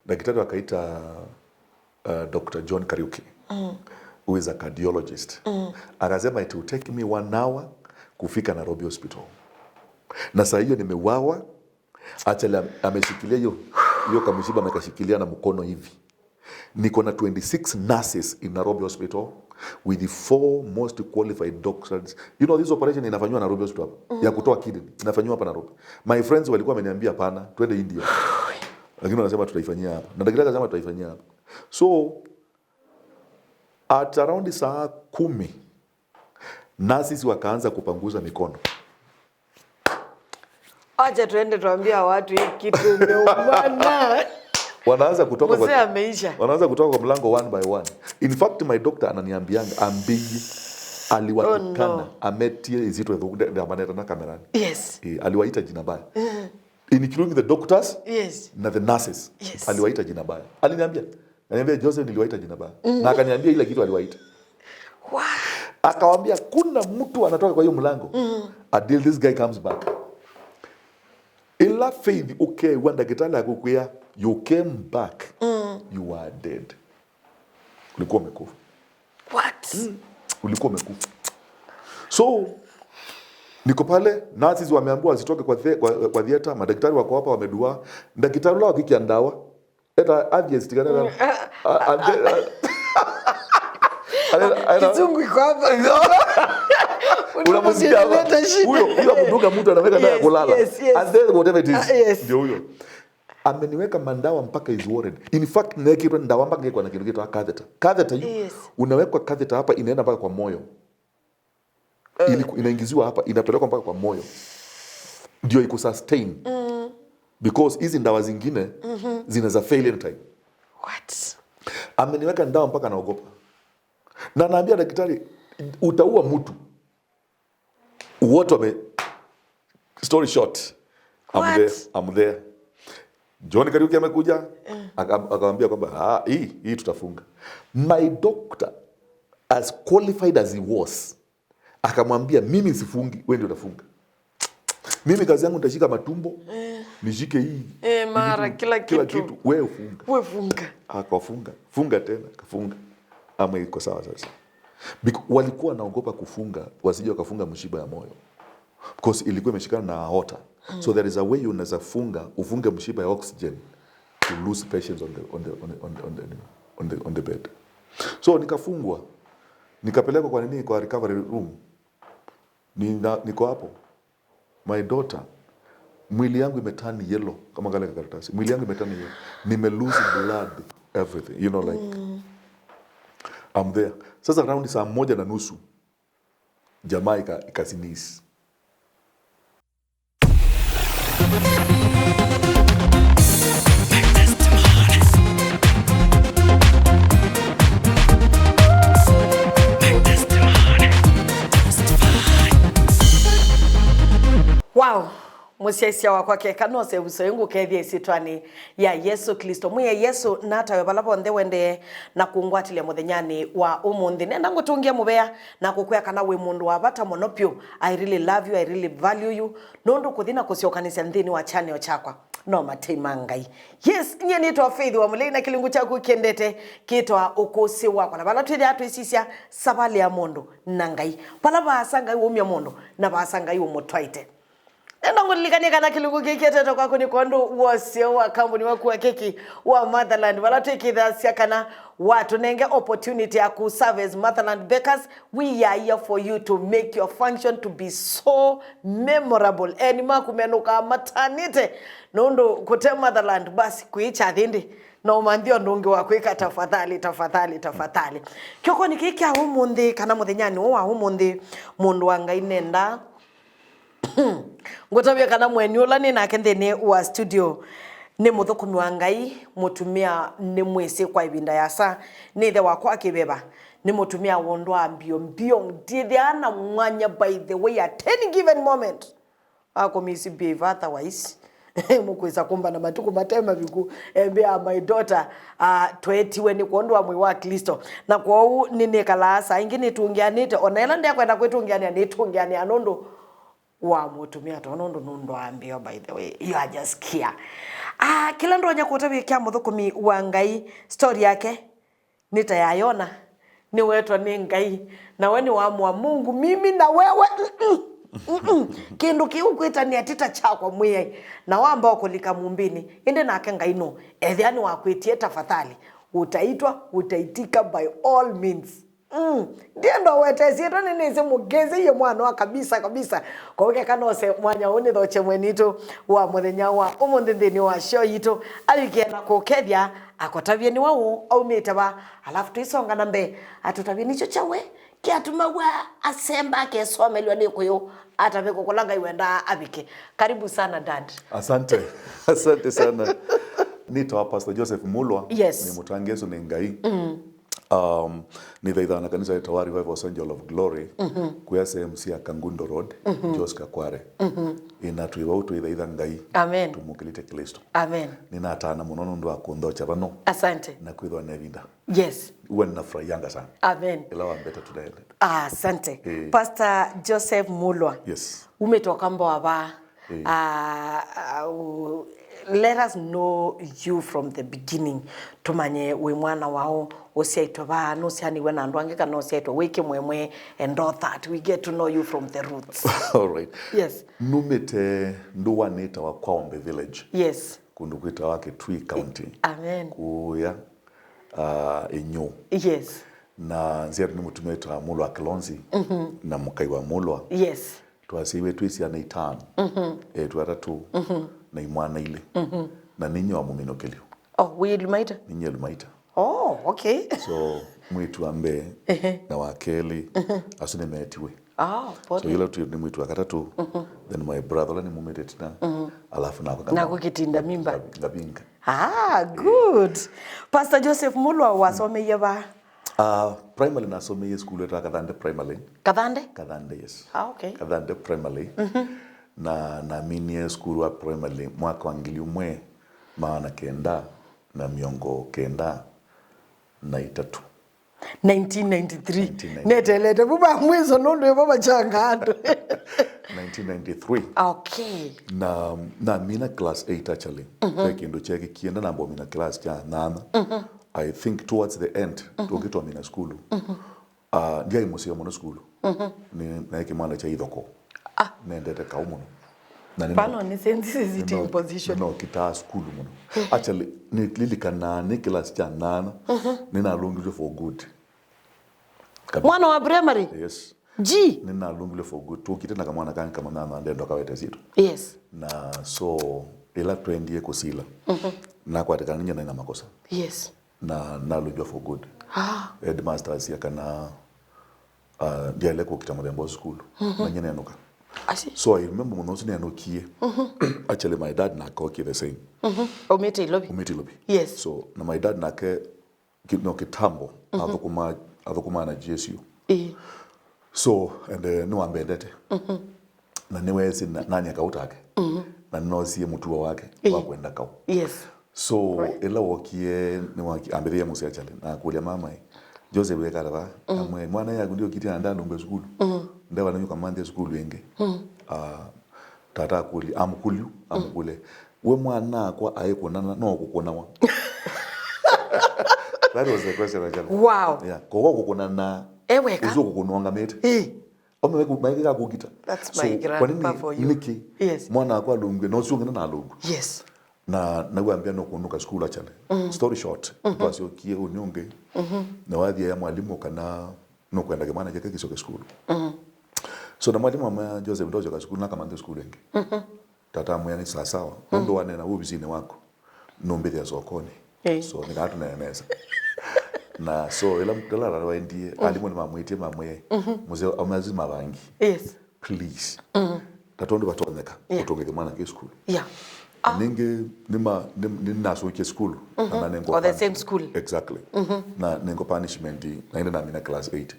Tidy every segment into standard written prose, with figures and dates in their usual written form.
daktari wakaita Dr. John Kariuki, who is a cardiologist. Akasema it will take me 1 hour kufika Nairobi Hospital. Na saa hiyo nimewawa, acha ameshikilia hiyo kamshiba amekashikilia na mkono hivi. Niko na 26 nurses in Nairobi Hospital with the 4 most qualified doctors. You know, this operation inafanywa Nairobi Hospital ya kutoa kidney. Inafanywa hapa Nairobi. My friends walikuwa wameniambia hapana, twende India. Lakini wanasema tutaifanyia hapa. Na daktari akasema tutaifanyia hapa. So at around saa 10 nurses wakaanza kupanguza mikono. Acha tuende tuambia watu hii kitu umeumana. Wanaanza kutoka wanaanza kutoka kwa mlango one by one. In fact my doctor ananiambianga ambii aliwatukana ametie izito ndio maneno na kamerani. Yes. Aliwaita jina baya. Including the doctors, yes, na the nurses. Yes. Aliwaita jina baya. Aliniambia Joseph niliwaita jina baya. Na akaniambia ile kitu aliwaita. Wow. Akawaambia kuna mtu anatoka kwa hiyo mlango. Until this guy comes back. Ila faith okay wanda kitala kukuya you came back. You are dead. Ulikuwa umekufa. What? Ulikuwa umekufa. So niko pale nurses wameambiwa wasitoke kwa theater, madaktari wako hapa wamedua. Daktari lao kikiandawa eta adjust kana kizungu iko hapa. Unamsikia huyo mduka mtu anaweka ndani kulala. And then whatever it is ndio huyo. Ameniweka mandawa mpaka is worried. In fact nekiro ndawa mpaka ngekwa na kitu kitu catheter. Catheter hiyo unawekwa catheter hapa inaenda mpaka kwa moyo. Inaingiziwa hapa inapelekwa mpaka kwa moyo. Ndio iko sustain. Because hizi ndawa zingine zinaweza fail anytime. What? Ameniweka ndawa mpaka naogopa. Na naambia daktari utaua mtu. What story short. I'm there. John Kariuki amekuja akamwambia kwamba hii tutafunga. My doctor as qualified as he was akamwambia mimi sifungi, wewe ndio unafunga. Mimi kazi yangu nitashika matumbo, nishike hii. Mara kila kitu. Wewe funga. Akafunga. Funga tena, kafunga. Ama iko sawa sasa. Walikuwa naogopa kufunga, wasije wakafunga mshipa ya moyo. Because ilikuwa imeshikana na aorta. So there is a way unaweza ufunge mshipa ya oxygen to lose patients on the bed. So nikafungwa. Nikapelekwa kwa recovery room. Niko hapo. My daughter, mwili yangu imetani yellow kama kale karatasi. Mwili yangu imetani yellow. Nime lose blood, everything. You know like I'm there. Sasa around saa 1:30 jamaa ikasinisi. Wow. Musyaisya wakwake kanose usoyungu kethia isitwani ya Yesu Kristo mwiye Yesu natawe balabo nthe wende na kungwatilia muthenyani wa umundi nenda ngutungia mubea na kukwea kana we mundu wa bata monopio. I really love you, I really value you. Nondu kuthina kusiokanisia nthini wa channel chakwa no matema ngai. Yes, nye nitwa Faith wa mulei na kilungu chaku kiendete kitwa ukusi wako na bala twide atu isisya sabali ya mondo na ngai pala basanga iwo mya mondo na basanga iwo motwaite. Nenda ngulikane kana kilungu kiketete kwako ni kondo wose wa kampuni waku wa keki wa Motherland wala tukithasya kana watu nenge opportunity ya ku serve as Motherland bakers. We are here for you to make your function to be so memorable. Eni makumenuka maternity nondo kute Motherland basi kuicha dhindi na umandio ndungi wa kuika tafadhali. Kyoko ni kiki ya humundi kana muthenyani wa humundi mundu wanga inenda ngotabia kana mwenyu la ni nake nthini wa studio ni muthukumi wa ngai mutumia ni mwisi kwa ibinda yasa ni the wakwa kibeba ni mutumia wondo ambio ndithiana mwanya by the way at any given moment akomisi behave otherwise mukwisa kumba na matuku matema biku embea my daughter twetiwe ni kuondwa mwi wa Kristo na kwa u nini kala saa ingine tungianite onaela ndia kwenda kwetungiania ni tungiania anondo wa mutumia tonondo nundo ambio by the way you are just here kila ndo nya kutabi kya muthukumi wa Ngai story yake nitayayona ni wetwa ni Ngai na we ni wa Mungu mimi na wewe kindu kiu kwitania tita chakwa mwiye na wamba okulika mumbini inde nake Ngai no ethiani wakwitie tafadhali utaitwa utaitika by all means ndiendo wetesi ndo nini mugeze ye mwana wa kabisa kwa wike kanose mwanya uni thoche mwenito wa muthenya wa umuthithini wa show yitu alikienda kukethia akotavie ni wao au mitaba alafu tuisonga na mbe atutavie nicho chawe kiatuma asemba ke somelwa ni kuyo atave kukulanga iwenda abike. Karibu sana dad. Asante sana. Nito Pastor Joseph Mulwa. Yes. Ni mutangeso ni Ngai. Ni thaitha na kanisa ya Tawari Revival Angel of Glory kuya CMC ya Kangundo Road, Jos Kakware. Ina tuiwa utu thaitha Ngai. Amen. Tumukilite Kristo. Amen. Nina atana munono ndo akundhocha bano. Asante. Na kwithwa nevinda. Yes. Uwe ninafurahiyanga sana. Amen. Ila wa better today. Asante. Pastor Joseph Mulwa. Yes. Umetoka Mboaba. Let us know you from the beginning. Tumanye we mwana wao osiaitwa ba no siani we na ndwange kana osiaitwa weke mwemwe and all that we get to know you from the roots. All right. Yes. Numete nduwa nita wa Kwaombe village. Yes. Kundu kwita wake Tui County. Amen. Kuya Enyo. Yes. Na nziari ni mutumeta Mulwa Kilonzi na mukaiwa Mulwa. Yes. Twasiwe twisia na itano. Tuaratu na imwana ile. Na ninyo wa muminokeliu. Oh, we Lumaita? Ninyo Lumaita. Oh, okay. So mwitu ambe na wakeli asune metiwe. Pole. So yule tu ni mwitu wakatatu. Then my brother ni mumetetina. Alafu na kukitinda mimba. Ngabinga. Good. Pastor Joseph Mulwa wasome yeba. Primary nasomeye school yetu Kadhande Primary. Kadhande? Kadhande, yes. Okay. Kadhande Primary. Na minie school wa primary mwaka wa 1993 na 1993. Netelete buba mwezo nondo baba changando. 1993. Okay. Na mina class 8 actually. Kindo cheke kienda na mina class cha 8. I think towards the end tukitwa mina school. Ndia imusia mono school. Ni na kimana cha idhoko. Nendete kaumu. Pano ni sitting position. No, kita school mono. Actually, nililikana ni class cha 8. Nina lungile for good. Mwana wa primary? Yes. G. Nina lungile for good. Tukitenda kama mwana kani kama nana ndendo kawete zito. Yes. Na so ila twendie kusila. Na kwa tika ninyo na ina makosa. Yes. Na lungile for good. Headmasters yakana diale ko kitamodembo school. Na nyene yanuka. So I remember when I was in Anokie, actually my dad na koki the same. Omete lobby. Yes. So na my dad na ke no kitambo avokuma na GSU. So and no ambendete. Na niwe si nani akautake. Na no si mutu wake wa kwenda kao. Yes. So ela wokie ni waki amberia musi actually na kulia mama Joseph wekaraba amwe mwana yangu ndio kiti anda ndumbe school. Ndawa nanyo kamande school wenge. Tata kuli amkule. We mwana kwa ayekonana no kukonawa. That was the question actually. Wow. Yeah, kwa kukonana. Eweka. Uzo kukonwanga mate. Ome maika kugita. That's my grandpa for you. Niki. Yes. Mwana kwa lungu no sunga na lungu. Yes. Na nakwambia no kunuka school actually. Story short. Basi okie unyonge. Na wadhi ya mwalimu kana no kwenda kemana jeke kisoke school. So na mwalimu mama Joseph ndojo ka school na kama ndo school yenge. Tata mwana ni sawa. Ndo wanena ubizine wako. Nombele ya sokoni. So nikatu na eneza. Na so ila mtala ra waendie alimu ni mamwite mamwe. Muzeo amazi mabangi. Yes. Please. Tatondo batoneka. Utongeke mwana ke school. Yeah. Ninge nina so ke school na nengo or the same school exactly na nengo punishment naenda na mina class 8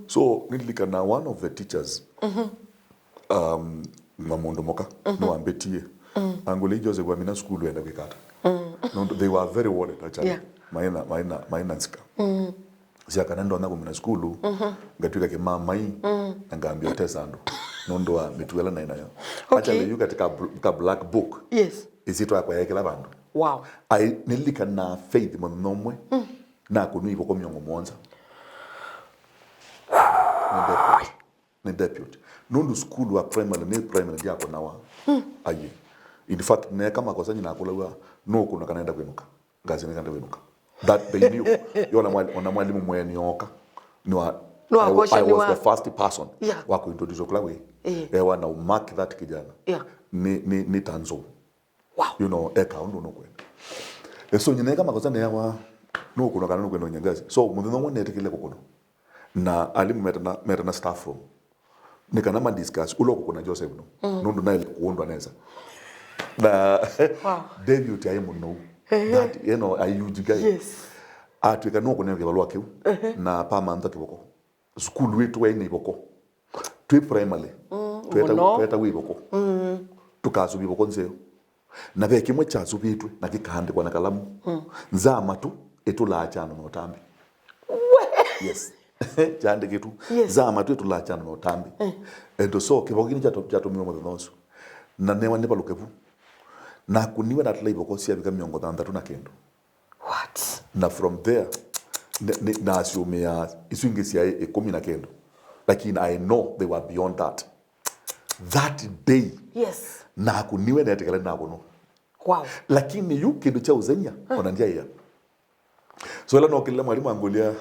so nilikana one of the teachers mamondo moka no ambetie angole Joseph wa mina school enda kikata no they were very worried actually maina nsika siaka nendo na kumina school ngatuka ke mama hii ngambia tesando nondo wa mituela na inayo actually you katika black book yes isitwa kwa yake la bandu Wow. Ai nilika na faith mnomwe na kunu iboko myongo monza. Ni deputy. Nundu school wa primary yako nawa. Aye. In fact ne kama kosa nyina akula no kuno kanaenda kwenuka. Ngazi ne kanaenda kwenuka. That they knew. Yona mwalimu mweni oka. I was the first person wa kuintroduce kwa we. Wana mark that kijana. Ni tanzo. Wow. You know eka ndo no kwenda. So nyina kama kosa ne yawa no kuno kanaenda kwenda nyangazi. So muthino mwe netikile kokono. Na alimu meta na staff room. Nikanama discuss uloko kuna Joseph no. Nundu na kuondwa neza. Na David aimu no. That you know I huge guy. Yes. Atwika no kuna kibalwa kiu na pa mantha kiboko. School wetu wa ni boko. Twi primary. Tweta wi boko. Tukazu biboko nzeo. Na be kimwe chazu bitwe na kikandikwa na kalamu. Nzama tu etulachana no tambi. Yes. Jande kitu. Zama tu etulachana no tambi. Endo so kibogini jato mimo mthonso. Na newa nepa lukevu. Na kuniwe na tla iboko sia bika miongo tandatu na kendo. What? Na from there na assume ya iswingesi ya 10 na kendo. Lakini I know they were beyond that. That day. Yes. Na kuniwe na etekele na kono. Wow. Lakini yu kendo cha uzenya ona njia ya. So ila no kile mwalimu angolia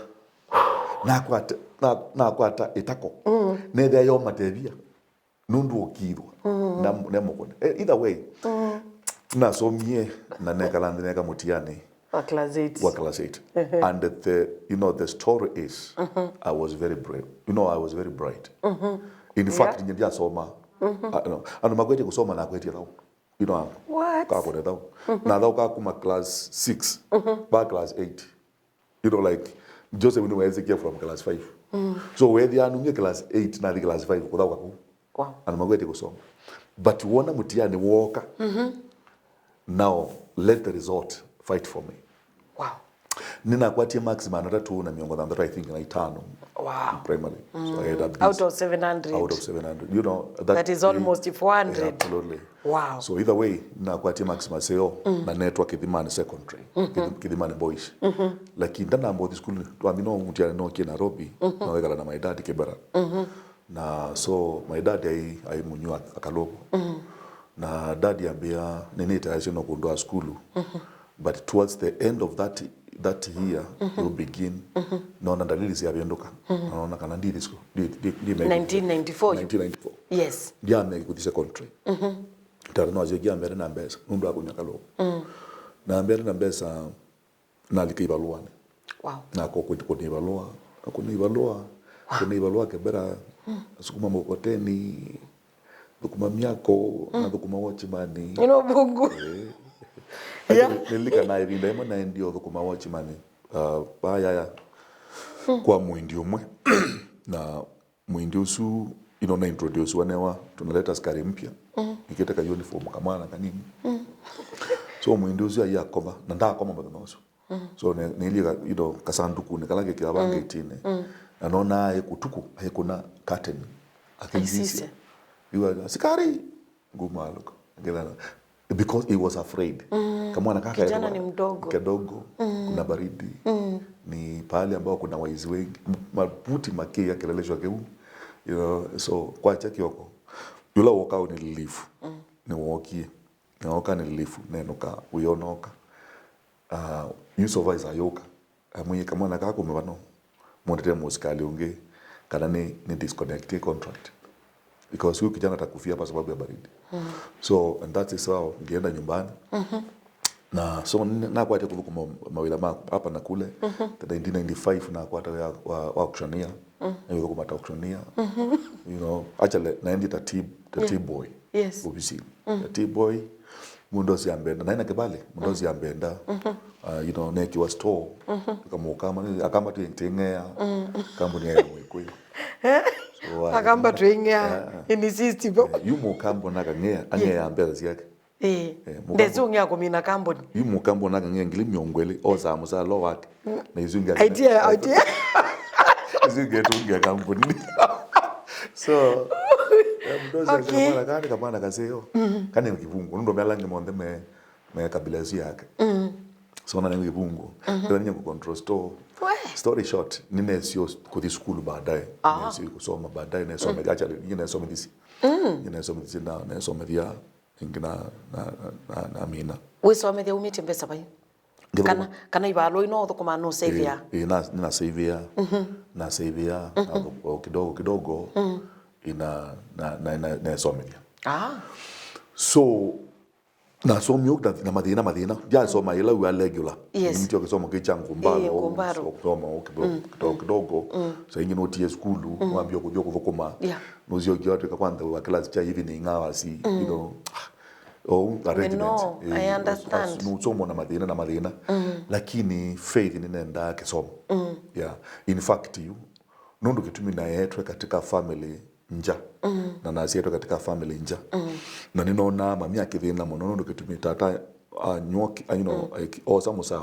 na kwata itako. Nethe yo matevia. Nundu okirwa. Na mokone. Either way. Na so mie na nekalandi neka mutiani. Class 8. Class 8. And the story is I was very brave. I was very bright. In fact, nje soma. Ano magwete kusoma na kwete tao. What? Ka kwete tao. Na tao ka kuma class 6 ba class 8. Like Joseph no Ezekiel from class 5. So where they are no class 8 na class 5 kwa kwa. Wow. Ano magwete kusoma. But wona mutiani woka. Now let the result fight for me. Wow. Nina kwatia maximum another 2 na miongo thandatu I think na 5. Wow. Primary. So I had at out of 700. Out of 700. That is almost 400. Yeah, absolutely. Wow. So either way, na kwatia maximum seo na network Kidhimani secondary. Kidhimani boys. Lakini ndana mbo school tuamino mutiana no ki Nairobi na wekala na my dad Kibera. Na so my dad ai munyua akalobo. Na daddy ambia nini itaisha no kundwa school. But towards the end of that year you begin naona dalili za biondoka. Naona kana ndili school. 1994. Yes. Dia me ku secondary. Tara no ajegia mbere na mbesa. Nundu akunyaka lo. Na mbere na mbesa na likibaluane. Wow. Na kunibalua. Kunibalua kebera sukuma mokoteni. Dukuma miako na dukuma watchmani. Bungu. Nilika na irinda imo na ndio dukuma watchmani. Baya kwa muindi umwe. Na muindi usu na introduce wanewa tunaleta askari mpya. Nikitaka uniform kamana kanini. So muindi usu ya koma na nda koma mbonoso. So nilika kasanduku nikalage kiabanga 18. Anaona kutuku kuna curtain. Akizisi. Sikari ngumaluko because he was afraid kama anakaka kijana ni mdogo kidogo kuna baridi ni pale ambao kuna waizi wengi mabuti makia keleleshwa keu so kwa chaki yoko yula woka ni relief ni woki na woka ni relief nenoka uyonoka you survive ayoka amwe kama anakaka kumebano mondete musikali unge kana ni disconnect contract because huyu kijana atakufia kwa sababu ya baridi. So and that is how ngeenda nyumbani. Na so na kwa tatu kwa mawila hapa na kule. 1995 na kwa wa auctioneer. Ndio kwa auctioneer. Actually naendi the T-boy. Yes. OBC. The T-boy mundozi ambenda na ina kibali mundozi ambenda. Neki wa store. Kama akama tu yengea. Kampuni ya mwikwe. Akamba tuingia insist yumo kambo naka ngea ambela ziyake ndezungia kumina kambo yumo kambo naka ngili myongwele ozamu za lo wake na izunga idea izunga tunga kambo so mdoza kamana kaseo kane kivungu ndo melange monde me kabila yake so na nengi bungu ndio nyengo control store story short nine sio kuthi school baadaye sio kusoma baadaye na soma actually nina soma disi nina soma disi na soma dia ingina na mina we soma dia umite mbesa bai kana ibalo ino thukuma no savia na savia na savia kidogo ina na soma dia so na so miok na madina ya so ma ila wa regular mtu akisoma kichangu mbalo kusoma kidogo so ingi no tie school mwambio kujua kuvokoma nuzio gyote kwa kwanza wa class cha evening hours you know arrangement I understand no somo na madina lakini faith ninaenda kisomo yeah in fact you nondo kitumi na yetu katika family nja na nasi yetu katika family nja na ninaona mami akithina muno ndo kitumi tata nyoki you know osa musa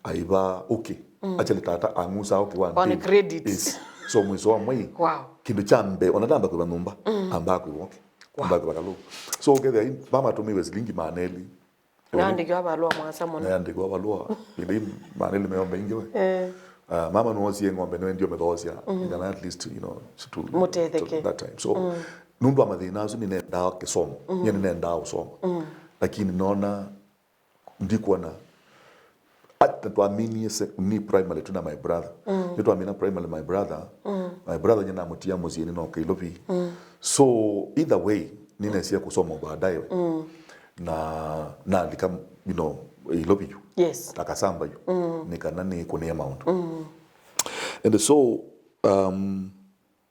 aiba okay actually tata angusa okay on credit is so mwizo wa mwi kindu chambe onatamba kwa nyumba ambako woke ambako bakalo so okay mama tumiwe zilingi maneli nandikwa balwa mwasa mona nandikwa balwa ile maneli meomba ingiwe mama nuozie ngombe ndio medhosia ngana at least you know to that time so nundu amathina so ninaenda kisomo ninaenda usomo lakini naona ndiko na hata tuamini ni primary tuna my brother ndio amina primary my brother nyina mutia muzini no kailopi so either way ninasia kusoma baadaye na ndika you know ilopi yes akasamba yu nikanani kune amount and so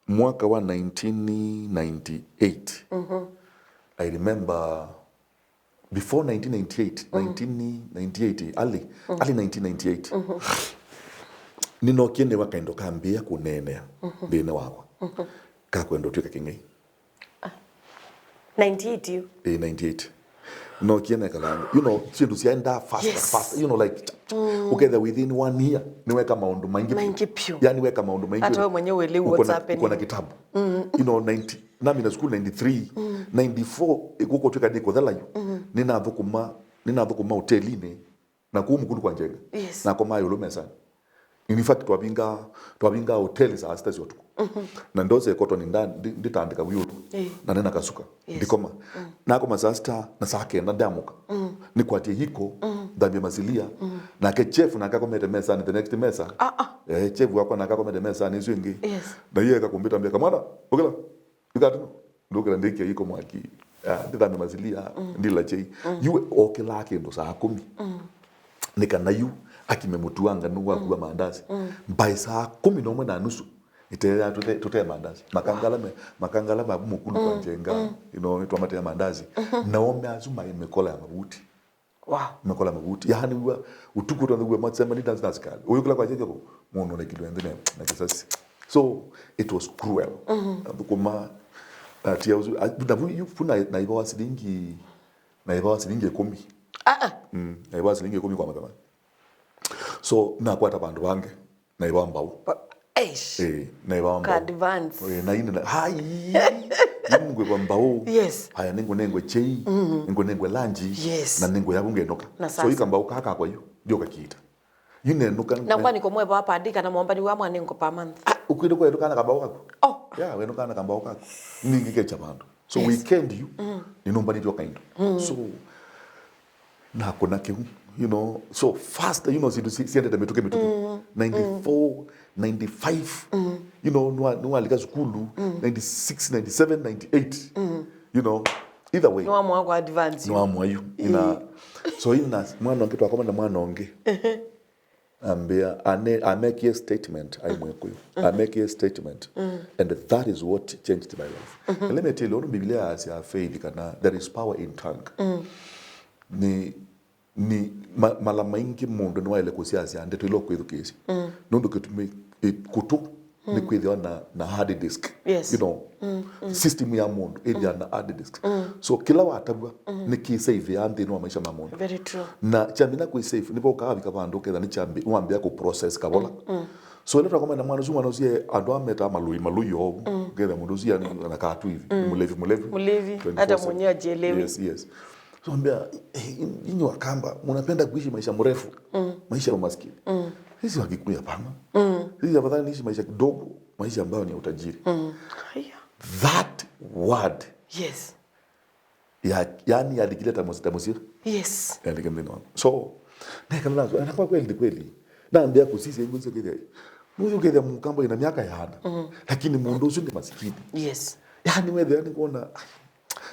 mwaka wa 1998 I remember before 1998 early 1998 nino kiende wakaindo kambia kunenea ndine wakwa kakwendo tuka kingai 98 98 no kiene kala you know sindu sienda fast you know like okay within 1 year niweka maundu maingi yani weka maundu maingi hata wewe mwenyewe elewi what's happening kuna kitabu you know 90 nami na school 93 94 ikuko tuka diko thalayo nina thukuma hotelini na kumukulu kwa njenga na koma yolo mesa in fact twabinga hoteli za stasi yotu na ndoze koto ni nditandika wiyo na nena kasuka ndikoma na koma sasta na sake na damuka ni kwatie hiko dhambi mazilia na ke chef na kakomete mesa ni the next mesa chef wako na kakomete mesa ni zwingi na yeye akakumbita mbia kamana okela ikatu ndokela ndike hiko mwaki dhambi mazilia ndila chei yu okela kendo saa 10 nikana yu akimemutuanga nuwa kuwa mandazi by saa 11:30 iteya tute mandazi makangala babu mukulu kwa njenga you know itwamate mandazi naombe azuma imekola ya mabuti imekola mabuti yani uwa utuku twanduwe matsema ni dance nasikali uyukula kwa jeke muno na kilo ndene na kisasi so it was cruel kuma tia uzu you funa na ibawa silingi 10 na ibawa silingi 10 kwa madama so na kwata bandu bange na ibawa mbao na ibawa mbao advance na ina hai ngwe kwa mbao haya nengwe chei nengwe lanji na nengwe yabunge noka so ikambao kaka kwa hiyo ndio kakiita yine noka na ngwani ko mweba hapa andika na mwamba ni wa mwana ngo per month ukwenda kwa edukana kambao kako yeah we nokana kambao kako ningi ke chabandu so weekend you ni nomba ni kaindo so na kuna ke you know so fast you know siende da metoke 94 95 you know no alika skulu 96 97 98 you know either way no amwa kwa advance no amwa you ina so ina mwana ngeto akomanda mwana onge ambia I make a statement I make a statement and that is what changed my life and let me tell you Biblia as ya faith kana there is power in tongue ni mala maingi mundu ni waile kusiasia ndeto ilo kwithukisi nundu kitumi kutu ni kwithio na hard disk you know system ya mundu ija na hard disk so kila watabwa ni ki save ya nthi no maisha ma mundu very true na chamina ku save nibo ka bika bandu ketha ni chambi uambia ku process kabola so ile tukoma na mwana zuma no sie andu ameta malui yo getha mundu sia na katu hivi mulevi hata mwenyewe ajielewi yes So ambia nyinyi Wakamba mnapenda kuishi maisha mrefu, maisha ya umaskini. Sisi Wakikuyu hapana. Sisi afadhali niishi maisha kidogo, maisha ambayo ni ya utajiri. That word. Yes. Yani alikileta tamusiri. Yes. So nekanazo anakuwa kweli. Naambia kusisi nguzo kile. Mungu kile Mkamba ina miaka yana. Lakini mundu usu ni masikini. Yes. Yani wewe yani kuona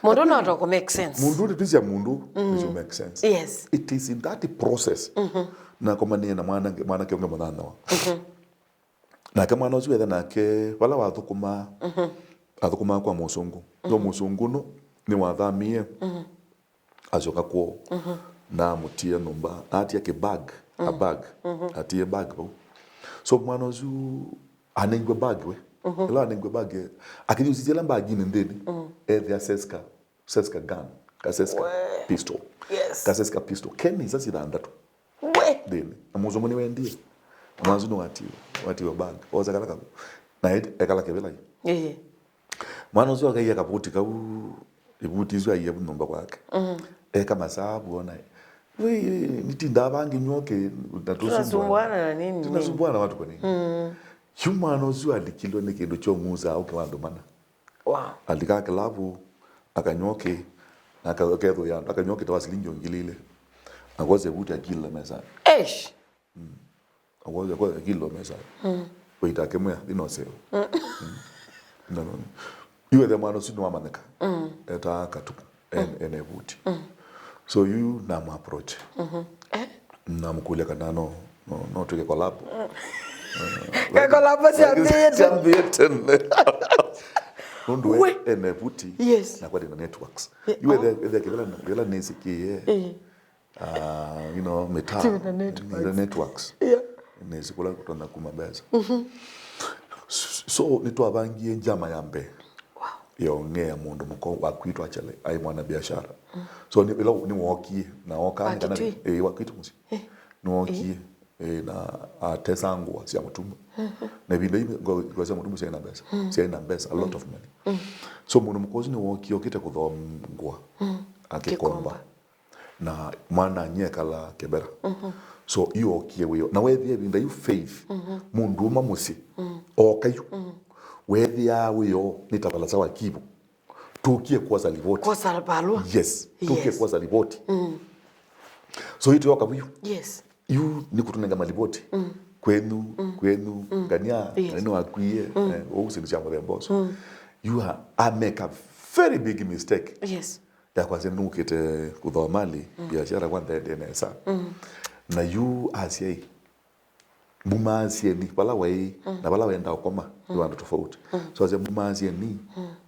mundu not to make sense. Mundu it is ya mundu to make sense. Yes. It is in that process. Na kama ni na mwana kionge mwana wa. Na kama no zuwe na ke wala wathukuma. Athukuma kwa musungu. No musungu no ni wathamie. Ajoka kwa na mutie numba atia ke bag a bag atie bag. So mwana zu anengwe bag we. Ela anengwe bag akinyuzizela bag ni ndeni the seska gun kaseska pistol. Yes. Kaseska pistol keni sasa ida ndatu We ndeni amuzo muni wendie mwanzo no wati wa bag oza kalaka na ekala kebela mwana zu akaiya kaputi ka ibuti zu ayiye bunomba kwake eka masabu ona we nitinda abangi nyoke tunasumbuana na nini? Tunasumbuana watu kwa nini? Humano zu alikilo nekindu chomuza au kwandumana. Wow. Alika klabu akanyoke akagedho ya akanyoke tawasilinjo ngilile. Akoze buti akilla mesa. Eish. Akoze akilla mesa. Oita kemya dinose. No. You the man osu no amaneka. Eta katuku ene buti. So you na mu approach. Na mkule kana no tuke collab. Collab Champion. Undu ene buti. Yes. Na kwa the networks. You the kila nesikie. You know meta the networks. Yeah. Nesikula kutana kumabeza. So nitu abangie njama yambe. Yongea mundu muko wakwitwa chale ai mwana biashara. So ni wokie na oka kana wakwitu musi. Ni wokie na atesangu sia mutumu. Na vile ngo sia mutumu sia ina pesa. Sia ina pesa a lot of money. So mundu mukozi ni wokie okite kuthomgwa. Akikomba. Na mwana nyekala kebera. So you okie we na wethie binda you faith. Mundu mamusi. Okayu. Wethia wiyo nitabala sawa kibu tukie kwaza ripoti kwaza balua. Yes tukie kwaza ripoti so itu yoka buyu. Yes. You ni kutunenga malipoti kwenu ngania neno akwiye ousi cha mremboso. You are make a very big mistake. Yes. Ya kwanza nukete kuthomali biashara kwanza ndenesa na you asiye bumazie ni bala wei na bala wenda ukoma yuanda tofauti. So aze bumazie ni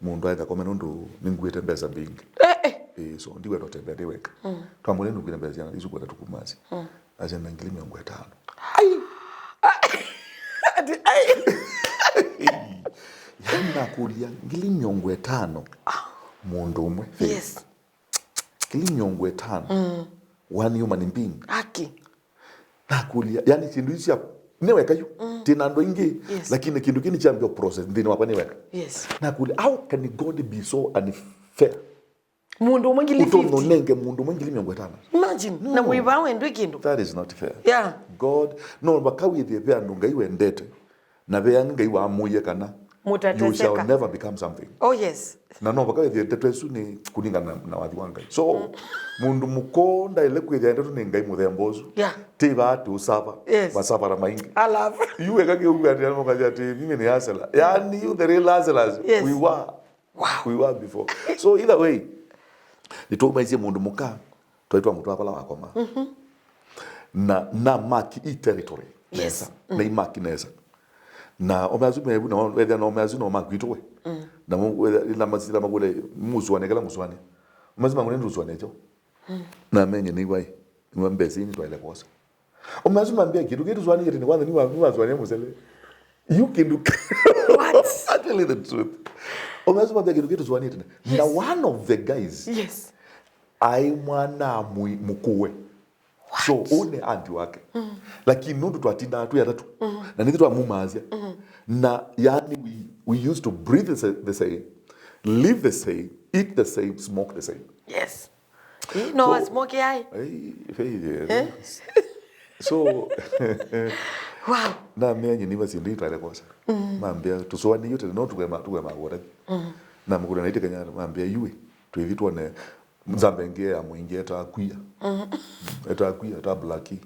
mundu aika koma nundu ningwete mbeza bingi. So ndiwe ndo tembea weka. Twamule ndu kwenda mbeza yana izu kwenda tukumazi. Aze na ngilimi yangu 5. Yana nakulia ngilimi yangu 5. Mundu umwe. Yes. Ngilimi yangu 5. One human being. Haki. Nakulia yani kindu isi neweka yu tina ndo ingi. Yes. Lakini kindu kini chambio process ndini wapa neweka. Yes. Nakulia how can God be so unfair? Mundu mwingili 50. Utono nenge mundu mwingili miongo 5. Imagine. No. Na mwiba wendu ikindu. That is not fair. Yeah. God no bakawi the pea ndunga iwe ndete. Na vea nga iwa amuye kana. Mutateseka. You shall never become something. Oh yes. Na no bakawi the ndete su ni kuninga na wathi wanga. So mundu mukonda ile kwithia ndetu ni ngai muthembozu. Yeah. Tiba atu usaba. Yes. Masaba maingi. I love. You were going to get a mokaja to mimi ni Hazela. Yani you the real Hazelas. Yes. We were. Wow. We were before. So either way, nitoma izi mundu muka twaitwa mutu akala wakoma. Na maki I territory. Yes. Na imaki nesa. Na omeazume ebu na whether na omeazu na maki itwe. Na na mazila magule muzwane kala muzwane. Mazima ngone nduzwane jo. Na menye ni wai. Mwambezi ni twaile kosa. Umazuma mbia kitu zwani yeti ni kwanza ni wazwane musele. You can do What? I tell you the truth. Umazuma mbia kitu zwani yeti. Na one of the guys. Yes. I mwana mukuwe. So one anti wake. Lakini nundu twatinda tu ya tatu. Na nithi twamumazia. Na yani we used to breathe the same, live the same, eat the same, smoke the same. Yes. No was smoke ai. So Wow. na me university ndi twale kosa. Mambia tusowani yote no tuwe magora. Na mukuru na itekanya mambia yuwe twethi tuone mzambenge ya muingie atakuya. Atakuya atablaki.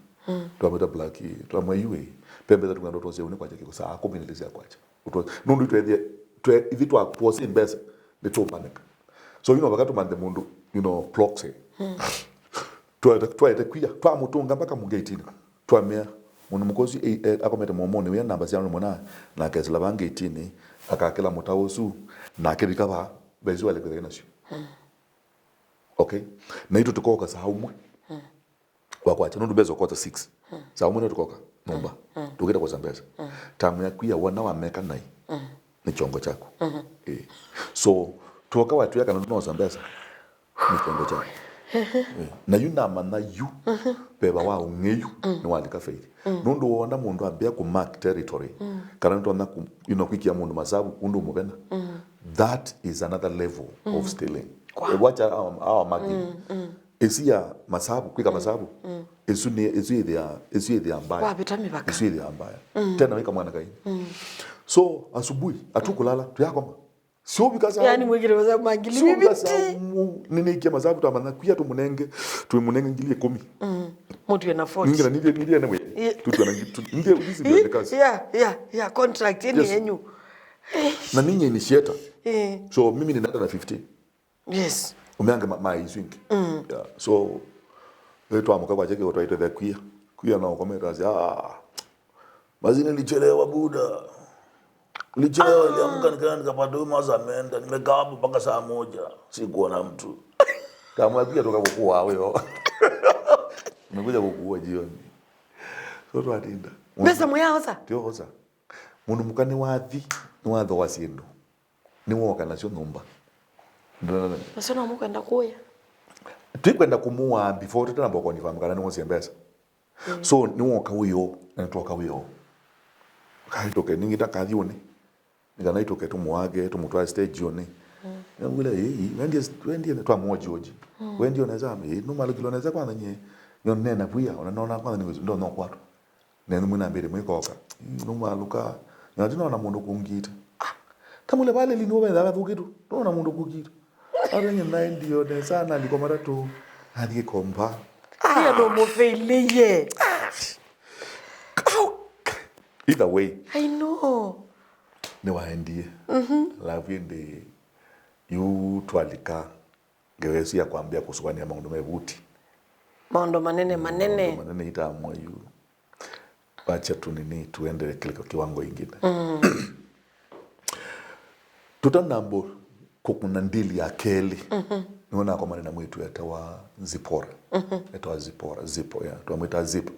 Twameta blaki twamwa yuwe. Pembe tu ngando tose une kwaje kikosa akominelezia kwaje. Nundu twethi ithi twakuose imbesa litopanic. So wakati mande mundu plokse. Twaite kuya twamutunga mpaka mu gate twamea mundu mukozi akomete momone we namba cia mona na kesela bange 18 akakela mutawosu na kirika ba bezu ale kwethena cio. Okay, na ito tukoka saa umwe wakwacha nundu bezo kota 6 saa umwe tukoka nomba tukita kwa Zambeza tamu ya kuya wana wa meka nai ni chongo chako. So tuoka watu yaka no Zambeza ni chongo chako. Na yunama na yu beba wa ungeyu ni walika faith nundu wona mundu ambia ku mark territory kana ntona kwikia mundu masabu undu mubena. That is another level of stealing. Watch our marking. Esia masabu kwika masabu esu the ambaya wapita mipaka esu the ambaya tena wika mwana kai. So asubuhi atukulala tuyakoma sio bikaza yani mwigire waza magili bibiti nini kia masabu tamana kuya tumunenge ngilie 10 mtu yana 40 ngira nilie na wewe tutwana ngie hizi ndio kazi yeah contract ni yenyu na ninyi initiator. So mimi ninaenda na 15. Yes umeanga my swing. Yeah, so wetu amuka kwa cheke watu the kuya na ukomerazi mazina nilichelewa buda. Nilichelewa niliamka nikaenda nikapata mazamenda nimekaa hapo mpaka saa 1 sikuona mtu. Kama pia toka kukua wewe. Nimekuja kukua jioni. So twatinda. Pesa muyaoza. Ndio hoza. Mundu mukani wathi ni watho wasindu. Ni woka nacio nomba. Nasona mukenda kuya. Tukwenda kumuwa before tutamba kwa nifahamu kana ni Zambeza. So ni woka uyo na toka uyo. Kaitoke ningita kathione. Ngana itoke tumuage tumutwa stage yone. Ngula wendi twa moji oji. Wendi oneza no malukilo oneza kwanza nye. Nena buya unaona kwanza ni ndo no kwatu. Nenu muna mbere mwikoka. No maluka. Nyatina na mundu kungita. Kamule bale linobe da thukitu. Tona mundu kungita. Arenye ndio de sana likomara tu. Hadi komba. Ya no mo faileye. Either way. I know. Ne waendie. La viende yu twalika gewesi ya kuambia kusukania maundu mebuti. Maundu manene. Manene itaamua yu. Wacha tu nini tuende kile kiwango ingine. Tutanambo kukuna ndili ya keli. Niona kwa manena mwetu yatawa Zipora. Yatawa Zipora, Zipo ya. Tuamwita Zipo.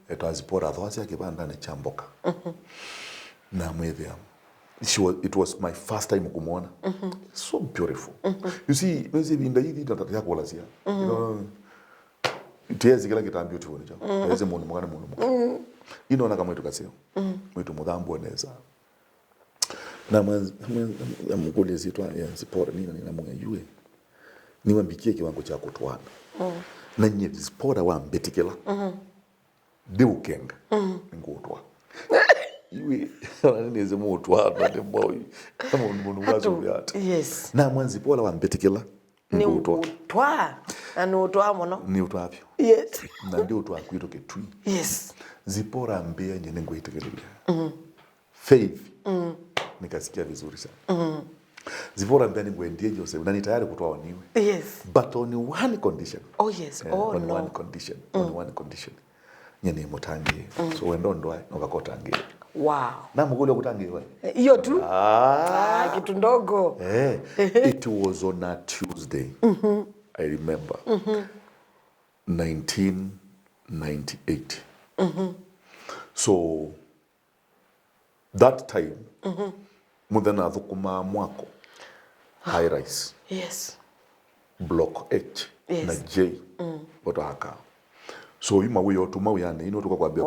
Yatawa Zipora thwasi ya kibanda ni chamboka. Na mwethia. It was my first time kumuona. So beautiful. You see, mwezi binda hivi natatia kwa lazia. Tiezi kila kita beautiful ni chako. Mwezi mundu mwakana mundu mwakana. Inoona kama mwetu kasio. Mwetu mudhambu waneza. Na mkuli zitwa ya Zipora nina mwenye yue. Niwambikie kiwango cha kutwana. Na nye Zipora wa mbetikela. Deukenga. Ngutwa. Yue neze mutwa na boy. Kama mundu wazo yata. Yes. Na mwanzipola wa mbetikela. Ngutwa. Twa. Anu utwa mono. Ni utwa apyo. Yes. Na ndio utwa kwito ketui. Yes. Zipora mbea nyene ngoitekelea. Faith. Nikasikia vizuri sana. Zipora mbea ni ngwendie Joseph na ni tayari kutoa waniwe. Yes. But on one condition. Oh yes. On no. one condition. On one condition. Nyene mutangie. So wendo ndoa nokakotangie. Wow. Na mugule kutangiwa. Hiyo tu. Kitu ndogo. It was on a Tuesday. I remember. 1998. So that time mudana thukuma mwako high rise. Yes. Block H na Yes. J. Boto haka. So ima wewe otuma uyane ino tukakwambia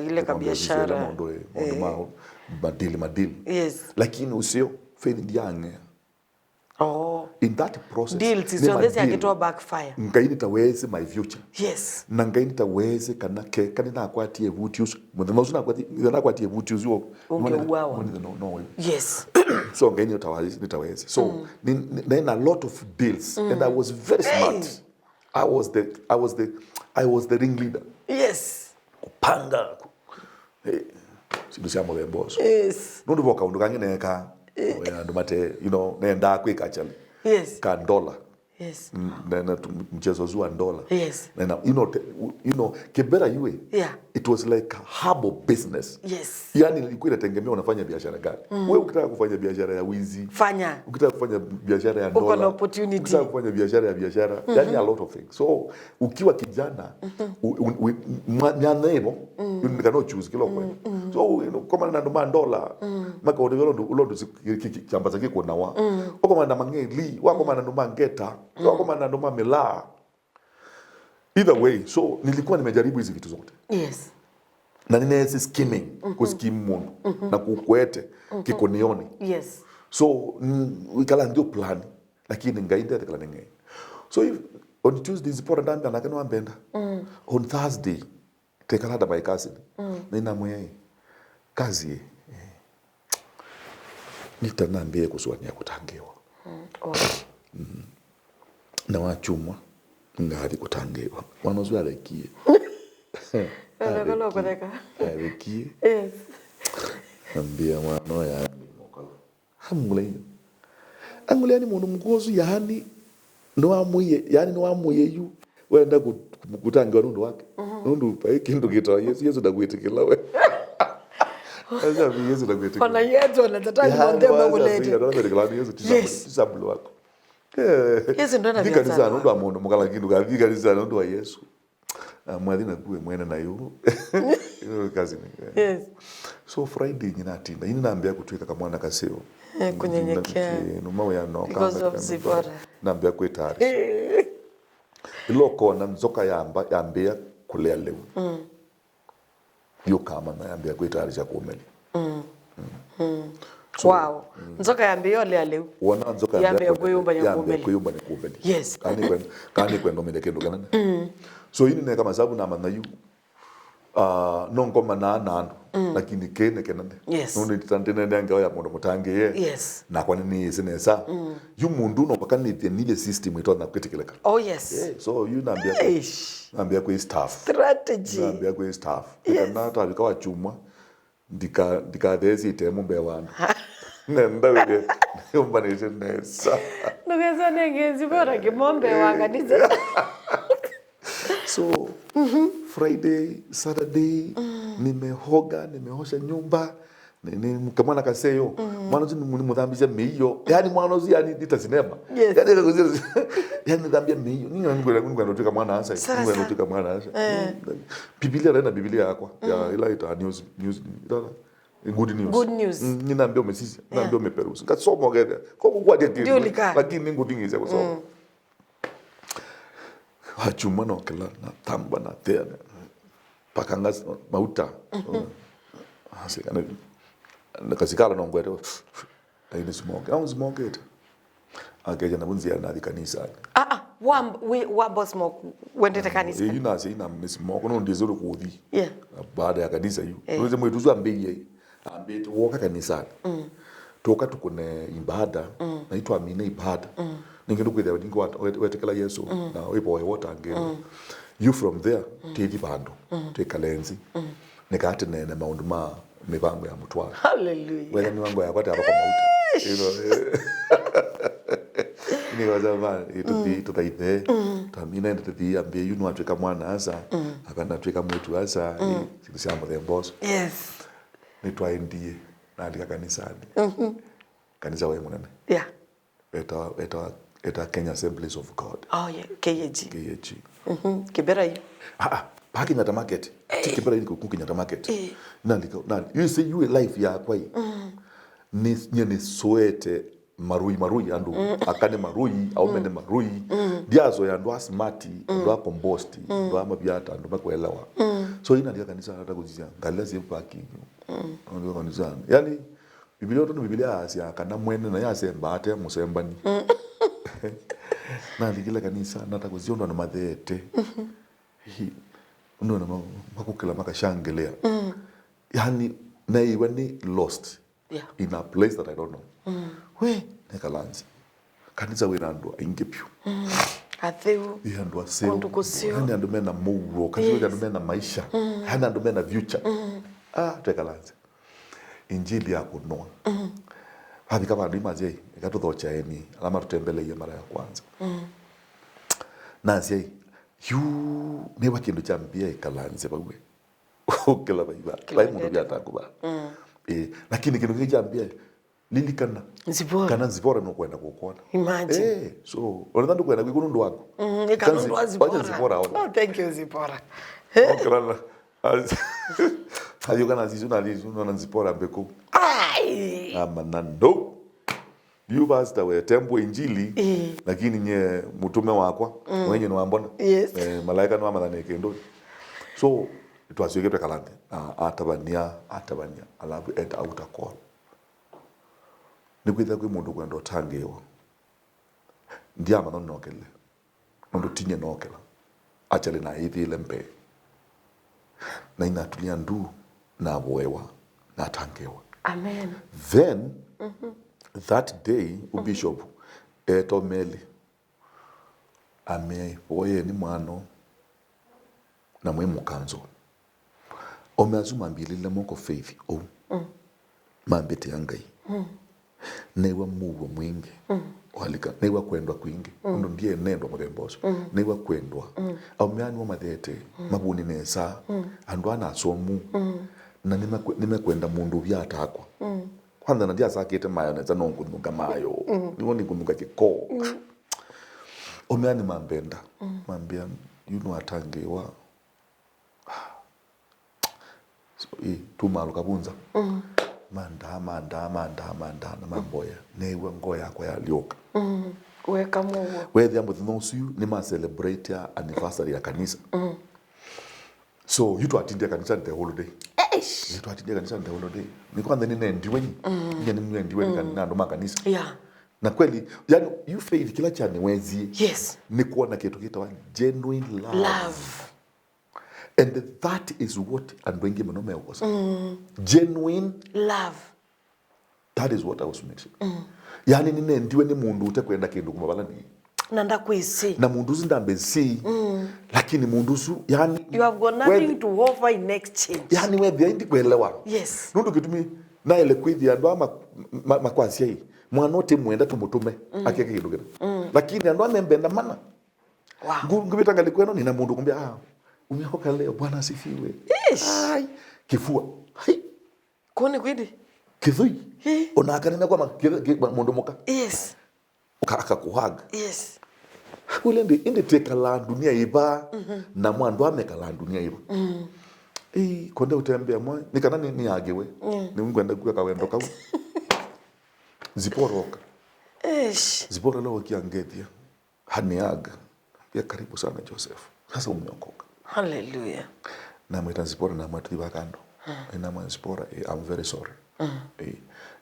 ile kabiashara mondo madili yes lakini usio faith yange In that process deals is on this yakitoa backfire. Ngai nitaweze my future. Yes. Na ngai nitaweze kana ke kana kwatie vutius. Muthe mausuna kwatie vutius yo. No. Yes. So ngai nitaweze. So then a lot of deals and I was very smart. I was the ringleader. Yes. Kupanga. Sidusiamo the boss. Yes. No ndivoka undukangineka. Ndumate nenda kwikachali. Yes. Ka dollar. Yes. Na mchezo zua dollar. Yes. Na kibera yue. Yeah. It was like a hub of business. Yes. Yani ilikuwa inategemea unafanya biashara gani. Wewe ukitaka kufanya biashara ya wizi, fanya. Ukitaka kufanya biashara ya dola, uko na opportunity. Ukitaka kufanya biashara ya biashara, yani a lot of things. So ukiwa kijana, nyanebo, you cannot choose kilo kwa. So kama na ndoma dola, maka ulondo chamba zake kwa nawa. Kama na mangeli, kama na ndoma ngeta, kama na ndoma mela. Either way, so nilikuwa nimejaribu hizi vitu zote. Yes. Na ninaweza skimming, kuskim mundu, na kukwete, kikonioni. Yes. So, wikala ndio plan, lakini ngainde atakala nenge. So, if on Tuesday, zipora ndanga, nakano ambenda. On Thursday, tekala da by cousin. Nina mwe, kazi, nitanambie kuswania kutangiwa. Na wachumwa, ngari kutangiwa. Wanozu alekie. Alekie. Yes. Ambia mwana ya Angule ni mundu mgozu yani no amuye yu wenda kutangiwa nundu wake. Nundu pa kindu kita Yesu ndagwitikila we. Asa Yesu ndagwitikila. Ona yetu anataka ndio magulete. Yesu tisabulu wako. Yesu ndo anavyo. Kanisa nundu amundu mukala kindu kanisa nundu wa Yesu. Mwadhina kuwe mwene na yu. Kazi ni. Yes. So Friday nyinatinda. Yini naambia kutwika kama mwana kaseo. Kunyenyekea. Numawe ya no. Because of Zipora. Naambia kwetari. Iloko na nzoka yambia kulea leo. Yo kama na yambia kwetari cha kuumeli. So, wow. Nzoka yambia lea leo. Wana nzoka yambia kuyumba ni kuumeli. Yes. Kani kwendo medekendo ganana. So yini ne kama sabu na manayu nongoma na nandu lakini kene kenande. Yes. Nundi titantene nenga ya mundu mutangiye. Yes. Na kwa nini isinesa. Yu mundu no pakani nile system ito na kwetikeleka. Oh yes. Yeah. So you naambia kwa staff. Strategy. Naambia kwa staff. Kana tabika wa chuma ndika dezi itemu bewana. Nenda wile umbanishe nesa. Nugeza nengezi bora kimombe wakaniza. So Friday, Saturday, nimeosha nyumba, kama na kaseyo, mwanazi ni mudhambiza meiyo, yani mwanazi yani nitasinema. Yes. Yani nidhambia meiyo, ningu anotika mwana asa, ningu anotika mwana asa. Biblia rena Biblia yakwa, ya ila ita news, good news. Good news. Ninaambia umesisi, ninaambia umeperusi. Kasoma gede, kwa kuwadia kitu, lakini ningu dingize kusoma. Hachuma no kila na tamba na tea pakanga mauta nakasikala no ngwete aini smoke au smoke it akeja na bunzi na kanisa wa boss smoke wende kanisa ina smoke no ndizuru kuthi yeah baada ya kanisa yu tuweze mwetu zwa mbeye ambe tuoka kanisa toka tukune ibada naitwa amine ibada ninge ndukwithia ningo wetekela Yesu na wiboye wotangero you from there tedi bando take lenzi nikati nene maundu ma mibango ya mutwara hallelujah wena mibango ya kwata kwa mauta ni wazama ito taithe tamina ndeti ambie you know atweka mwana asa akana atweka mwetu asa sikisamba the boss yes nitwaendie na andika kanisani kanisa wewe munene yeah eta Kenya Assemblies of God. Oh yeah, KAG. Kibera hiyo. Paki nyata market. Kibera hiyo kuku nyata market. Nani. You see you life ya kwa hii. Ni soete marui andu akane marui au mene marui. Diazo ya ndo smart, ndo compost, ndo amabiata ndo makwelewa. So ina ndia kanisa hata kujia. Ngalazi mpaki. Ndio kanisa. Yani Biblia to Biblia asia kana mwene na yase mbate musembani na ligila kanisa natakuziondo na mathete uno na makukela makashangelea yani naiwe ni lost in a place that I don't know we nekalanzi kanisa wirandwa ingepyu atheu yandwa seo yani andumena muwo kanisa andumena maisha yani andumena future tekalanzi injili ya kunoa hapi kama ndimaje ikatuthocha eni alama tutembeleye mara ya kwanza nazi yu newa kindu cha mbia ikalanze bawe ukela baiba bai mundu byatakuba lakini kindu kijambia lilikana kana nzibora no kwenda kukuona imagine so unataka kwenda kwikuno ndo wako ikanundwa zibora oh thank you zibora okela hayo kana zizo na lizo na nzibora mbeko amanando you pastor we tembo injili lakini nye mutume wakwa mwenye no ambona malaika no amadhane kendo so itwasiye kete kalande atabania alafu enda outer call nikwitha kwi mundu kwenda utangiwa ndia madhano nokele mundu tinye nokela achale na ithile mpe na inatulia ndu na wewa na tangiwa amen then that day ubishop etomeli ame oye ni mwano na mwe mukanzo omeazuma mbilile moko faith mambete yangai newa muwo mwingi walika newa kwendwa kwingi ndo ndiye nendo muremboso newa kwendwa aumeani wa mathete mabuni nesa andwana asomu na nimekwenda mundu byatakwa kwanza ndia sakete mayo neza nongununga mayo niwoni kununga kiko omeani mambenda mambia yuno atangewa so tumalo kabunza manda na mamboya newe ngoya kwa yalioka weka muwo wethi ambo thinosuyu ni ma celebrate ya anniversary ya kanisa so yuto atindia kanisa the holiday yuto atindia kanisa the holiday ni kwanza ni ndiweni ni ndiweni kanisa ndo makanisa na kweli yani you faith kila chani wezi ni kuona kitu kitawa genuine love. And that is what andwengi manome was. Genuine love. That is what I was mentioning. Yani nine ndiwe ni mundu utakwenda kindu kumabala ni. Nanda kwisi. Na mundu zindambe si. Lakini mundu su yani you have got nothing to offer in exchange. Yani we behind kwelewa. Yes. Nundu kitumi na ele kwithi andu ama makwasi hii. Mwanote mwenda tumutume akeke kindu kina. Lakini andu amembenda mana. Wow. Ngubitanga likweno ni na mundu kumbia umehoka leo bwana asifiwe. Ai kifua. Hai. Kone kwidi? Kithui. Onakanena kwa mundu muka. Yes. Akakuhaga. Yes. Ulende inde tekala dunia iba na mwandu amekala dunia iba. Konde utembea mwa nikana ni agewe. Ni ngwenda kuya kawendo kawu. Ziporoka. Zipora leo kiangethia. Haniaga. Ya karibu sana Joseph. Sasa umeokoka. Hallelujah. Na mwita Zipora na mwatu bakando. Ina mwa Zipora I'm very sorry.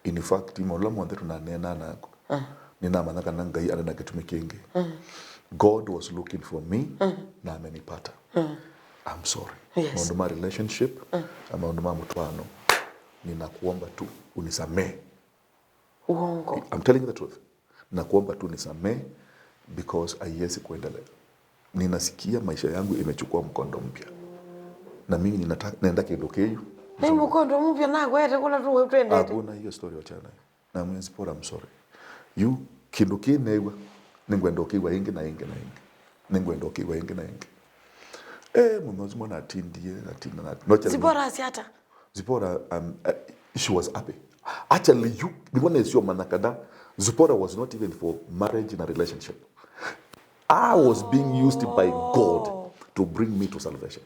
In fact imola mwande tunanena nako. Nina manaka nangai ana nakitume kingi. God was looking for me na amenipata. I'm sorry. Yes. My relationship ama nduma mutwano ninakuomba tu unisamee. Uongo. I'm telling you the truth. Nakuomba tu unisamee because haiwezi kuendelea. Ninasikia maisha yangu imechukua mkondo mpya. Na mimi ninataka naenda kindokeyo. Ni mkondo mpya na kwete kula tu twende. Hakuna hiyo story wachana. Na mwenzi pora I'm sorry. You kindoke newa ningwendokiwa ingi na ingi na ingi. Ningwendokiwa ingi na ingi. Mwazi mwana atindie na Zipora asiata. Zipora she was happy. Actually you because is your manakada Zipora was not even for marriage in a relationship. I was being used by God to bring me to salvation.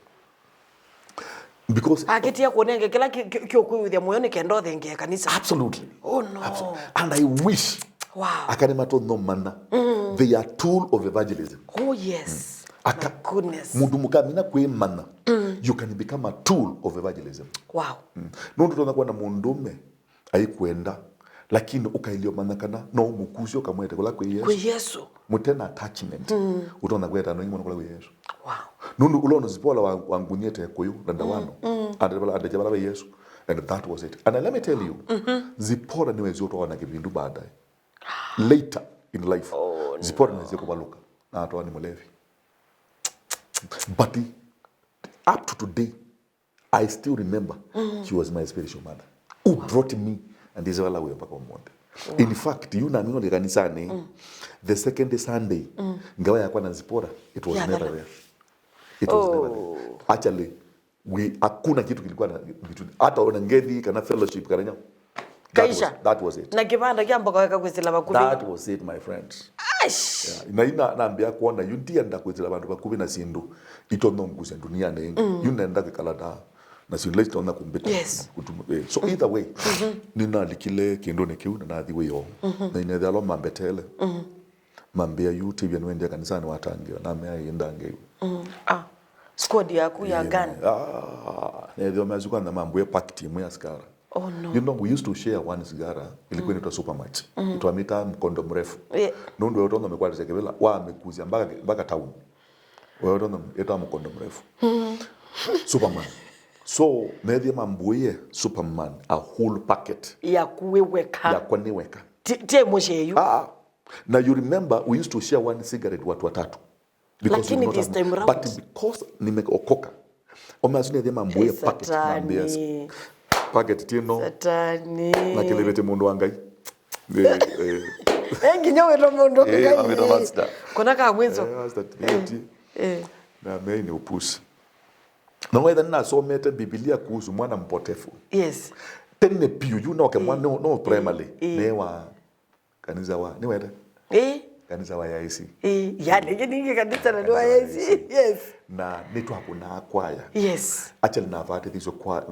Because aketia kuonenge kila kiokuithia moyoni kendo thenge kanisa. Absolutely. Oh no. Absolutely. And I wish akanemato no manna. They are tool of evangelism. Oh yes. My goodness. Mundu mukamina kwe manna. You can become a tool of evangelism. Wow. Nundu tunakuwa na mundume haikuenda lakini ukailio manakana no mukusio kamwete kula kwa Yesu. Kwa Yesu. Mutena attachment. Utona kweta no ngimo kula kwa Yesu. Wow. Nundu ulono zipola wangunyete koyo ndawano. Adebala Yesu. And that was it. And let me tell you, zipora niwe zoto wana kibindu baadaye. Later in life, zipora niwe kubaluka na atoa ni mulevi. But up to today, I still remember she was my spiritual mother who brought me and this is all I will back on Monday. In fact, you know le kanisani the second Sunday ngawa yakwa na zipora it was never there. It was never there. Actually hakuna kitu kilikuwa na vitu hata ona ngethi kana fellowship kana nyao. That was it. Na kibanda kiambo kaweka kwizila bakubi. That was it, my friends. Aish. Yeah. Naambia kuona yundia nda kwizila bantu bakubi na sindu itono mguze dunia nengi. Yunenda kikalada na sinle tona kumbeta. Yes. So either way, nina likile kindo ne kiuna na thiwe yo. Na ine thalo mambetele. Mambia YouTube yanwende kanisani watangio na mea yendange. Squad yaku ya gani? Ne dio mezuka na mambo ya pack team ya skara. Oh no. You know, we used to share one cigara ilikuwa inaitwa Supermatch. Itwamita mkondo mrefu. Nundu yote ndo mekwa sekebela wa amekuzia mpaka town. Wewe ndo eta mkondo mrefu. Superman. So nethia mambuye Superman a whole packet ya kuweka. Ya kwaniweka. Tie moshe yu. Now you remember we used to share one cigarette watu watatu. Lakini this time round. But because nimeokoka. Omazuni nethia mambuye packet mambuye. Packet tino. Satani. Na kilebete mundu wangai. Nginyo ndo mundu wangai. Ameta master. Kona ka mwenzo. Na mei ni upusi. Na wewe na somete Biblia kuhusu mwana mpotefu. Yes. Tenne piu you know ke mwana no primary. Newa kanisa wa ni wede. Kanisa wa IC. Yale ngingi kanisa na IC. Yes. Na netu hakuna kwaya. Yes. Actually na vate hizo kwa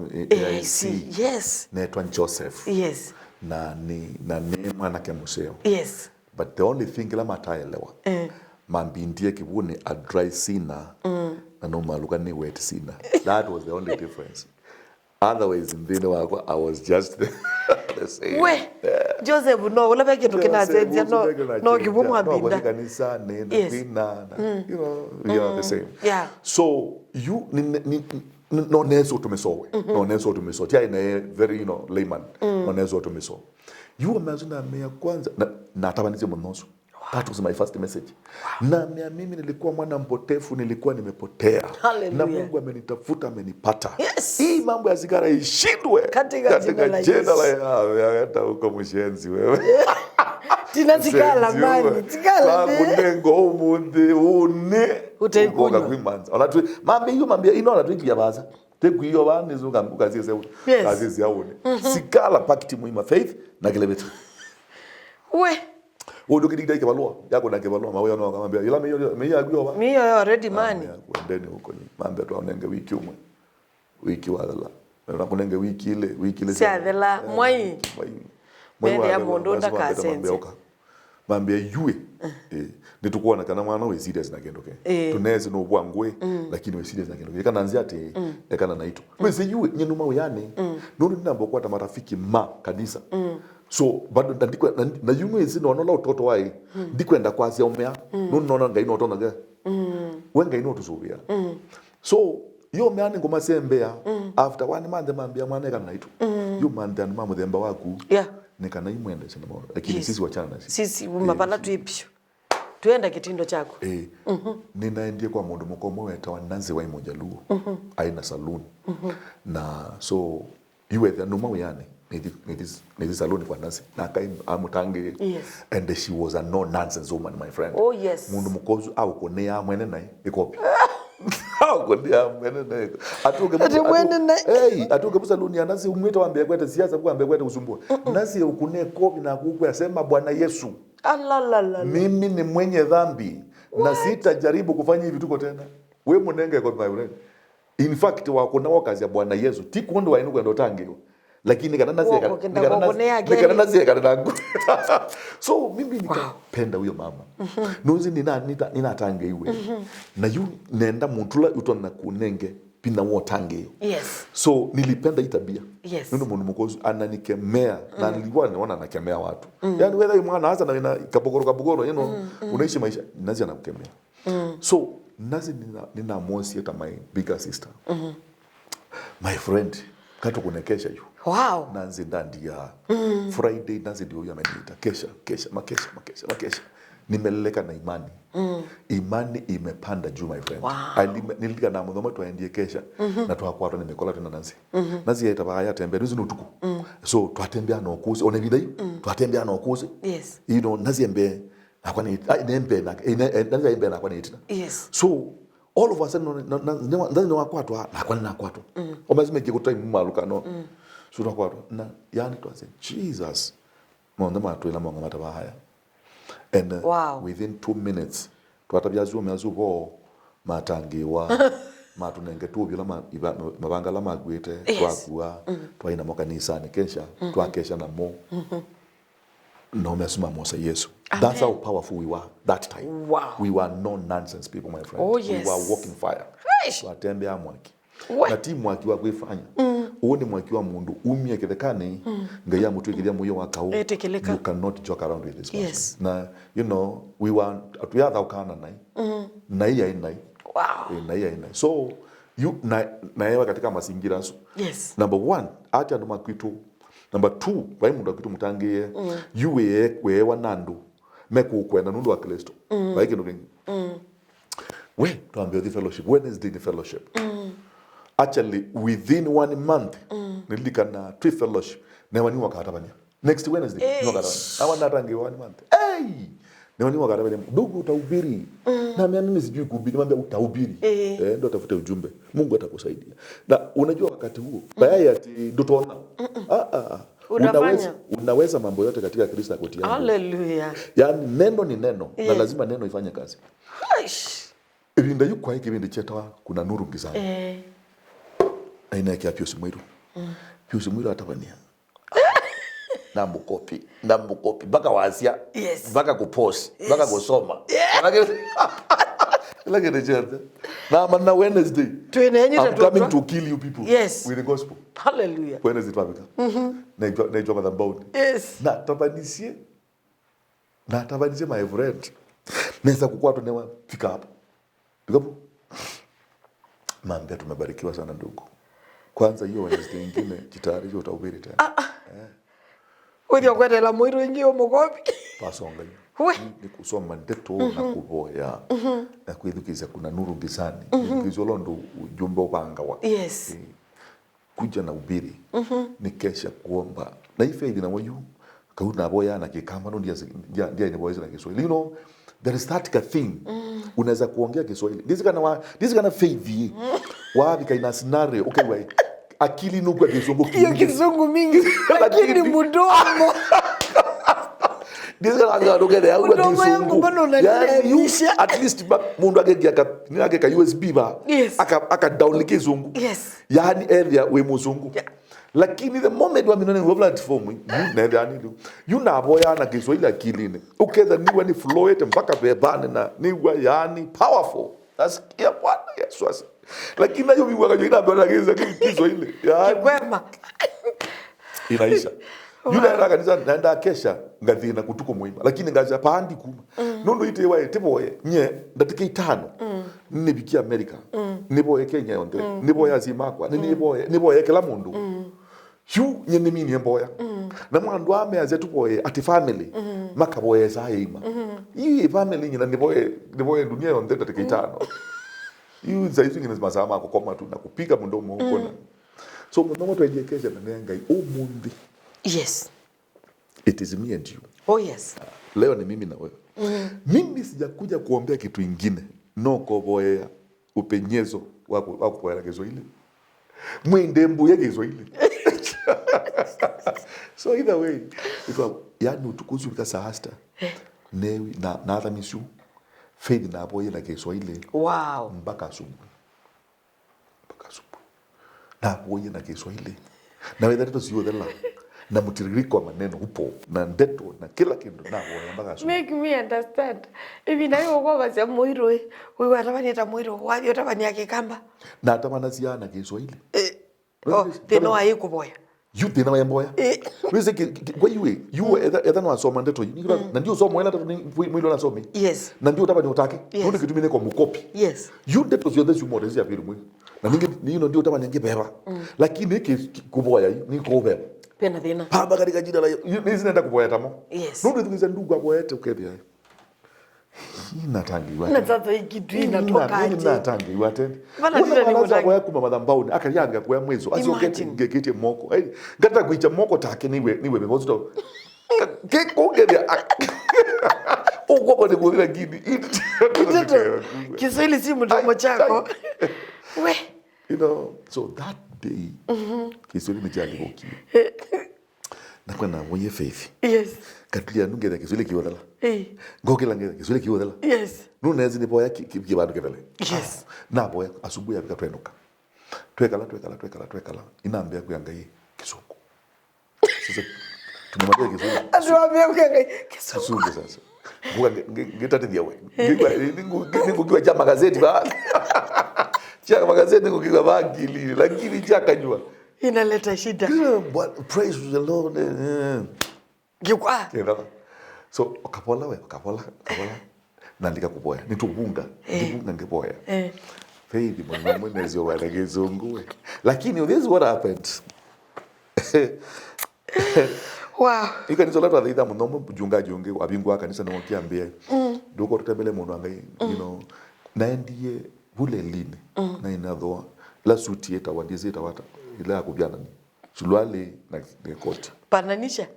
IC. Yes. Netu Joseph. Yes. Na ne mwana ke museo. Yes. But the only thing la mataelewa. Mambindie kibuni a dry sinner. Na no maluka ni wet sinner. That was the only difference. Otherwise in the wako I was just the same. We Joseph no ula beke tukina zenja no kibumu abinda. No kanisa ne bina you know we are the same. Yeah. So you no neso tumesowe. No neso tumesowe. Tia ina very you know layman. No neso tumesowe. You imagine me kwanza na tabanize mnoso. That was my first message. Wow. Na mimi nilikuwa mwana mpotefu, nilikuwa nimepotea. Hallelujah. Na Mungu amenitafuta, amenipata. Yes. Hii mambo ya sigara ishindwe. Katika jina la ya hata huko mshenzi wewe. Tina sigala mani, sigala ne. Kunengo umundi une. Utaikunywa. Kuimanza. Olatu mambia ino olatu ikiyabaza. Tekuyo bani zuka mbukazi sewu. Yes. Kazi yaone. Sigala pakiti muima faith na kilebetu. We Odo kidida kibalua yako na kibalua mawe yana akamwambia ila mimi agio ba mimi already man ndeni huko ni mambo tu anenge wiki umwe wiki wala na kunenge wiki ile si adela mwai mwai ya mondo ndaka sense mambia yue nitukuona kana mwana we serious na kendo ke tuneze no bwangwe lakini we serious na kendo ke kana anzia ati kana naito we se yue nyenuma uyane nuru ndambo kwa marafiki ma kanisa so bado ndiko na yumwe zino no la utoto wai ndikwenda kwazi omea nunona ngai no tonaga wenga ino tuzubia so yo meani ngoma sembea after one month mambia mwana kana naito yo manda na mamu themba waku nikana imwende sina mwana lakini sisi wachana na sisi mapala tuipyo tuenda kitindo chako ninaendie kwa mundu mukomo weta wananze wa imoja luo aina saloon na so you were the numa uyane Nidi saloni kwa nasi na kai amutange and she was a no nonsense woman my friend. Oh yes. Mundu mukozu au konea mwene nae ikopi. Au konea mwene nae. Atuke saloni ya nasi umwita wambia kwete siasa kwa ambia kwete usumbua. Nasi ukune kopi na kuku yasema Bwana Yesu. Alalala. Mimi ni mwenye dhambi na sitajaribu kufanya hivi tuko tena. We munenge kwa my friend. In fact wako na wakazi ya Bwana Yesu. Tikundo wa inu kwenda tangiwa. Lakini kana nazi nangu. So mimi nikapenda huyo mama. Nuzi nina tange iwe. Na yu nenda muntula utona kunenge pina wotange. Yes. So nilipenda hii tabia. Yes. Ndio mundu mkozi ananikemea na nilikuwa naona anakemea watu. Yaani wewe mwana hasa na kabogoro unaishi maisha nazi anakemea. So nazi nina mosi hata my bigger sister. My friend kato kunekesha yu. Wow. Nanzi ndandi ya Friday nazi ndio huyo ameniita makesha. Nimeleleka na imani. Imani imepanda juu my friend. Wow. Nilika na mudhomo tuendie kesha na tuhakwaro nimekola tena Nanzi. Nanzi yaita baya tembea nizo nutuku. So twatembea na okuze one bidai twatembea na okuze. Yes. You know Nazi embe akwani nembe na Nazi embe na akwani itina. Yes. So all of a sudden Nazi no akwatu na akwani na akwatu. Omazime kikutai mumaluka no. So akwatu na yani twase Jesus. Mwanda matwela mwanga matabahaya. And wow. Within 2 minutes twatabyazuo myazubo matangiwa matunenge tubyo mabanga magwete twakua twaina mokanisa ni kesha twakesha na mo no mesuma mosa Yesu. Amen. That's how powerful we were that time. Wow. We were no nonsense people, my friend. Oh, yes. We were walking fire. Twatembea mwaki na ti mwaki wa kwifanya uone mwaki wa mundu umie kithekane ngai amutu ikiria muyo wa kau. You cannot joke around with this person. Yes. Na you know we were ukana nai nai ya nai. Wow. Nai ya nai. So you na yewa katika mazingira so. Yes. Number 1 ati andu makwitu. Number 2 bai mundu akitu mutangie you we wanandu meku kwenda nundu wa Kristo. Bai kindu kingi. We tuambie the fellowship. Wednesday the fellowship. Actually within 1 month nilikana 3 fellowship na wani wakatabania next Wednesday ni wakatabania awana rangi 1 month na wani wakatabania ndugu utahubiri na mimi sijui kuhubiri mwambie utahubiri ndio tafute ujumbe Mungu atakusaidia na unajua wakati huo bayaya ati ndotona unaweza mambo yote katika Kristo akutia. Hallelujah. Yani neno ni neno na lazima neno ifanye kazi. Ibinda yukwa hiki ibinda chetawa kuna nuru gizani. Aina yake ya Pius Mwiru. Pius Mwiru atabania. Nambukopi baka wazia. Yes. Baka kupost, baka kusoma. Like the church. Na Wednesday. I'm coming to kill you people. Yes. With the gospel. Hallelujah. Wednesday twabika. Na ijwa madhambauni. Yes. Na tabanisie my friend. Nesa kukua tunewa fika hapo. Pikapo. Mambe tumebarikiwa sana ndugu. Kwanza hiyo Wednesday nyingine jitayarishe utahubiri tena. Wewe kwenda Mwiru ingi umugopi. Pasonga. Ni kusoma ndeto na kuboya. Na kuidukiza kuna nuru gizani. Ngizo londo ujumbe upangawa. Yes. Kuja na ubiri. Ni kesha kuomba. Na ife ina wayu kauna boya na kikamba ndo ndia ni boya na Kiswahili. You know there is that thing. Unaweza kuongea Kiswahili. This kind of faith. Wapi kaina scenario. Okay wait. Akili nukwa kizungu kingi. Hiyo kizungu mingi. Lakini mudomo. This kind of look at the at least mundu ake ka USB ba. Aka download kizungu. Yes. Yani area we muzungu. Lakini the moment wa minone wa platform you na boya na Kiswahili akilini. Ukeza niwa ni fluent mpaka bebane na niwa yani powerful. That's what Yesu asa. Lakini nayo biwa kajoina bwana Kiswahili. Yani kwema. Inaisha. Yule kanisa naenda kesha ngathi na kutuko muimba lakini ngaza pandi kuma. Nondo ite wae teboye nye ndatike 5. Nibikia America. Niboye Kenya yonde. Niboye azimakwa. Niboye kila mundu. Yu nye mini mboya. Na mwandu ame azetuboye ati family. Makaboye saima. Hii family nyina niboye dunia yonde ndatike 5. Yu zaizu ngine mazama akokoma tu na kupika mundomo huko na. So mundomo tuejekesha na nengai omundi. Yes. It is me and you. Oh yes. Leo ni mimi na wewe. Mimi sijakuja kuombea kitu ingine. No koboea upenyezo wako kwa Kiswahili. Mwende mbuye Kiswahili. So either way, yani utukuzi ukasahasta. Newi na hata mishu. Faith na boye la Kiswahili. Wow. Mpaka asubuhi. Na boye na Kiswahili. Na wewe ndio sio dela. na mtiririko wa maneno upo na ndeto na kila kitu na mpaka asubuhi. Make me understand. Hivi nayo kwa basi Muiro wewe atabanieta Muiro wapi utabania Kikamba na atamanaziana Kiswahili. Teno ayikuboya. You tena wayamboya. Wese kwa you etha no asoma ndeto na ndio somo ela mwilo na somi. Yes. Na ndio utabani utake. Ndio kitumine kwa mukopi. Yes. You ndeto sio this modezi ya biru mwe. Na ninge ndio utabani ngebeba. Lakini kuboya ni kubeba. Pena thina. Pamba katika jina la ni zinaenda kuboya tamo. Yes. Ndio tukiza ndugu aboyete ukethia. Inatangiwa. Na sasa ikitu inatoka aje? Inatangiwa tena. Bana kwa kuma madhambauni akayanga kwa mwezo azokete ngekete moko. Ngata kuicha moko take niwe bevosto. Kekongere. Uko ni kuona gidi. Kiswahili si mdomo chako. We. You know, so that day Kiswahili mjali hoki. Na kwa na mwenye faith. Yes. Katulia nungeza Kiswahili kiodala. Ngokela ngeza Kiswahili kiodala. Yes. Nunezi ni boya kibandu kevele. Yes. Na boya asubuhi apika twenuka. Twekala inaambia kuyangai Kizungu. Sasa tumemwambia Kizungu. Atuambia kuyangai Kizungu sasa. Ngitati diawe. Ningu kiwa cha magazeti ba. Cha magazeti ningu kiwa bagili lakini chakanywa. Inaleta shida. Praise the Lord. Gikwa. So ukapola. Nandika kuboya. Nitubunga ngeboya. Faith mwenezi wa Kizungu. Lakini this is what happened. Wow. Ikanizo la twathitha muno mujungaji ungi abingwa kanisa no kiambia. Nduko tutembele mundu angai naendie bule line na inadhoa la suti eta wandizeta wata ila kubyana ni sulwale na koti. Pananisha.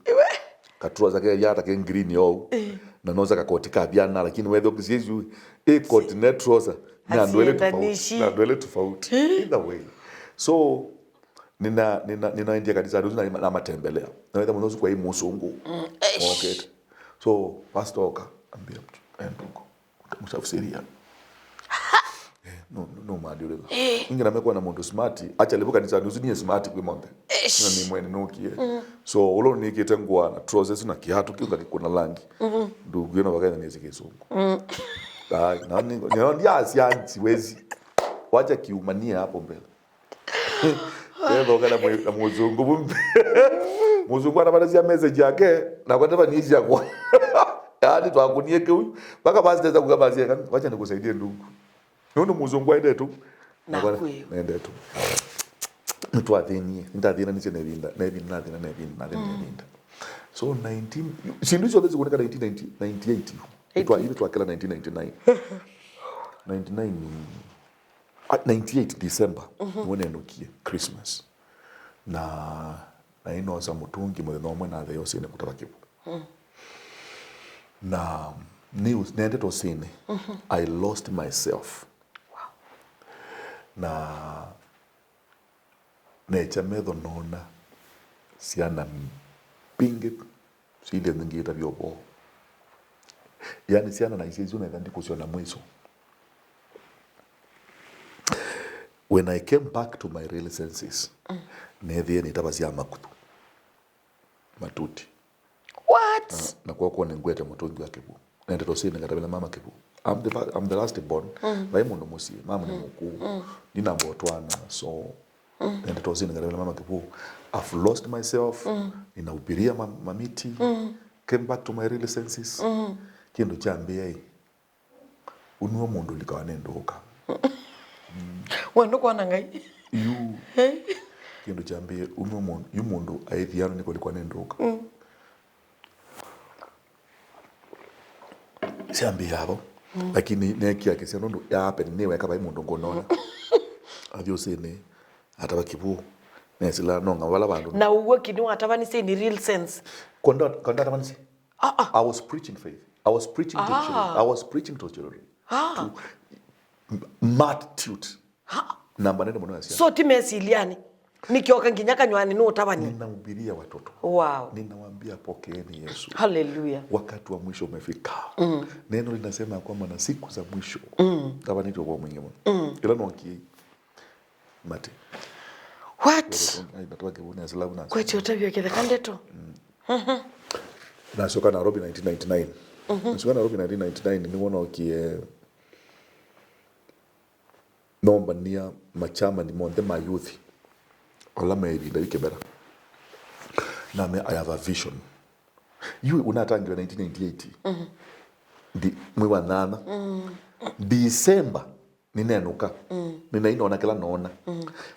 Iwe katua zake yata ke green yo na noza ka koti ka byana lakini wewe ukisizu koti na trouser na ndwele tofauti either way. So nina india kanisa na matembelea na wewe mwanzo kwa hii musungu. Okay. So pastor oka ambia ndugu mtafsiria no madure ingira mekuwa na mundu smart acha lebuka kanisa usinie smart kwa monde na ni mwene nokie so ulo nikite ngwa na trousers na kiatu kinga kuna langi ndugu yena wakaenda nizi Kizungu nani ndio asianti wezi wacha kiumania hapo mbele ndio kana muzungu muzungu anabadazia message yake na kwenda banizi yako hadi twakunieke huyu mpaka basi taweza kugabazia wacha nikusaidie ndugu. Nono muzungu aende tu na kwa nende tu. Mtu athini ndathina niche nevinda. So 19 sindu zote zikuoneka 1998. Ile twakela 1999. 98 December mwene nukie Christmas. Na ino za mutungi mwene omwe na theo sine kutabakibu. Na news nende to sine I lost myself. Na necha medho nona siana pinge sile ngita byobo yani siana na isizo na ndiko sio na mweso. When I came back to my real senses nedhie nitabazia makutu matuti what na kwa nengwete mutongi wake bu nende to sine ngatabela mama kebu I'm the last born by muno musi mama ni muku nina mbotwana so nende to sine ngatabela mama kebu I've lost myself ninahubiria mamiti came back to my real senses kindo chambia unuo mundu likawa nendoka wendo kwa nangai you kindo chambia unuo mundu mundu aithiano niko likawa nendoka siambia hapo lakini neki yake sio ndo ya happen ni weka bai mundu ngonona adio sene atabakibu nesila nonga wala bandu na uwe kinu atabani say ni real sense konda atabani say I was preaching faith. I was preaching to children. I was preaching to children. To multitude. Namba nenda mwana sia. So timesiliani. Nikioka nginyaka nywani no utabani. Ninahubiria watoto. Wow. Ninawaambia pokeeni Yesu. Hallelujah. Wakati wa mwisho umefika. Neno linasema kwamba na siku za mwisho. Tabani kwa mwingine. Ila nwoki mate. What? natoka kibuni ya silabu na kwechi utavyo kithakandeto na soka Nairobi 1999 soka Nairobi 1999 ni wona okie nomba nia machama ni monde ma youth ola maybe da wikebera na I have a vision you unatangiwa 1998 di mwa nana December ninenuka ninaina kila naona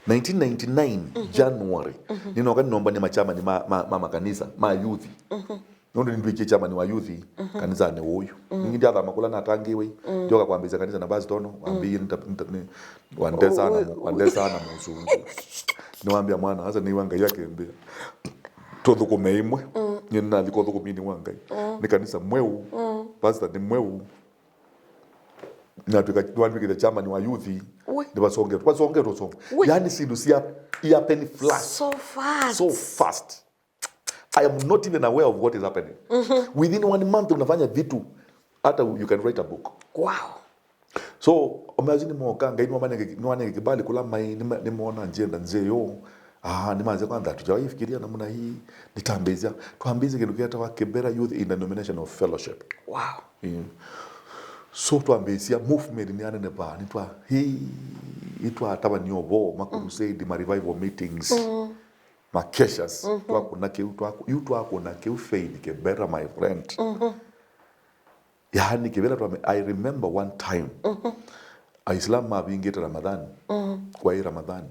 1999 January ninoka nomba ni machama ni ma kanisa ma youth nondo ndwike chama ni wa youth kanisa ne huyu ngindi atha makula natangiwe ndoka kwambeza kanisa na basi tono wambi wande sana muzungu niwaambia mwana hasa ni wanga yake mbia todo kumeimwe nyina liko todo kumini wanga ni kanisa mweu pastor ni mweu na tukatwalike chama ni wa youth ni basonge to yani sidusia ya penny flash so fast I am not even aware of what is happening. Within 1 month unafanya vitu hata you can write a book. Wow. So imagine moka ngai nwane kibali kula mai nimeona njenda nje yo nimaanze kwanza tujawahi fikiria namna hii nitambezia tuambize kitu kiata wa Kibera Youth in Denomination of Fellowship. Wow. So tuambezia movement ni ane ba nitwa hii itwa tabanyobo ma crusade ma revival meetings. Makeshas twakuna twakuna faith Kibera my friend yani Kibera I remember one time Islam mabingita Ramadhan kwa hii Ramadhan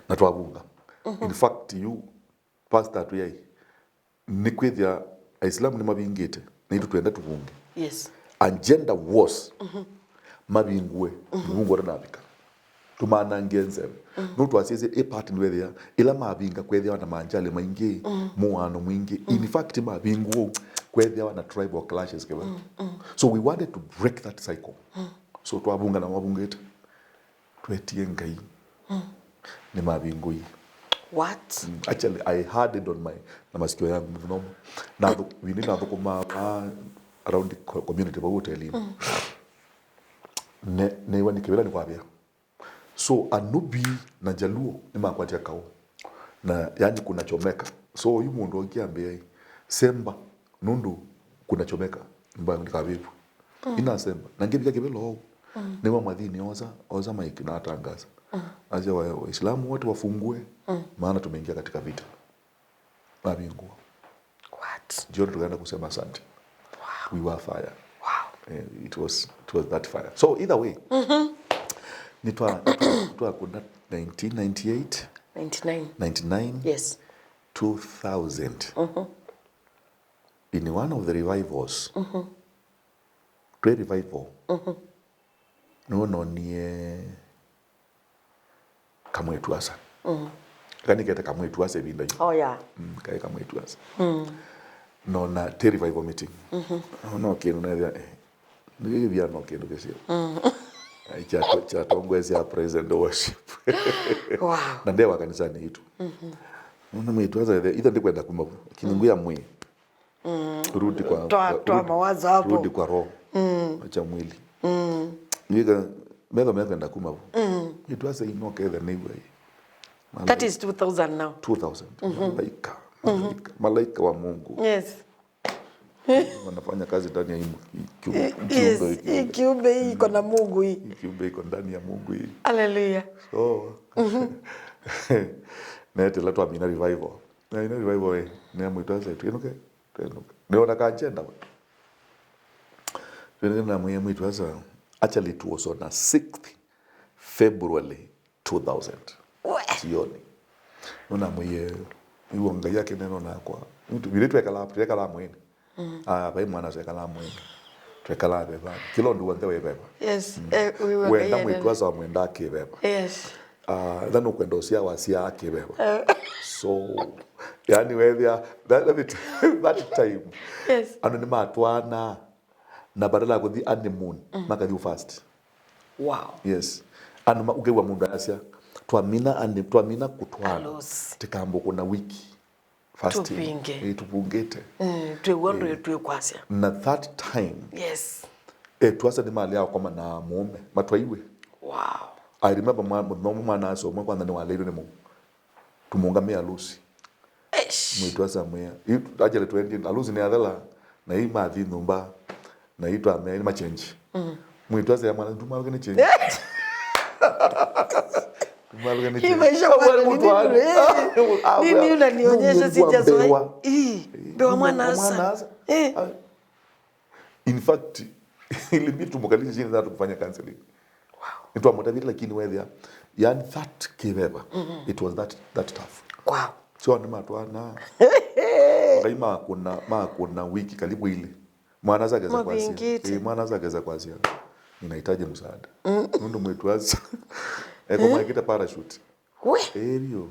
na twabunga in fact you pastor tu yai nikwithia Islam ni mabingite na itu tuenda tubunge yes agenda was mabingwe mungu ranabika tumana ngenze nutu asize part nwethia ila mabinga kwethia na manjale maingi muano mwingi in fact mabingu kwethia na tribal clashes keba so we wanted to break that cycle so twabunga na mabungete twetie ngai ni mabingu what actually I had it on my na masikio yangu mnomo na we need na kuma around the community ba hoteli ne wani Kibera ni kwabia so anubi na jaluo ni makwatia kao na yani kuna chomeka so yu mundu okiambia semba nundu kuna chomeka mba ndikavivu ina semba na ngibika Kibelo ni wa madhini oza maiki na atangaza aje waislamu wote wafungue maana tumeingia katika vita mabingwa what ndio tukaenda kusema asante wow we were fire wow it was that fire so either way nitwa kuna 1998 99 yes 2000 in one of the revivals great revival no nie kamwetu asa kani kete kamwetu asa binda oh yeah kai kamwetu asa no na te revival meeting no kinu na ndio bia no kinu kesio cha tongwezi ya present worship wow na ndewa kanisani hitu una mwetuaza either ndikwenda kumabu kinunguya mwe rudi kwa toa mawazo hapo rudi kwa roho acha mwili niga mega kwenda kumabu itwaza inoke the neighbor that is 2000 now 2000 malaika wa Mungu yes wanafanya kazi ndani ya kiumbe hii iko na Mungu hii kiumbe iko ndani ya Mungu hii haleluya so nete la twa mina revival na ina revival ne mwitaza tu enoke neona ka agenda na mwe mwitaza actually it was on 6th February 2000 sioni nona mwe iwonga yake neno na kwa mtu vile twekala mwene bai mwana twekala mwene twekala beba kilo ndu wante webeba yes we na mwitwaza mwenda kibeba yes then ukwenda usia wasia akibeba so yani wethia that time yes anu ni matwana na badala kuthi honeymoon makathi fast wow yes anu ugewa mundu asia twamina kutwana tikambo kuna wiki fasting tupungete twewondo twekwasya na that time yes twasa ni mali yao kama na mume matwaiwe wow I remember mwana so mwana ni waleiro ni mu tumungamia alusi mwitu samwea ajale twendi alusi ni athela na hii mathi nyumba na hii twamea ni machenji mwitu asa mwana ndumaruge ni chenji tumaruge ni chenji maisha nini unanionyesha sijazoea bewa mwana asa in fact ilibidi tumukalishe chini na tukufanya counseling It was motivated lakini wewe yani that kibeba it was that tough. Wow. So ni matwana. Kaima kuna wiki karibu ile. Mwana zake za kwasi. Mwana zake za kwasi. Ninahitaji msaada. Ndo mwetu aza. Eko mwekita parachute. We. Erio.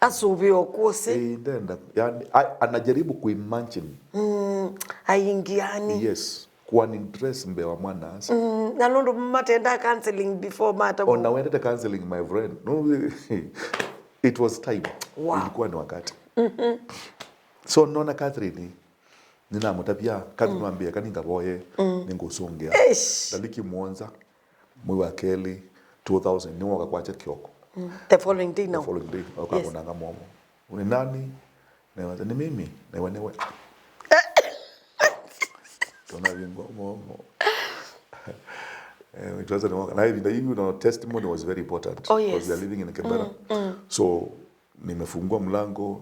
Asubio kose. Ndenda. Yani anajaribu kuimagine. Aingiani. Yes. Kwa interest mbewa mwana asa. Na londo matenda counseling before mata. Oh, na wenda counseling my friend. No, it was time. Wow. Ilikuwa ni wakati. So nona Catherine nina mutabia Catherine wambia kaninga boye ningusongea. Daliki mwanza mwa Kelly 2000 ni waka kwacha Kioko. The following day now. The following day wakakonanga momo. Uni nani? Na ni mimi na wewe. Tuna vingo momo. It was the testimony was very important because we are living in Canberra. So nimefungua mlango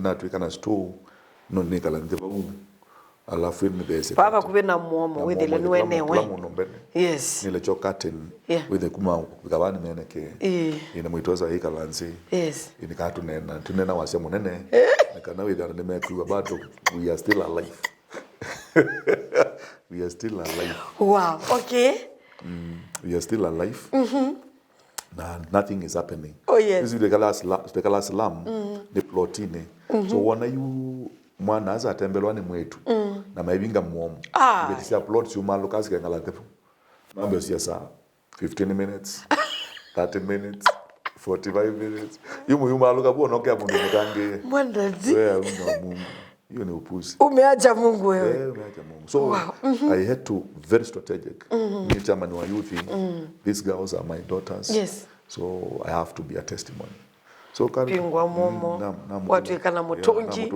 natuika na store no nikala ndeba alafu ni bese baba kube na muomo with the newe yes nile cho curtain with the kuma kugabani meneke ina mwitoza hii kalanzi yes inikatu tunena wasia munene nikana with the nimekuwa bado we are still alive. We are still alive. Wow, okay. We are still alive. Nah, nothing is happening. Oh yes. This is the last lam, the plotine. So wana you mwana aza atembelwa ni mwetu. Na maibinga muomu. Ngetisia plot si umalo kasi kengala tepu. Mambo siya saa 15 minutes, 30 minutes, 45 minutes. Yumu aluka buo nokea mundu mkange. Mwandazi. Wea unga mungu. Hiyo ni upuzi. Umeacha Mungu wewe. Umeacha Mungu. So I had to very strategic. Me chairman wa youth. These girls are my daughters. Yes. So I have to be a testimony. So pingwa momo. Watu ikana mutongi.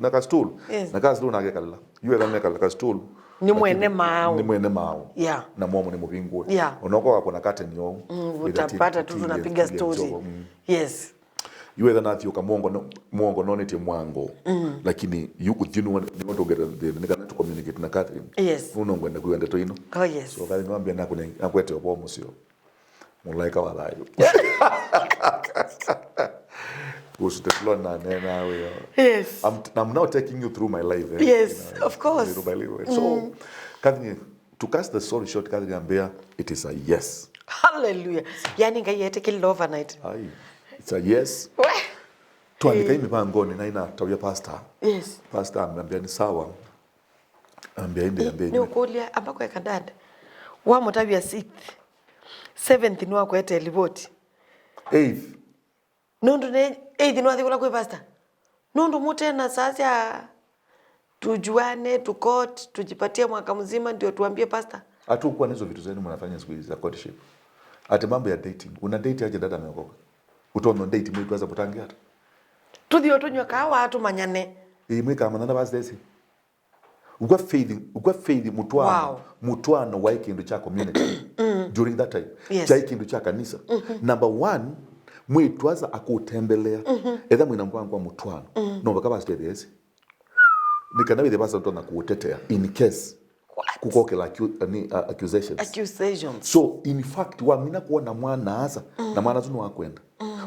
Na ka stool. Na ka stool na gekala. Yue kana ka stool. Ni mwene mao. Ni mwene mao. Yeah. Na momo ni mupingwe. Yeah. Unoko kuna curtain yo. Utapata tu tunapiga story. Yes. You either not you muongo no niti mwango lakini you could you want to get the nika to communicate na Catherine yes unongwenda kuenda to ino oh yes so kali niambia na kwete obo musio mulaika walayo was the plan na we yes I'm now taking you through my life yes of course so Catherine to cast the story short Catherine ambia it is a yes hallelujah yani ngayete kill overnight ai it's a yes. Tuandika hii mipangoni na ina tawia pastor. Yes. Pastor ameniambia ni sawa. Ambia ni ukulia ambako ya kadada. Wa mutavia 6th. 7th ni wako ete liboti. 8th. Nundu ne 8th ni wathikula kwa pastor. Nundu mutena sasa tujuane, tukot, tujipatie mwaka mzima ndio tuambie pastor. Hatukuwa hizo vitu zenu mnafanya siku hizi za courtship. Ati mambo ya dating. Una date aje dada ameokoka? Utono date mwe kwanza butangia hata. Tuthio tunywa kawa atu manyane. Mweka manana basi desi. Ugwa faith mutwano wa ikindu cha community during that time. Yes. Cha ikindu cha kanisa. Number 1 mwitwaza akutembelea. Etha mwina mpango mutwano. No bakaba desi. Nikanawe the person tona kutetea in case kukokela accusations. So in fact wa mina kuona mwana asa na mwana zunu wakwenda.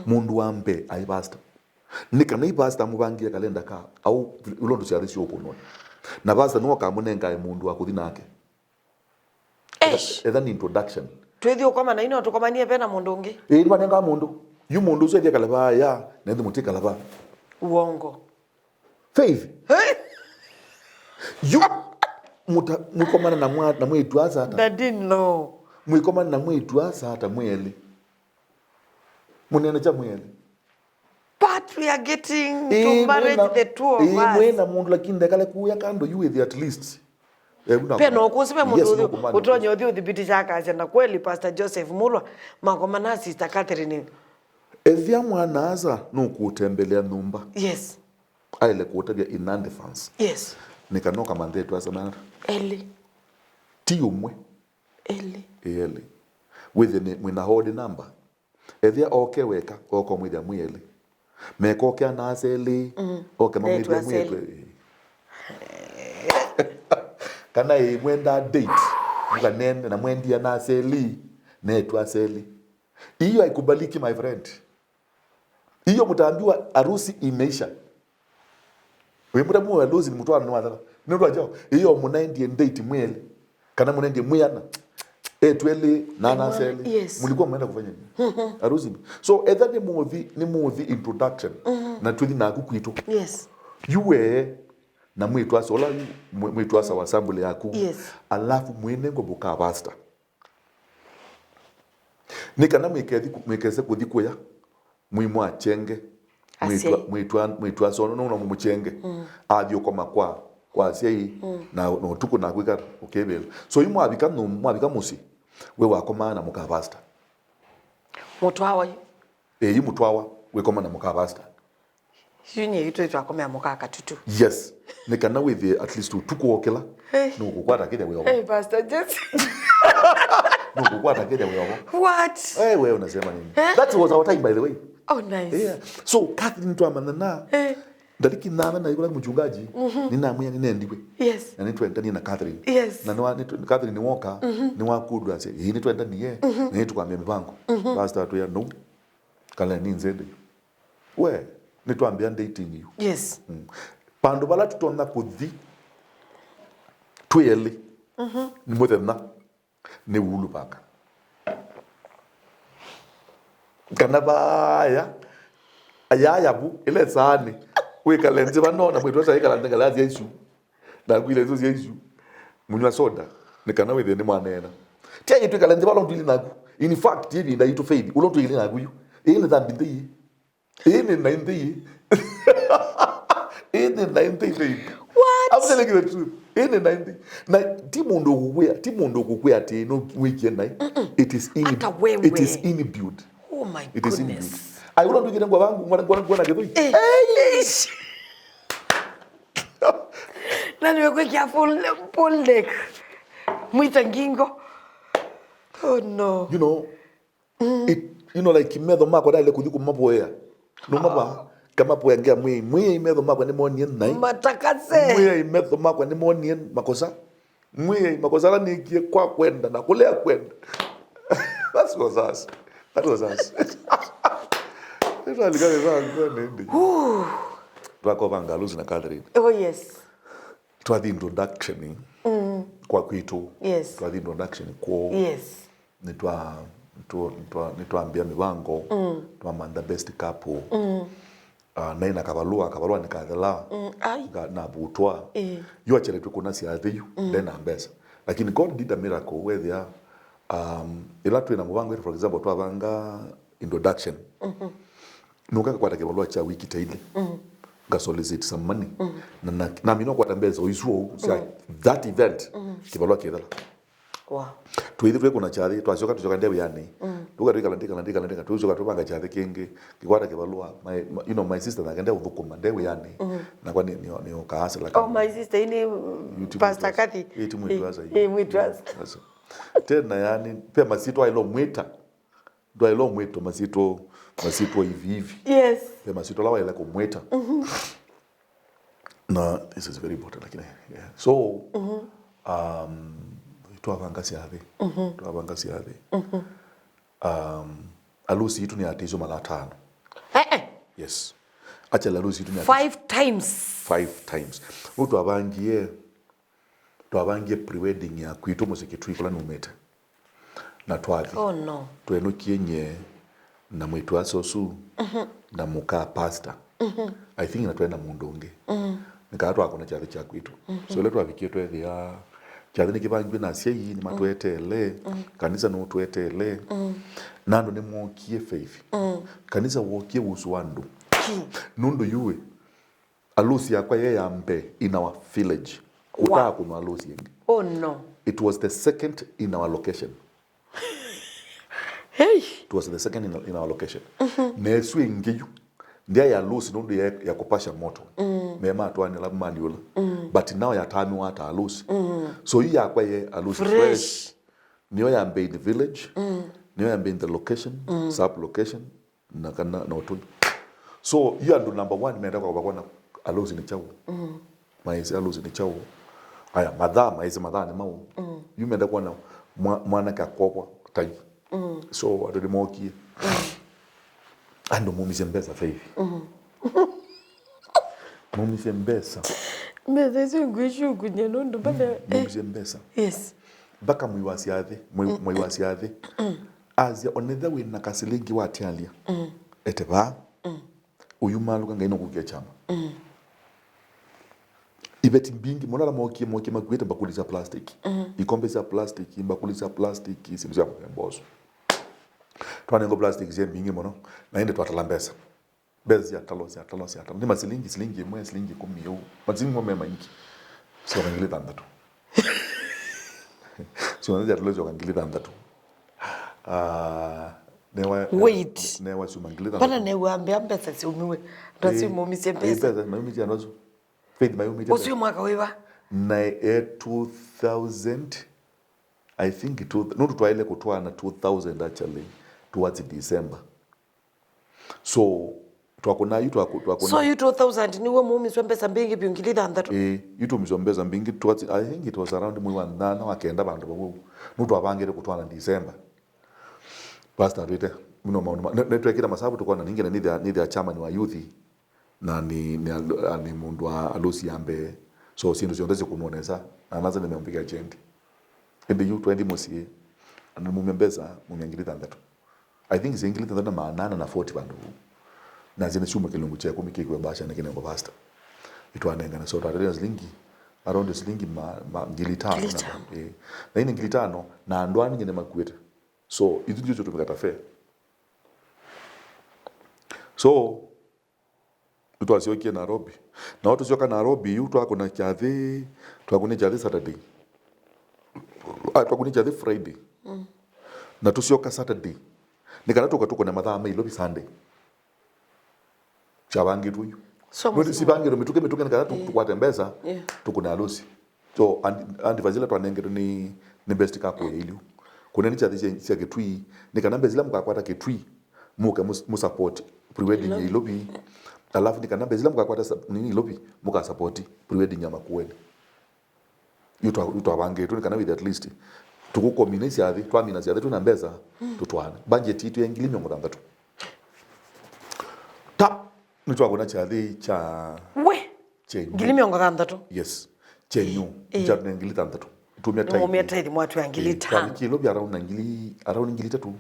Mundu wambe ai pastor. Nikana i pastor mubangie kalenda ka au ulondo cia risio kuno. Na pastor no kamunenga mundu wakuthi nake. Etha ni introduction. Twethio kwa mana ino tukomanie pena mundu ungi. Ni banenga mundu. Yu mundu ucio thia kalaba ya na ndi mutika kalaba. Uongo. Faith. You mukomana na mwitu asa hata. I didn't know. Mukomana na mwitu asa hata mweli. Munene cha mweli. But we are getting to marriage the two of us. Mwena mundu lakini ndekale kuya kando you with at least. Peno okusibe mundu utonyo uthi uthibitisha akaje na kweli Pastor Joseph Mulwa makomana Sister Catherine. ethia mwana aza nukutembelea nyumba Yes. aile kutabia in defense. Yes. Nikanoka mandetu asa mara Eli. ti umwe Eli. within mwina hodi number ethia oke weka oko mwida mwele meko ke anaseli oke mamwida mwele kana mwenda date mukanene na mwendi anaseli netu aseli. Hiyo haikubaliki my friend. Hiyo mtaambiwa harusi imeisha. Wewe mtaambiwa harusi ni mtu ananua. Ndio ajao. Hiyo mnaendie date mwele. Kana mnaendie mwiana. Twele na anaseli. Yes. Mlikuwa mnaenda kufanya nini? Harusi. So either ni movie introduction na twili na kukuito. Yes. Yuwe na mwitu asa ola mwitu asa wasambule yaku. Yes. Alafu mwene ngo buka basta. Nikana mwekeze kuthikuya mwimwa chenge mwitwa sono no mumuchenge athio koma kwa sei na no tuko na gwika ukebel so imwa abika musi we wakoma na mukabasta mutwawa yi mutwawa we koma na mukabasta yunye yitwe twakomea mukaka tutu. Yes, nikana we the at least tuko okela no kukwata kide we hey pastor just no kukwata kide we what wewe unasema nini? That was our time by the way. Oh nice. Yeah. So Catherine Twamana na daliki nana na yule mchungaji nina mwenye ninendiwe. Yes. Na nitwenda ni na Catherine. Yes. Na Catherine ni woka ni wakudwa ase hii nitwenda ni ye na tukwambia mibango. Pastor tu ya no. Kala ni nzende. We nitwambia dating you. Yes. Pando bala tutonna kuthi tweli. Ni muthena ni wulu baka. Kana baya ayaya bu ile sani we kalenze banona mwetu asa ikalanda galazi Yesu na kwile zo Yesu munywa soda nikana we ni mwanena tia yitu kalenze balonto ile nagu in fact yibi nda yitu faith ulonto ile nagu yu ile dhambi ndi ile na ndi ile na ndi what I'm telling you the truth ile na ndi na timundo kukwea ti no weekend nai it is inbuilt. Oh my goodness. I wouldn't do it ngwana gedoi. Na niwe kia full neck. Mwita ngingo. Oh no. You know, like medho mako dale kudiku mapoea. No mapa kama poengea mwi medho mako ni monien nai. Matakase. Mwi medho mako ni monien makosa. Mwi makosa la ni kwa kwenda na kulea kwenda. That was us. Twakovanga na Catherine. Oh yes. Twa the introduction kwa kwitu. Yes. Twa the introduction kwa. Yes. Nitwambia miwango. Twamanda best couple. Naina kabalua nikathela. Na butwa. You actually tukuna siathiyu then ambesa. Lakini God did a miracle where they are ila tuina mubango for example twabanga introduction nuka kwata kibalwa cha wiki taile ga solicit some money na mino kwata mbezo isuo that event kibalwa kidala wow tuithwe kuna chari twacoka ndewe yani tuka tuzoka tubanga chari kingi kikwata kibalwa my sister na kende uthukuma ndewe yani na kwani ni okaasa like oh my sister ini pastor Kathy mwitwaza tena yani pia masito ailo mwita ndo ailo mwito masito hivi yes pia masito lawa ile kumwita na this is very important lakini yeah so twavanga siathe alusi itu ni atizo mara 5 yes acha alusi itu ni 5 times mtu twabangie pre-wedding ya kwitu musikitwi kula numete na twathi oh no twenukie nye na mwitu asosu na muka pastor I think na twenda mundonge nikatwa akona cyari cya kwitu so le twabikie twethia cyari nikibangwe na sie yi ni matwetele kanisa no twetele nando ni mwokie faith kanisa wokie usuandu nundu yuwe alusi yakwa ye yambe in our village. Wow. Oh no. It was the second in our location. Hey. it was the second in our location nesu ingiyu ndia ya lusi nundu ya kupasha moto mema atwani la manual but now ya tami wata alusi so hii yakwa ye alusi fresh niyo ya mbe in the village niyo ya mbe in the location sub location na kana na otuni so hiyo ndo number 1 imeenda kwa bakwana alusi ni chao maize alusi ni chao aya madha maize madha ni mau imeenda kwa na mwana kakopwa tai so adolimoki ando mumise mbesa faith mumise mbesa mbesa ngwishu kunyano ndo bale mumise mbesa yes baka mwiwasi athe azia onetha wina kasilingi watialia eteba uyumaluka ngaino kukia chama ibeti mbingi monala mokie makwete bakuli za plastic ikombe za plastic bakuli za plastic sindu za mbozo twanengo plastic ze mbingi mono naende twatalambesa bezi ya talo ni masilingi mwe silingi 10 yo mazimu mo mema inki so ngile tandatu so ndio talo ngile tandatu wait newa sumangile tandatu bana newa ambesa si umiwe ndasi mumise pesa pesa mayumi anazo faith mayumi usio mwaka wewa na 2000 I think not twaile kutwana 2000 actually towards December so twakona so you 2000 niwe mumiswe pesa mbingi byungilira ndatu yitu mizombeza mbingi towards I think it was around mwe wanana wakenda bantu babo nutu abangere kutwana December pastor rete muno maundu netwekira masabu tukona ningine ni the chairman wa youth na ni mundu wa alusi yambe so sindu ziondaze kunoneza anaanza nimempiga agent ende you 20 mosie ana mumembeza mumengilita ndatu I think zingilita ndatu maana na 40 bandu na zine chuma kilungu cha kumiki kwa basha na kile pastor itwanenga na so tare zilingi around zilingi ngilitano na ine ngilitano na andwani nyene makwete so itu ndio tumekata fair so tutwasiokie Nairobi na watu sioka Nairobi yu twakona kiathi twakune kiathi Saturday twakune kiathi Friday na tusioka Saturday nikana tuko na mathaa mai lobi Sunday chabangi tuyu so ndio sibangi mituke nikana tukwatembeza tuko na harusi so and vazila twanenge ni best couple iliu kuna ni kiathi cha Kitui nikana bezila mkakwata Kitui muka musupport pre-wedding ilobi alafu nikanamba zila mkakwata nini lobi muka support pre-wedding ya makuweni yuto abange tu nikana with at least tukukombinesi athi twamina zi athi tunambeza tutwana budget itu yengili 30 tap nitwakona chathi cha we chenyu ngili 30 yes chenyu cha ngili 30 tumia time mumia time mwatu ya ngili 5 kilo bya around ngili 3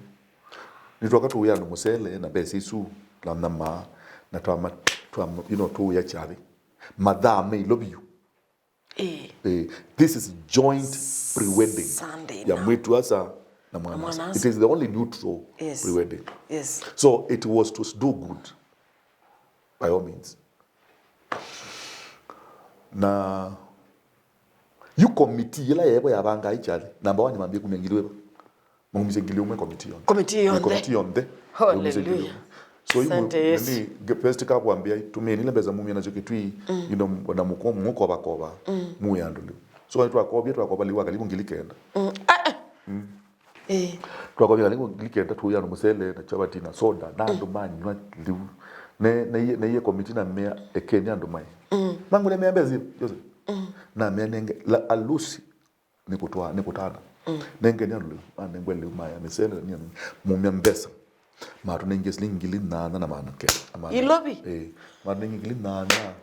nitwakatu uya no musele na besi su lamnama na twama tu ya chathi madha me love you this is joint pre-wedding Sunday ya mwetu asa na mwana it is the only neutral pre-wedding so it was to do good by all means na you committee ila yebo yabanga ichali number 1 mambie kumengiliwe mungumize ngili umwe committee on the hallelujah so ni first ka kuambia tumeni lembeza mumia nacho kitwi na muko bakoba muyanduli so twakobya liwa kalibu ngilikenda twakobya kalibu ngilikenda tuyano musele na chabati na soda na ndo manywa liu ne ye committee na mea ekenya ndo mai mangu le meambezi yose na menenge la alusi nikutana nenge nyalo anengwe liu maya misele ni mumia mbesa maru nengi slingili nana na manake ilobi maru nengi gili nana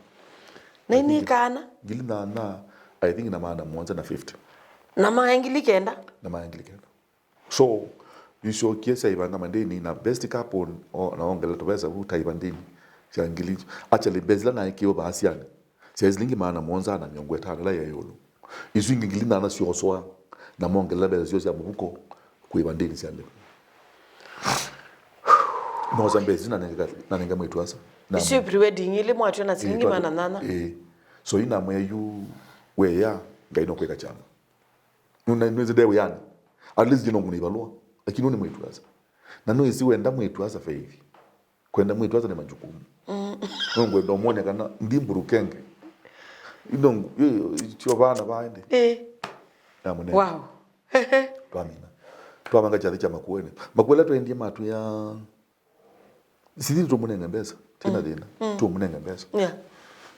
nini kana gili nana I think na maana 150 na maangili kenda so yisho kiesa ibanga mandeni na best couple na ongela tobeza uta ibandini changili actually bezla na ikiwa basiani sezlingi maana monza na nyongwe tana la yayolo izwingi gili nana sio soa na mongela bezyo ya bubuko kuibandini cyane Mozambique na nenga mwetu asa na isi pre-wedding ile mwatu na silingi mana nana so ina mwe yu we ya ngaino kweka chama nuna nweze dewe yani at least jino munibalua lakini ni mwetu asa na no isi wenda mwitu asa faith kwenda mwitu asa ni majukumu ngo ndo mwone kana ndimburu kenge indongo yo bana baende na mune wow twamina twamanga chali cha makuele twendie matu ya sisi tumunenge mbesa tena dina tumunenge mbesa yeah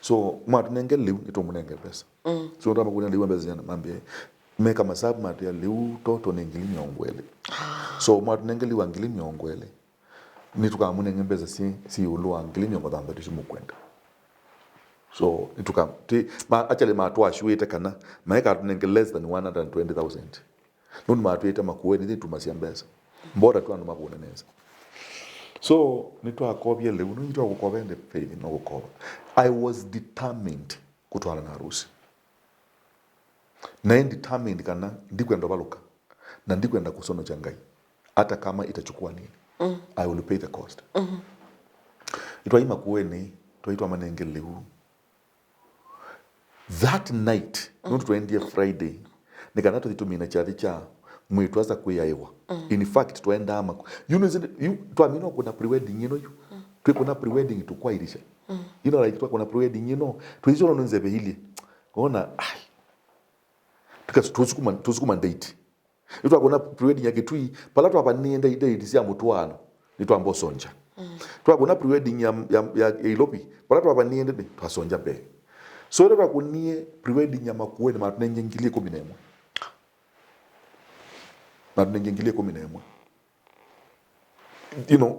so matu nenge liu tumunenge mbesa so ndo makuna liu mbesa yana mambie meka masabu matu ya liu toto nengili nyongwele so matu nenge liu angili nyongwele nituka munenge mbesa si ulu angili nyongo damba tishimu kwenda so nituka actually matu ashwete kana maeka tunenge less than 120,000 nuni matu yeta makuweni ndi tumasia mbesa mbora tu anu makuna neza so nitwa akobye leo nitwa kukobende faith no kukoba I was determined kutwala na harusi na determined kana ndikwenda baluka na ndikwenda kusono changai hata kama itachukua nini I will pay the cost itwa ima kuweni twaitwa manenge leo that night not to Friday nikanato ditumina chali cha mwitu asa kuyaewa in fact twaenda ama twamino kuna prewedding kuna prewedding tukwairisha like kuna prewedding tuizo no nzebe hili ona tusukuma date kuna prewedding yake tui pala twapa nienda date sia mutwana nitwambo sonja kuna prewedding ya ilopi pala twapa nienda twasonja be so ndo kunie prewedding ya makuwe ni matu nengengilie 11 matu nengengilie 11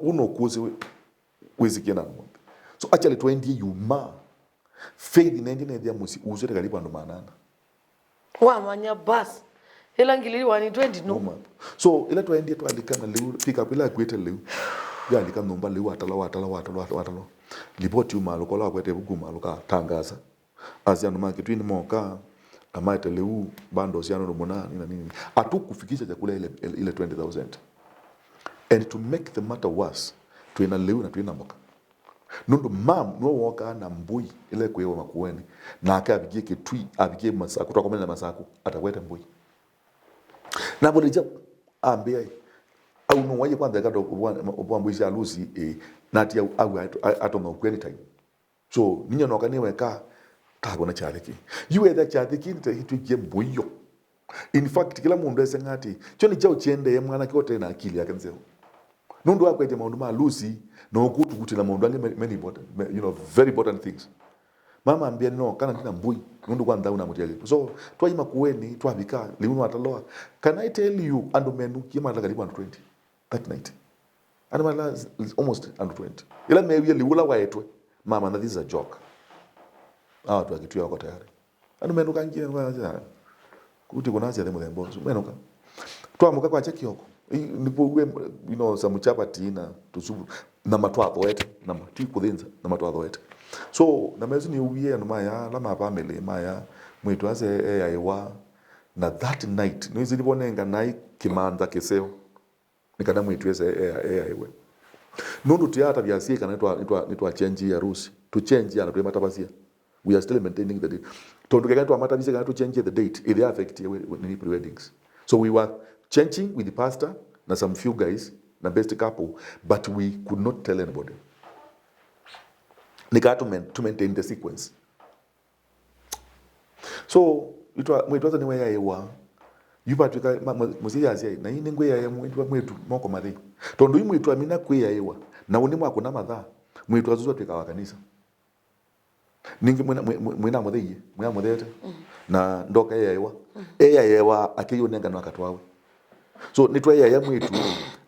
uno kuzi wezi kiena na mwambi so actually tuendie yuma faith nengine dhia musi uzure karibu andu manana manya bas ila ngilili 120 no so ila tuendie tuandikana leo fika pila kwete leo ya andika nomba leo atalo liboti umalo kola kwete buguma loka tangaza aziano market ni moka amaite leu bando siano no monani na nini atukufikisha chakula ile 20,000 and to make the matter worse tuina leu na tuina moka nundo mam no woka na mbui ile kwewa makueni na akabigie kitui abigie masako kutoka kwa masako atakweta mbui na bolija ambia au no waje kwanza kado obwambu isha lusi na tia au atonga kweli time so ninyo no kaniweka tabona cyariki yuweda cyariki nitahituje mbuyo in fact kila mundu esengati cyo ni cyo cyende ye mwana kyote na akili yake nzeo nundu akwete maundu ma lucy no kutukutila maundu ange many important very important things mama ambia no kana ndina mbui nundu kwa ndauna muteli so twayima kuweni twabika liuno ataloa can I tell you andu menu kima karibu 120 that night and my last almost 120 ila mewe liula waetwe mama na this is a joke watu akitua wako tayari anu menuka ngie ngwa kuti kuna asia demo dembo menuka twamuka kwa cheki yoko nipo samuchapa tina tusubu na matwatho ete na mati kuthinza na matwatho ete so na mezu ni uwie no maya la mapamele maya mwitu ase aiwa na that night no izilibonenga nai kimanda keseo nikana mwitu ase aiwa nundu tiata byasie kana nitwa change ya rusi to change ya na matabasia we are still maintaining the date. Tondo kagatu amata bise kagatu change the date. It affect any pre-weddings. So we were changing with the pastor na some few guys na best couple, but we could not tell anybody. Nikatu to maintain the sequence. So it was anyway ya ewa. Yupa tuka muziki azia na hii ngwe ya mwetu moko madhi. Tondo hii mwetu amina kwe ya ewa. Na unimu akuna madha. Mwetu azuzwa tuka wa kanisa. Ningi mwina mudhiye mwa mudhete na ndoka yewa akiyo nenga no akatwawe so nitwa ya mwitu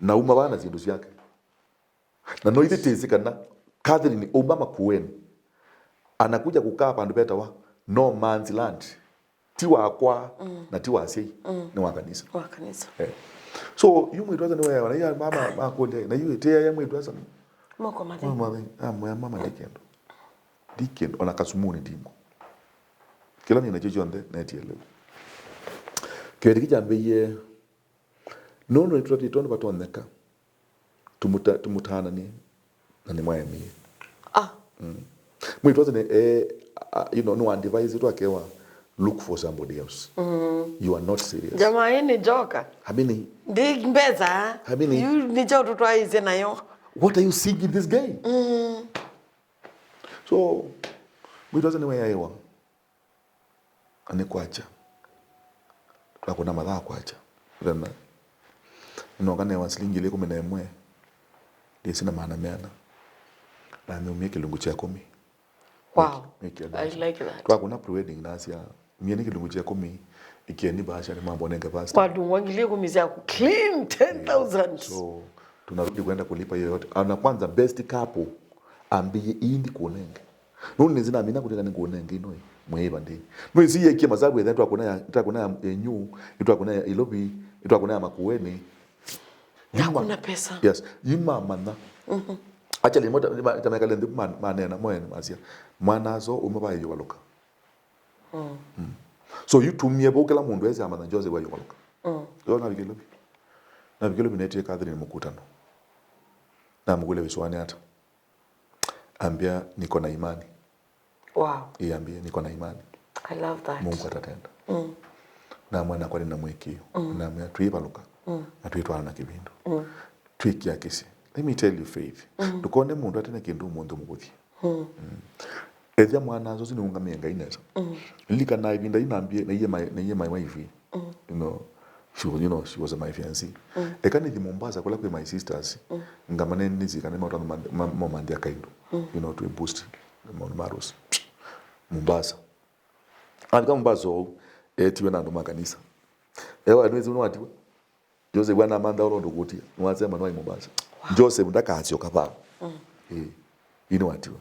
na uma bana zindu yake na no ithitisi kana Catherine Obama kuweni anakuja kukaa pandu beta wa no man's land tiwa kwa na tiwa sei ni wa kanisa so yu mwitu aza niwe na ya mama makonde na yu te ya mwitu aza moko madhi mama lekendo Diken ona kasumuni ndimo kila ni nachochonde netielewa kedi kijambe ye nono itotitono batoneka tumutana ni na ni mwayemi mwitoze ne no one device to akewa look for somebody else. You are not serious. Jamaa hii ni joka. Habini. Ndi mbeza. Habini. You ni jo tutwa ize nayo. What are you seeing in this guy? So, mwitoza ni weya ewa. Ane kuacha. Tukuna madhaa kuacha. Rena. Inogane wa silingi ile 11. Ndiye sina maana meana. Na ameumia kilungu cha 10. Wow. I like that. Tukuna pre-wedding nasia. Mieni kilungu cha 10. Ikieni bahasha ni mambo nenge pasta. Wadu wangilie kumizia clean 10,000. So, tunarudi kwenda kulipa hiyo yote. Ana kwanza best couple ambie indi kuonenge. Nuni zina amina kuteka ni kuonenge inoi. Mweba ndi. Nui siye kia mazabu ya itu akuna ya enyu, itu akuna ya ilobi, itu akuna ya makuweni. Hakuna pesa. Yes. Yima mana. Actually, tameka lendi manena moyeni masia. Manazo umeba iyo waloka. So you tumie bokela mundu eze amana njoze wa iyo waloka. Yo na bigelobi. Na bigelobi neti Catherine mukutano. Na mugule wiswani hata. Ambia niko na imani. Wow. Iambie niko na imani. I love that. Mungu atatenda. Na mwana kwa nina mwekio. Na mwana tuibaluka. Na tuitwala na kibindu. Tuikia kisi. Let me tell you faith. Tukone mundu atene kindu mundu muguthi. Ethia mwana azo zini ungamia ngaineza. Lika na ibinda inambie na iye my wife. She was my fiancée. Ekani di Mombasa kula kwa my sisters. Ngamane nizi kanema utano mandia kaindo. To boost Mount Maros. Mombasa. Alika Mombasa tiwe na ndo makanisa. Ewa nwezi unwatiwa. Jose bwana manda orondo kutia. Nwasema nwai Mombasa. Jose ndaka atio kapa. Inwatiwa.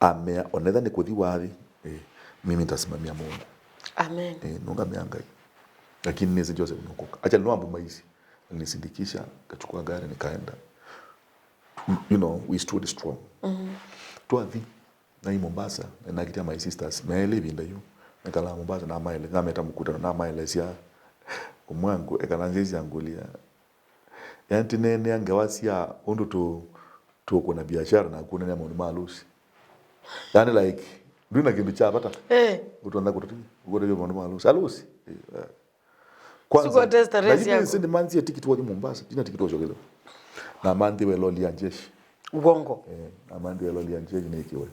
Amea onetha ni kuthi wathi. Mimi nitasimamia Mungu. Amen. Nunga miangai. Lakini nezi Jose unukuka. Acha nuambu maisi. Nisindikisha, kachukua gari nikaenda. We stood strong. Tuathi na Mombasa na kitia my sisters maele binda yo. Nekala Mombasa na maele ngameta mukutano na maele sia umwangu ekalanzezi angulia. Yanti nene angewasia ondo to kuna biashara na kuna nyama ni malusi. Yani like nduna kindu cha pata. Utonda kutoti. Ugodo yo malusi. Alusi. Kwanza test yako. Sindi manzi ya tikiti wa Mombasa. Tina tikiti wa jogelo. Na mandi we loli ya jeshi. Ugongo. Na mandi we loli ya jeshi ni ikiwe.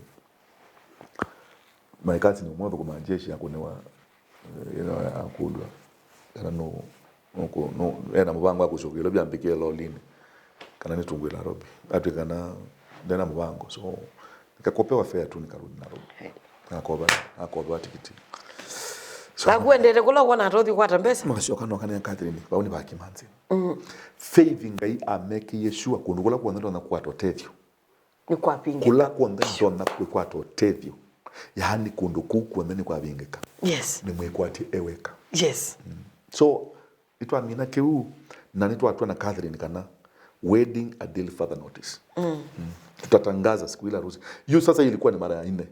Maikati ni umoto kwa jeshi ya kunewa akudwa. Kana no era mubango akusogelo byambike lolini. Kana nitungwe la robi. Atu kana ndena mubango. So nikakopewa fare tu nikarudi Nairobi. Nakoba tikiti. Bakuendele kula kwana rothi kwata mbesa. Mwashoka no kana Catherine bauni bakimanzi. Faith ngai ameke Yeshua kundu kula kuonda na kwata tethio. Ni kwa pinge. Kula kuonda ndona kwata tethio. Yani kundu kuonda ni kwa bingeka. Yes. Ni mwekwati eweka. Yes. So itwa mina keu na nitwa atwa na Catherine kana wedding a deal further notice. Tutatangaza siku ile harusi. Hiyo sasa ilikuwa ni mara ya 4.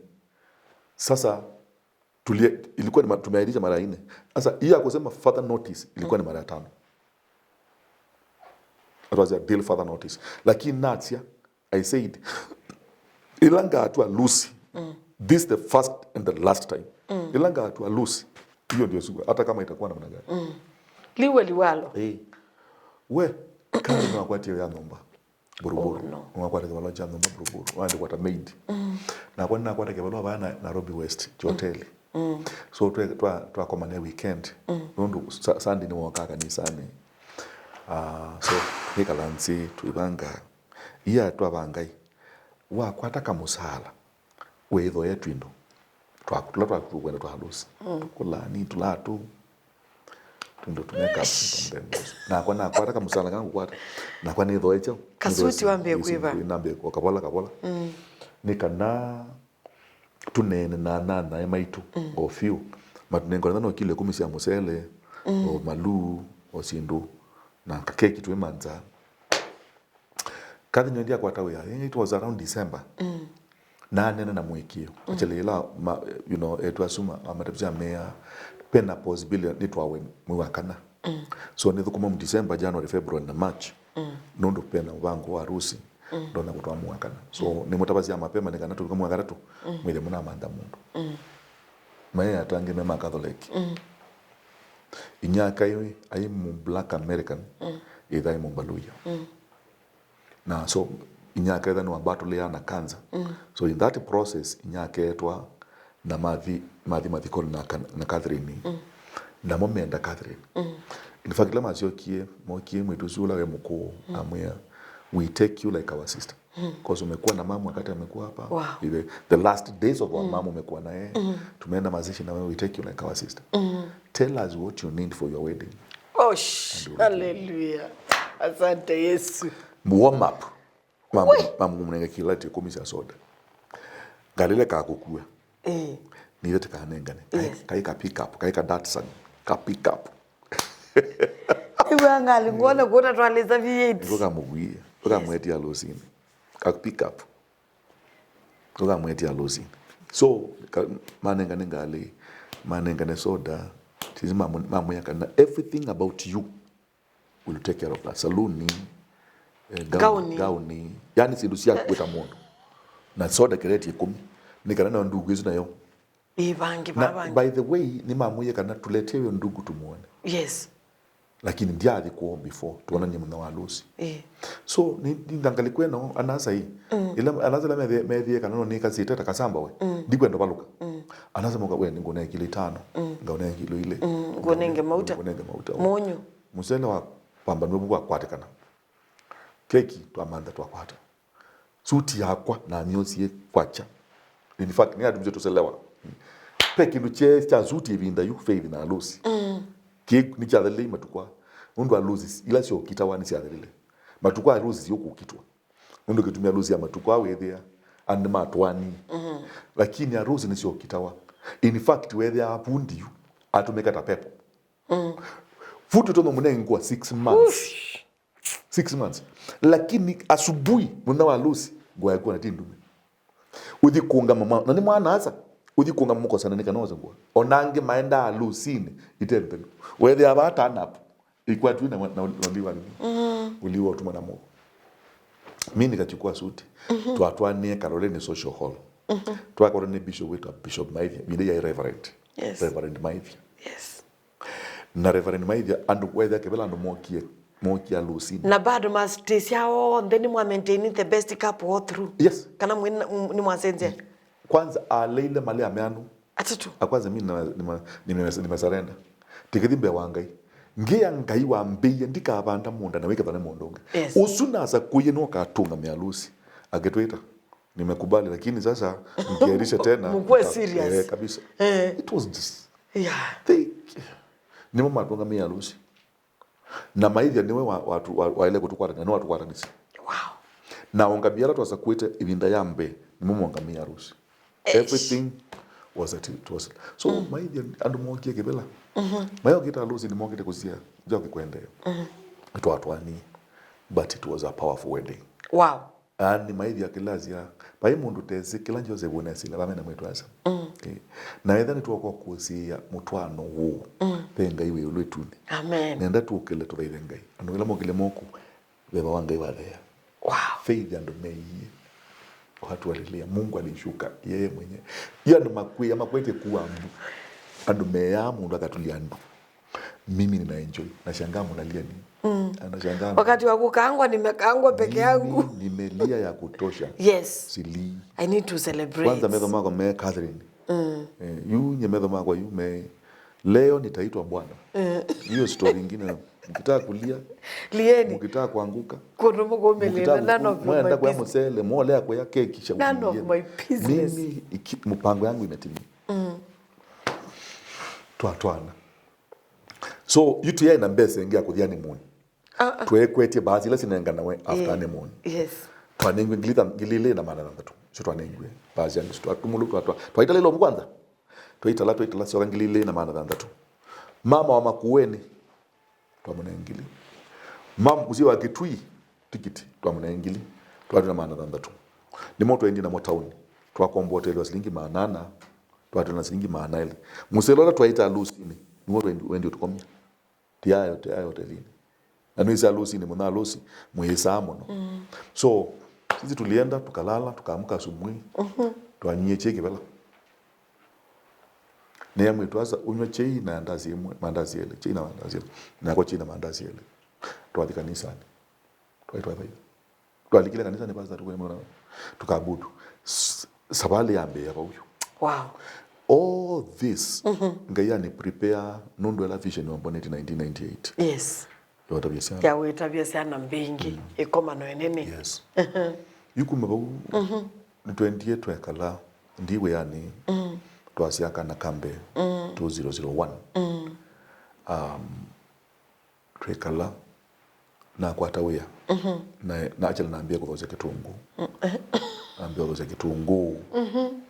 Sasa ilikuwa ni tumeahirisha mara 4. Sasa hiyo akosema further notice ilikuwa ni mara ya 5. It was a deal further notice. Lakini natia I said ilanga atwa Lucy. This is the first and the last time. Ilanga atwa Lucy. Hiyo ndio siku hata kama itakuwa namna gani. Liwe liwalo. We kama unakwati ya nomba. Buruburu. Unakwata kwa loja nomba buruburu. Wandi kwa maid. Na kwa nakwata kwa bana Nairobi West hotel. So twa komane weekend. Nondo Sunday ni wakaka ni sane. So hikalanzi tuibanga. Iya twabangai. Wa kwata kamusala. Wetho yetu indo. Twakutula kwenda twahalusi. Kula ni tulatu. Tundo tumeka na kwa nataka musala kangu kwata na kwa ni dhoecho kasuti wambie kuiva nambe kwa kabola nikana tunene na ya maitu o few matunengo na no kile 10 cia musele o malu o sindu na keki tu manza kadhi ndio kwa tawe ya it was around December na nene na mwekio actually la etwasuma amatapia mea pena possibility nitwawe mwakana so nithukuma mu December, January, February na March nondo pena wangu wa harusi ndona kutwa mwakana so ni mutabazia mapema nikana tulikuwa mwaka 3 mwile muna manda mundu Maya atange mema Catholic. Inyaka iwe ai mu Black American. Idha mu Baluya. Na so inyaka idha no battle ya na kanza. So in that process inyaka etwa na mathi kol na Catherine. Na momenda Catherine. In fact lama kie mwetu zula we mko amwea we take you like our sister. Because umekuwa na mama wakati amekuwa hapa. Wow. The last days of our mama umekuwa na yeye. Tumeenda mazishi na wewe, we take you like our sister. Tell us what you need for your wedding. Oh, hallelujah. Asante Yesu. Warm up. Mama mnenge kilati komisa soda. Galile ka kukua. Ni yote kanengane. Kai ka pick up, kai ka that sang. Ka pick up. Iwe ngali ngone kuona twaleza V8. Ngoka mugwie. Ngoka mweti ya losini. Ka pick up. Ngoka mweti ya losini. So manengane ngali manengane soda. Tizima mamu yakana everything about you will take care of that. Saluni, gauni. Yani sidusia kuweta mondo. Na soda kireti 10. Nikana na ndugu hizo nayo. Ibangi. By the way, ni mamu yakana tuletea hiyo ndugu tumuone. Yes. Lakini ndia alikuwa before tuona nyemu na walusi. So ni ndangali kweno anasa hii. Ila anasa la medhi kana ni kazi tata kasamba we. Ndikwenda baluka. Anasa moka we ngone kilo 5. Ngone kilo ile. Ngonenge mauta. Monyo. Musela wa pamba ndobu kwa kwatekana. Keki to amanda to akwata. Suti yakwa na myosi ye kwacha. In fact ni adumje to selewa. Peki luche cha suti ebinda yu faith na alusi. Keki ni cha dele matukwa. Mundu alusi ila sio kitawani sia dele. Matukwa alusi yoku kitwa. Mundu kitumia alusi ya matukwa wethia and matwani. Lakini alusi ni sio kitawa. In fact wethia apundi yu atumeka ta pepo. Futu tono munengwa 6 months. 6 months. Lakini asubuhi muna walusi ngwa yakuwa na tindume. Uthi kuunga mama na ni mwana asa. Uthi kuunga muko sana nikanoza ngwa. Onange maenda alusini itende. Whether abata anapo. Ilikuwa tu na ndiwa ni. Uliwa utuma na Mungu. Mimi nikachukua suti. Tuatwanie Caroline Social Hall. Tuakorene bishop wetu Bishop Maivia. Bidea Reverend. Yes. Reverend Maivia. Yes. Na Reverend Maivia andu whether kebela andu mokia lusini. Na bado mastisia then mwa maintain the best couple all through. Yes. Kana ni mwasenze. Kwanza aleile mali ameanu. Atatu. Akwanza mimi nimesarenda. Tikidimbe wangai. Ngia ngai wa mbiye ndika abanda munda na weka bana mondonga. Yes. Usuna za kuye no katunga mealusi. Agetweta. Nimekubali lakini sasa ngerisha tena. Mkwe serious. Kabisa. It was just. Yeah. Ni mama atunga mealusi. Na maithia niwe watu ile kutukwa na watu kwa kanisa. Wow. Na ongabiara twasa kwete ibinda yambe ni mumu ongamia harusi. Everything was at it was. So maithia andu mokie kebela. Mayo kita harusi ni mokie kuzia joki kwende. It watwani but it was a powerful wedding. Wow. And maithia kilazia pai mundu tezi kila njose bonesi bamena mwetu asa. Na ethani tuwako kusia mutwano wo. Penga iwe ulwetuni. Amen. Nenda tukele tubaithe ngai. Andu ila mogile moku beba wangai wathea. Wow. Faith and mei. Watu walilia Mungu alishuka yeye mwenyewe. Hiyo ndo makwete kuwa mbu. Andu meya mundu akatulia ndu. Mimi nina enjoy. Nashangaa mnalia nini? Anashangaa. Wakati wa kukaangwa nimekaangwa peke yangu. Nimelia ya kutosha. Yes. Sili. I need to celebrate. Kwanza medho mako me Catherine. Yu nye medho mako yu me leo nitaitwa Bwana. Hiyo story nyingine mkitaka kulia lieni mkitaka kuanguka kuno kumelena none of my business msele mole kwa ya keki cha none of my business. Mimi mpango yangu imetimia. Twatwana. So yutu yeye na mbese ingia kudhiani muni. Twekwetie baadhi ile sinengana we after ne muni. Yes. Twanengwe ngilile na maana ndatu. Sio twanengwe. Baadhi yangu twatumulu twaita lelo mkwanza. Twaita sio ngilile na maana ndatu. Mama wa makueni twamunengili. Mama mzee wa Kitui tikiti twamunengili. Twatuna maana ndatu. Ni moto endi na motauni. Twakombote ile silingi maanana. Twatuna silingi maana ile. Muselora twaita lusini. Ni moto endi tukomia. Tiayo hotelini. Anweza lusi ni mwana lusi muhesamo no. So sisi tulienda tukalala tukaamka asubuhi. Tuanyie cheki bala. ne amwitwaza unywa chei na andazi imwe mandazi ele chei na mandazi ele na kwa chei na mandazi ele twathi kanisani twaitwa thai twalikile kanisani pastor tukwemona tukabudu sabali ambe yaba uyu. Wow. All this ngaya ni prepare nundu la vision wa boneti 1998. Yes. Yota biasa. Ya weta biasa na mbingi ikomano enene. Yes. Yukuma ba ni 28 twekala ndiwe yani twasiaka na kambe 2001. Twekala na kwata wea na achela naambia kuthoza kitungu naambia kuthoza kitungu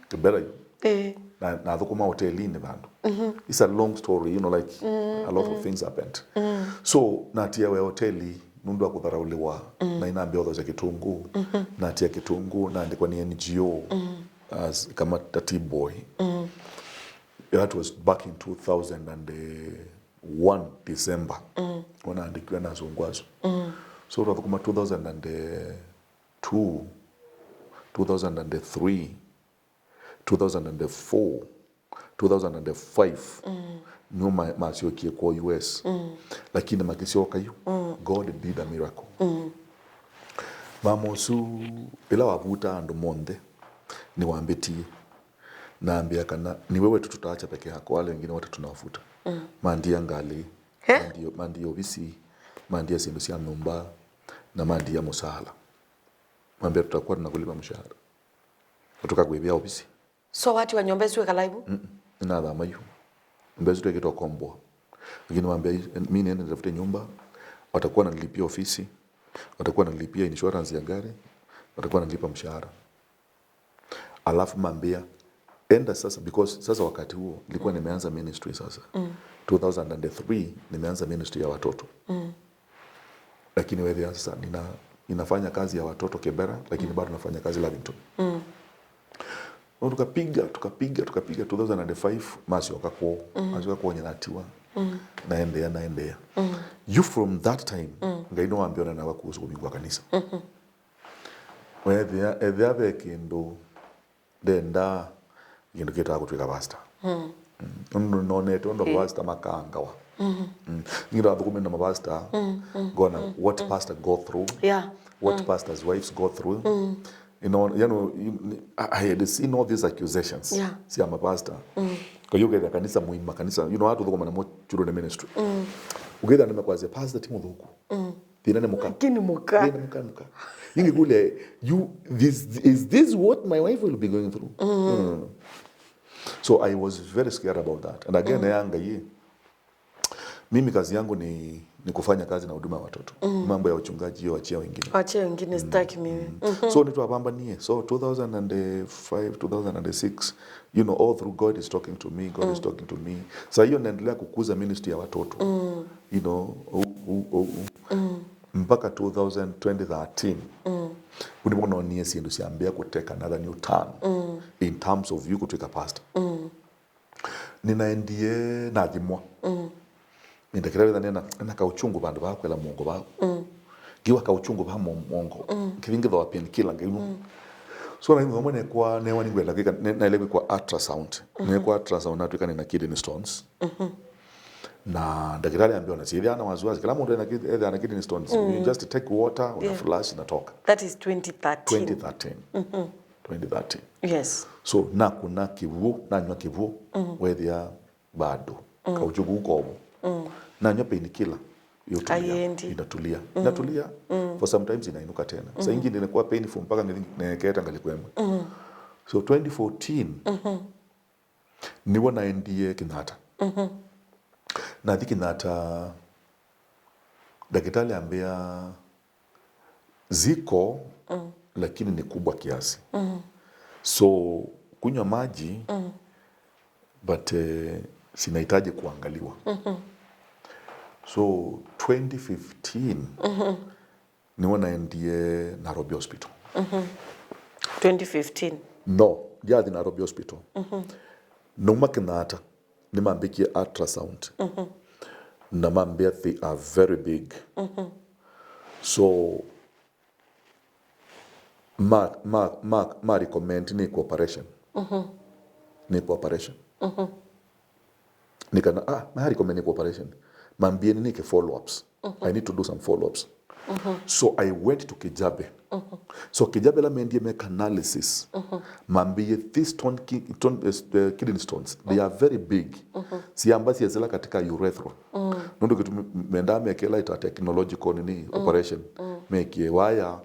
kibera na thukuma hotelini bandu it's a long story, you know, like a lot of things happened. So natia we hoteli nundu akutharauliwa na inaambia kuthoza kitungu natia kitungu na andikwa ni NGO as kama tati boy. That was back in 2001 December when I andikwa na zungwazo. So rathukuma 2002 2003 2004 2005 nyuma masiokie kwa US lakini makisioka yu God did a miracle. Mamosu bila wavuta andu monde ni waambitie naambia kana ni wewe tu tutaacha peke yako, wale wengine wote tunawafuta. Mandia ngali mandio visi mandia sindu cia nyumba na mandia musala mwambia tutakuwa tunakulipa mshahara tukagwebia ofisi. So watu wa nyombezi weka live na dhama yu mbezu tu ekitwa kombo lakini mwambia mimi niende nitafute nyumba, watakuwa wanalipia ofisi, watakuwa wanalipia insurance ya gari, watakuwa wanalipa mshahara. Alafu mwambia enda sasa, because sasa wakati huo nilikuwa nimeanza ministry sasa 2003 nimeanza ministry ya watoto lakini wewe sasa ninafanya kazi ya watoto Kibera lakini bado nafanya kazi Lavington. Tukapiga 2005 masi wakako masi wakako nyanatiwa naendea you from that time ngaino ambiona na wakuhusu kubingwa kanisa wewe ave kendo denda yendo kita kutwika pastor none tondo pastor makangawa ngira abukumena mapastor gonna what pastor go through, what pastors wives go through. You know, I had seen all these accusations. See, I'm a pastor. Kwa hiyo kwa kanisa muhimu kanisa, you know, watu thukoma na mo churo ministry. Ugenda nimekwaze pastor timu thuku. Thina muka. Kini muka. Yingi kule is this what my wife will be going through? So I was very scared about that. And again yanga ye. Mimi kazi yangu ni kufanya kazi na huduma watoto. Mambo ya uchungaji hiyo achia wengine. Achia wengine sitaki mimi. So nitwapambanie. So 2005 2006 you know, all through God is talking to me, God is talking to me. So hiyo naendelea kukuza ministry ya watoto. You know, mpaka 2013 unibona nie sindu siambia kuteka another new turn in terms of you kutwika pastor. Ninaendie na thimwa. Ndakira nena na kauchungu bandu bakwela Mungu bako giwa kauchungu ba Mungu kivinge tho apien kila ngaimu. So na ngomwe ne kwa ne wani ngwela kika na ile kwa ultrasound ne kwa ultrasound natwika na kidney stones na ndakira ambia na siria na wazuazi kila mundu na kidney stones you just take water una flush na toka. That is 2013. 2013 yes. So na kuna kivu na nywa kivu wethia bado kauchungu ukobo na nyope ni kila inatulia for sometimes inainuka tena sasa ingine inakuwa painful mpaka nikaeta ngalikwema. So 2014 niwo naendie Kinata na Kinata daktari ambia ziko lakini ni kubwa kiasi so kunywa maji but sinahitaji kuangaliwa. So 2015 niwo naendie Nairobi Hospital. 2015 no jathi Nairobi Hospital. Numa Kenyatta nimambikie ultrasound na mambia they are very big. So ma recommend ni operation. nikana mahali komeni operation mambie nike follow ups. I need to do some follow ups. So I went to Kijabe. So Kijabe la mendie make analysis. Mambie these kidney stones, they are very big. Siambasi yazela katika urethra. Nondo kitu menda mekela ita technological nini operation. Mekie waya.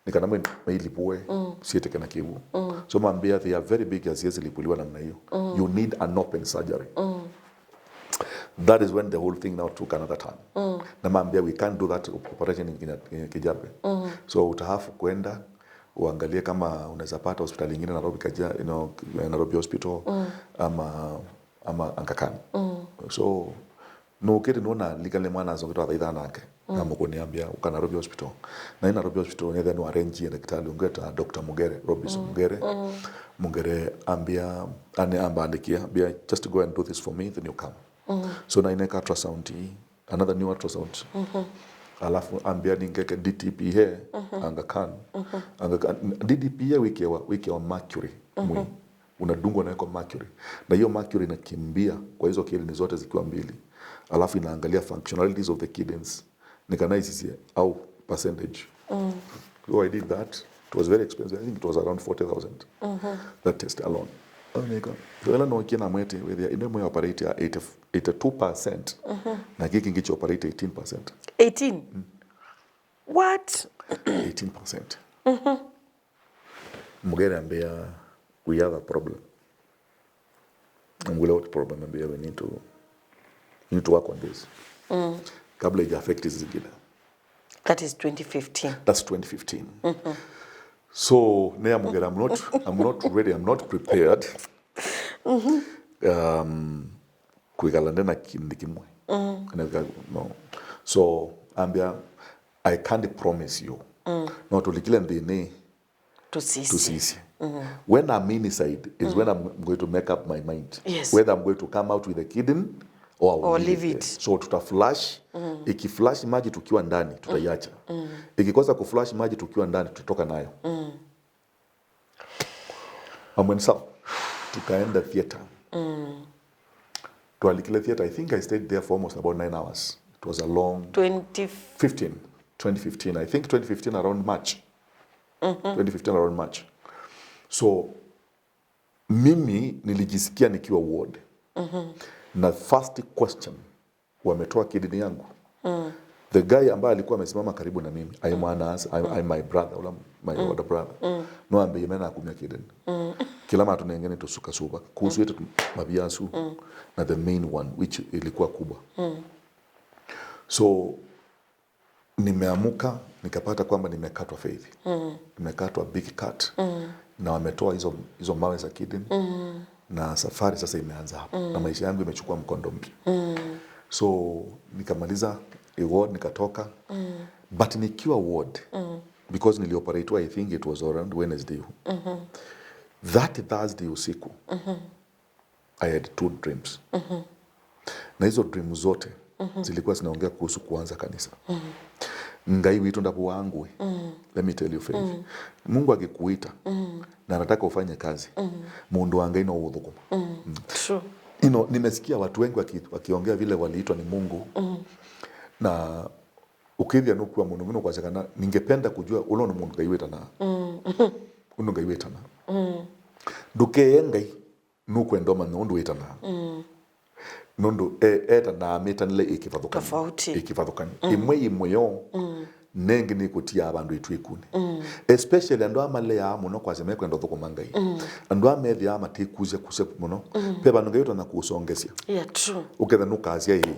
Nikana meilipue siete kana kibu. So mambia they are very big as yezi lipuliwa namna hiyo. You need an open surgery. That is when the whole thing now took another turn. Na mambia we can't do that operation in Kijabe. So utahafu kwenda uangalie kama unaweza pata hospitali nyingine Nairobi Nairobi Hospital ama Aga Khan. So no kiti nona ligale mwana azongitwa thaitha nake. Na mukuniambia uka Nairobi Hospital. Na Nairobi Hospital ne then arrange daktari ungeta Dr. Mugere Robinson Mugere ambia andikia just go and do this for me then you come. So na ineka ultrasound another new ultrasound. Alafu ambia ningeke DTP here Aga Khan. DTP here wiki wa mercury mwi. Unadungwa na mercury. Na hiyo mercury inakimbia kwa hizo kidney zote zikiwa mbili. Alafu inaangalia functionalities of the kidneys. Nikanaisi au percentage. So I did that. It was very expensive. I think it was around 40,000. That test alone. Oh my God. So ela no kina mwete with the ino operate 82%. Na kiki ngichi operate 18%. 18. What? 18%. Mugere ambia we have a problem. And without problem ambia we need to work on this. Kabla ija affect zingine. That is 2015. That's 2015. So ne Mugere I'm not ready, I'm not prepared. Kuikalande na kimwe. No. So ambia I can't promise you. No tulikile ndine to see. When I'm inside is when I'm going to make up my mind. Yes. Whether I'm going to come out with a kidney or leave it. So tutaflash. Ikiflash maji tukiwa ndani tutaiacha. Ikikosa kuflash maji tukiwa ndani tutatoka nayo. Amwensa tukaenda theater. Tualikile theater. I think I stayed there for almost about 9 hours. It was a long 2015. I think 2015 around March. 2015 around March. So mimi nilijisikia nikiwa ward. Na first question wametoa kidney yangu. The guy ambaye alikuwa amesimama karibu na mimi, I'm my brother, my older brother. No ambe yemena akumya kidney. Kila mara tunengene tusuka suba. Kuhusu yetu mabiasu na the main one which ilikuwa kubwa. So nimeamuka nikapata kwamba nimekatwa faith. Nimekatwa big cut. Na wametoa hizo mawe za kidney. Na safari sasa imeanza hapo. Na maisha yangu imechukua mkondo mpya. So nikamaliza ward nikatoka. But nikiwa ward because nilioperate I think it was around Wednesday. That Thursday usiku I had 2 dreams. Na hizo dreams zote zilikuwa zinaongea kuhusu kuanza kanisa. Ngai witu ndapo wangu. Let me tell you faith. Mungu akikuita na anataka ufanye kazi. Mundu wangai no udhukuma. True. Nimesikia watu wengi wakiongea vile waliitwa ni Mungu. Na ukithia nuku wa mundu ngino kwa chakana ningependa kujua ulo ni mundu ngaiweta na. Undu ngaiweta na. Duke ngai nuku endoma nundu weta na. Nundu eta na metanile ikivathukani. Tofauti. Ikivathukani. Imwe yo nengi ni kutia abandu itwikune. Especially andu amale ya muno kwa zeme kwenda thukuma ngai. Andu amethi ya matikuze kuse muno. Pe bandu ngai na kusongesia. Yeah, true. Uketha nukazia hii.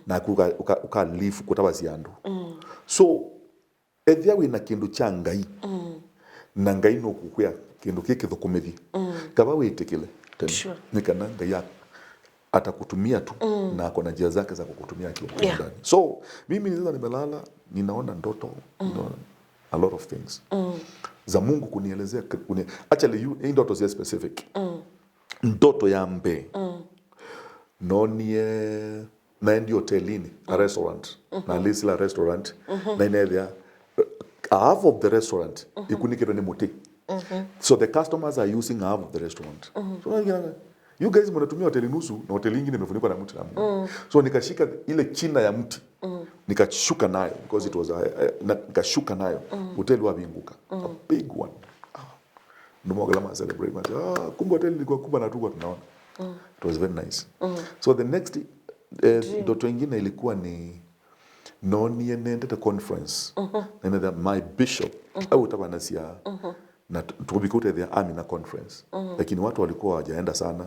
Na uka live kutabazi andu. So ethia wina kindu cha ngai. Na ngai no kukwia kindu kiki thukumithi. Kaba witikile tena. Sure. Nikana ngai atakutumia tu na akona njia zake za kukutumia kiwa ndani. So mimi niliza nimelala ninaona ndoto, a lot of things. Za Mungu kunielezea actually hii ndoto zile specific. Ndoto ya mbe. Nonie naendi hotelini, a restaurant. Na lisila restaurant na inedhia half of the restaurant ikunikiro ni muti. So the customers are using half of the restaurant. So You guys mnatumia hoteli nusu na hoteli nyingine imefunikwa na mti na Mungu. So nikashika ile china ya mti. Nikashuka nayo because it was nikashuka nayo. Hoteli wavinguka. A big one. Ndio kama celebrate. Kumbe hoteli ilikuwa kubwa na tulikuwa tunaona. It was very nice. So the next ndoto nyingine ilikuwa ni nende the conference. And my bishop au tabanasia na tukubikute the army na conference. Lakini watu walikuwa hawajaenda sana.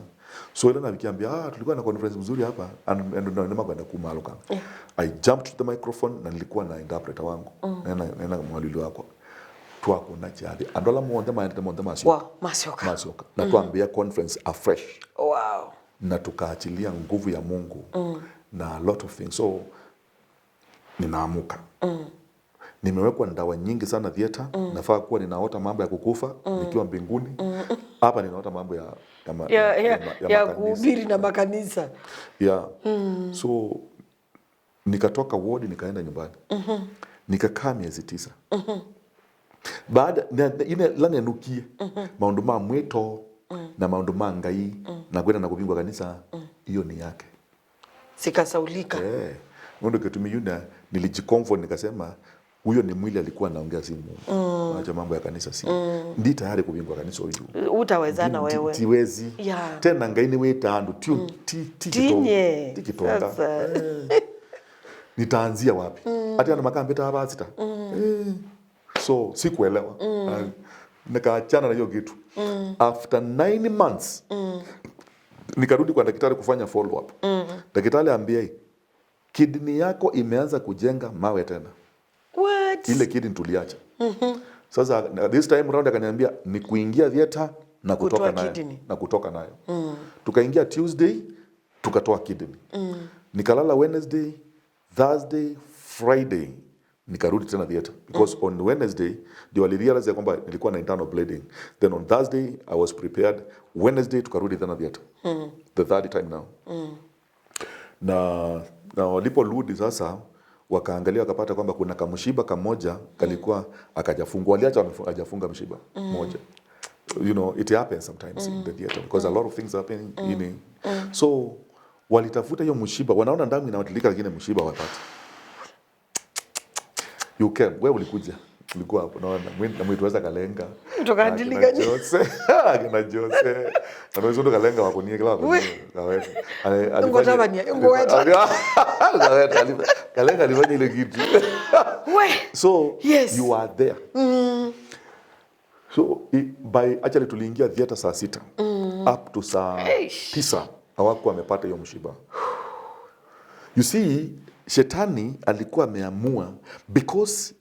So ile navikiambia tulikuwa na conference mzuri hapa and nema kwenda kumaluka. I jumped to the microphone na nilikuwa na interpreter wangu. Nena mwalili wako. Twako na chali. Andola muonde masioka. Wow, masioka. Na tuambia conference afresh. Wow. Na tukaachilia nguvu ya Mungu. Na a lot of things. So ninaamuka. Nimewekwa ndawa nyingi sana theater. Nafaa kuwa ninaota mambo ya kukufa nikiwa mbinguni. Hapa ninaota mambo ya kuhubiri na makanisa. Yeah. So nikatoka ward nikaenda nyumbani. Nikakaa miezi 9. Baada ine lani yanukie maundu ma mweto na maundu ma ngai na kwenda na kubingwa kanisa hiyo ni yake. Sikasaulika. Ngondo ketumi yuna nilijikomfort nikasema huyo ni mwili alikuwa anaongea si Mungu. Acha mambo ya kanisa si. Ndi tayari kubingwa kanisa huyu. Utawezana wewe. Tiwezi. Tena ngai ni weta andu tikitonga. Nitaanzia wapi? Hata ana makambeta hapa sita. So sikuelewa. Nikaachana na hiyo kitu. After 9 months nikarudi kwa daktari kufanya follow up. Daktari ambia kidney yako imeanza kujenga mawe tena. What? Ile kidney tuliacha. Sasa this time round akaniambia ni kuingia theater na kutoka nayo. Na kutoka nayo. Tukaingia Tuesday tukatoa kidney. Nikalala Wednesday, Thursday, Friday nikarudi tena theater because on Wednesday ndio walirealize ya kwamba nilikuwa na internal bleeding. Then on Thursday I was prepared. Wednesday tukarudi tena theater. The third time now. Na waliporudi sasa wakaangalia wakapata kwamba kuna kamshiba kamoja kalikuwa akajafungwa. Waliacha hajafunga mshiba moja. You know, it happens sometimes in the theater because a lot of things happen in so walitafuta hiyo mshiba, wanaona damu inawatilika lakini mshiba wapata. You came, wewe ulikuja. Ulikuwa hapo naona na mwituweza kalenga. Tukadilika ni. Kina Jose. Anaweza ndo kalenga wakonie kila wakonie. Kaweta. Ngotabania, ngoweta. Kalenga alifanya ile kitu. So you are there. So actually tuliingia theater saa 6 up to saa 9 hawakuwa wamepata hiyo mshiba. You see, shetani alikuwa ameamua because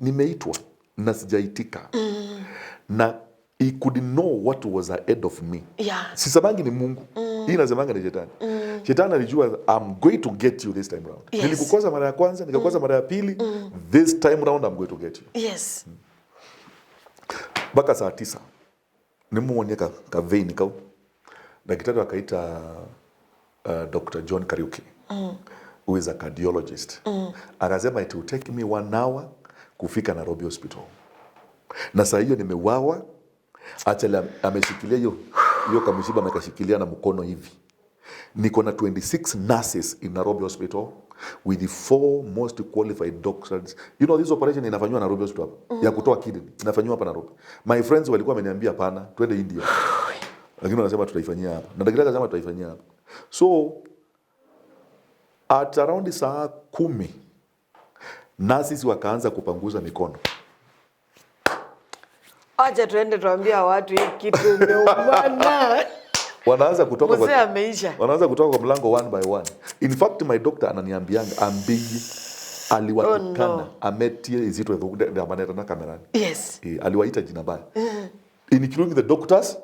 nimeitwa na sijaitika. Na he could know what was ahead of me. Sisamangi ni Mungu. Hii nasemanga ni shetani. Shetani alijua I'm going to get you this time round. Nilikukosa mara ya kwanza, nikakosa mara ya pili. This time round I'm going to get you. Yes. Baka saa 9. Nimuone ka vein kau. Daktari akaita Dr. John Kariuki. Who is a cardiologist. Akasema it will take me 1 hour kufika Nairobi Hospital. Na saa hiyo nimewawa, acha ameshikilia hiyo kamshiba amekashikilia na mkono hivi. Niko na 26 nurses in Nairobi Hospital with the 4 most qualified doctors. You know this operation inafanywa Nairobi Hospital ya kutoa kidney. Inafanywa hapa Nairobi. My friends walikuwa wameniambia hapana, twende India. Lakini wanasema tutaifanyia hapa. Na daktari akasema tutaifanyia hapa. So at around saa 10 nurses wakaanza kupanguza mikono. Acha tuende tuambia watu hii kitu umeumana. Wanaanza kutoka wanaanza kutoka kwa mlango one by one. In fact my doctor ananiambianga ambii aliwatukana ametie izito ndio maneno na kamerani. Yes. Aliwaita jina baya. Including the doctors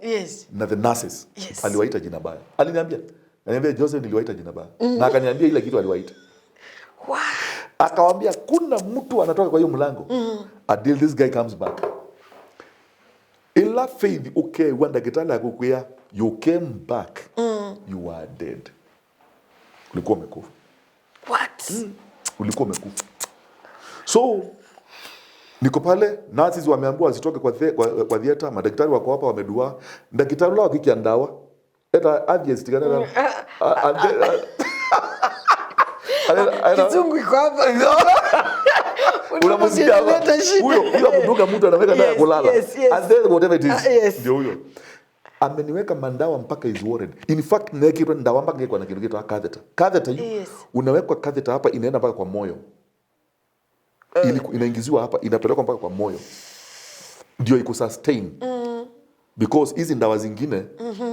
na the nurses. Aliwaita jina baya. Ananiambia Joseph niliwaita jina baya. Na akaniambia ile kitu aliwaita. Wow. Akawaambia kuna mtu anatoka kwa hiyo mlango. Until this guy comes back. Ila faith okay wanda kitala kukuya you came back. You are dead. Ulikuwa umekufa. What? Ulikuwa umekufa. So Niko pale, nurses wameambiwa wasitoke kwa theater, madaktari wako hapa wamedua. Daktari lao kikiandawa. Eta adjust kana. Kizungu iko hapa. Unamsikia huyo kutoka mtu anaweka dawa ya kulala. And then whatever it is. Ndio huyo. Ameniweka mandawa mpaka is worried. In fact, nekiro ndawa mpaka ngekwa na kitu kitu catheter. Catheter hiyo unawekwa catheter hapa inaenda mpaka kwa moyo. Inaingiziwa hapa inapelekwa mpaka kwa moyo. Ndio iko sustain. Because hizi ndawa zingine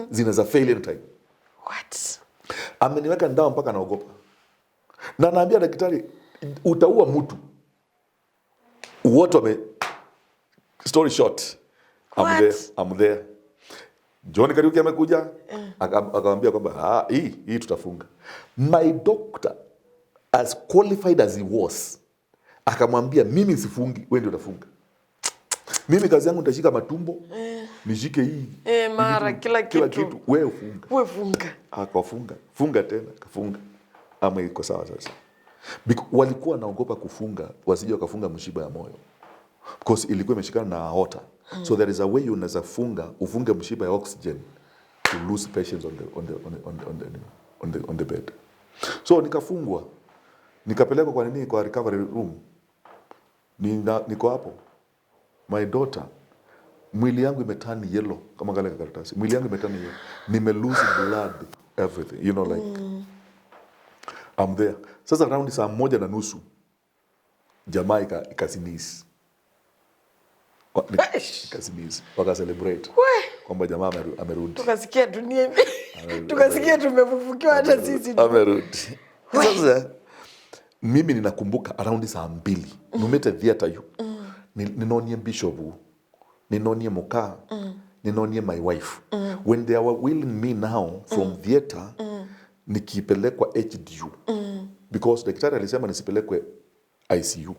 zinaweza fail anytime. What? Ameniweka ndawa mpaka naogopa. Na naambia daktari utaua mtu. What story short. I'm there. John Kariuki amekuja akamwambia kwamba hii tutafunga. My doctor as qualified as he was akamwambia mimi sifungi, wewe ndio utafunga. Mimi kazi yangu nitashika matumbo, nishike hii. Mara kila kitu. Wewe funga. Akafunga. Funga tena, kafunga. Ama iko sawa sasa. Walikuwa naogopa kufunga, wasije wakafunga mshipa ya moyo. Because ilikuwa imeshikana na aorta. So there is a way unaweza ufunge mshipa ya oxygen to lose patients on the bed. So nikafungwa. Nikapelekwa kwa recovery room. Niko hapo. My daughter, mwili yangu imetani yellow kama kale karatasi. Mwili yangu imetani yellow. Nime lose blood, everything. You know, like I'm there. Sasa around saa 1:30 jamaa ikasinizi. Ikasinizi. Waka celebrate. Kwamba jamaa amerudi. Tukasikia dunia. Tukasikia tumefufukiwa hata sisi. Amerudi. Sasa mimi ninakumbuka around saa 2. Numete theater hiyo. Ninonie bishop. Ninonie Moka. Ninonie my wife. When they were wheeling me now from theater, nikipelekwa HDU. Because daktari alisema nisipelekwe ICU.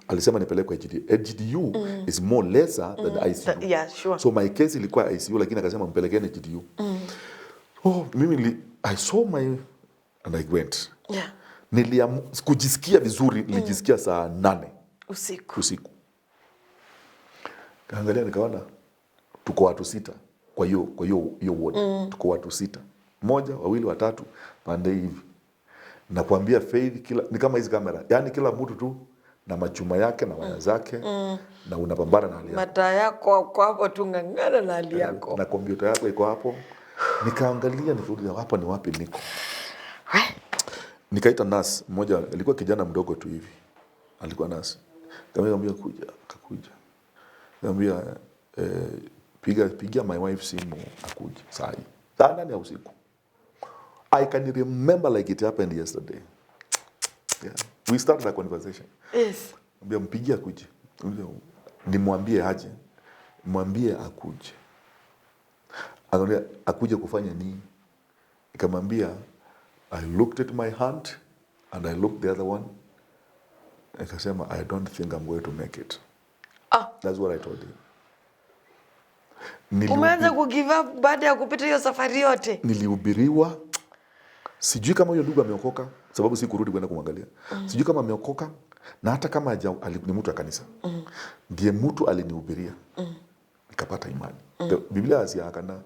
Alisema nipelekwe HDU. HDU is more lesser than ICU. Yeah, sure. So my case ilikuwa ICU lakini akasema mpelekeni HDU. Mimi I saw and I went. Yeah. Kujisikia vizuri, nilijisikia saa 8 usiku. Kaangalia nikaona tuko watu 6 kwa hiyo ward. Tuko watu 6. 1, 2, 3 pande hivi. Nakwambia Faith ni kama hizi kamera. Yaani kila mtu tu na machuma yake na waya zake na unapambana na hali yako. Mata yako kwa hapo tungangana na hali yako. Na kompyuta yako iko hapo. Nikaangalia nikauliza hapa ni wapi niko. Nikaita nurse mmoja, alikuwa kijana mdogo tu hivi. Alikuwa nurse. Nikamwambia akakuja. Nikamwambia pigia my wife simu akuje saa hii. Saa 8 ya usiku. I can remember like it happened yesterday. Yeah. We started a conversation. Yes. Nikamwambia mpigie akuje. Nimwambie aje. Mwambie akuje. Angalia akuje kufanya nini? Nikamwambia I looked at my hand and I looked the other one. Nikasema I don't think I'm going to make it. That's what I told him. Umeanza kugive up baada ya kupita hiyo safari yote? Nilihubiriwa. Sijui kama huyo ndugu ameokoka sababu si kurudi kwenda kumwangalia. Sijui kama ameokoka na hata kama ni mtu wa kanisa. Ndiye mtu alinihubiria. Nikapata imani. Biblia hasiakana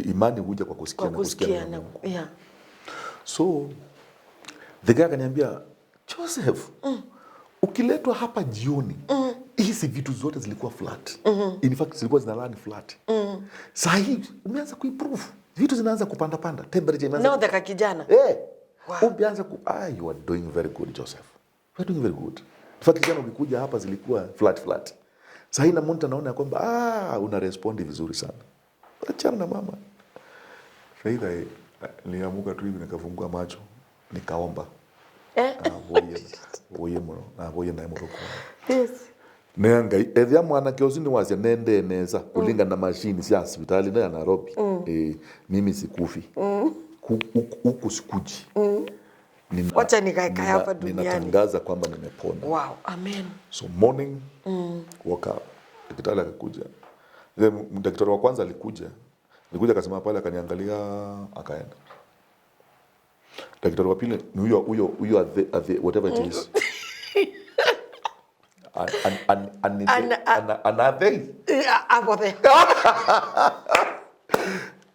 imani huja kwa kusikia na kusikia. Yeah. So the guy akaniambia Joseph, ukiletwa hapa jioni, hizi vitu zote zilikuwa flat. In fact zilikuwa zinalani flat. Sasa hivi umeanza kuimprove. Vitu zinaanza kupanda panda. Temperature inaanza. Nao daka kijana. Wow. Umeanza you are doing very good Joseph. You are doing very good. In fact kijana ukikuja hapa zilikuwa flat. Sasa ina mtu anaona kwamba una respond vizuri sana. Achana na mama. Faida niliamuka tu hivi nikafungua macho nikaomba. Boye na muroko. Yes. Nenga ethia mwana kiozini wasia nende neza kulinga na machine cia hospitali na Nairobi. Mimi sikufi. Huku sikuji. Wacha nikae hapa duniani. Ninatangaza kwamba nimepona. Wow, amen. So morning woke up. Daktari akakuja. Daktari wa kwanza alikuja akasema pale akaniangalia akaenda. Daktari wa pili ni huyo whatever it is. another hapo there.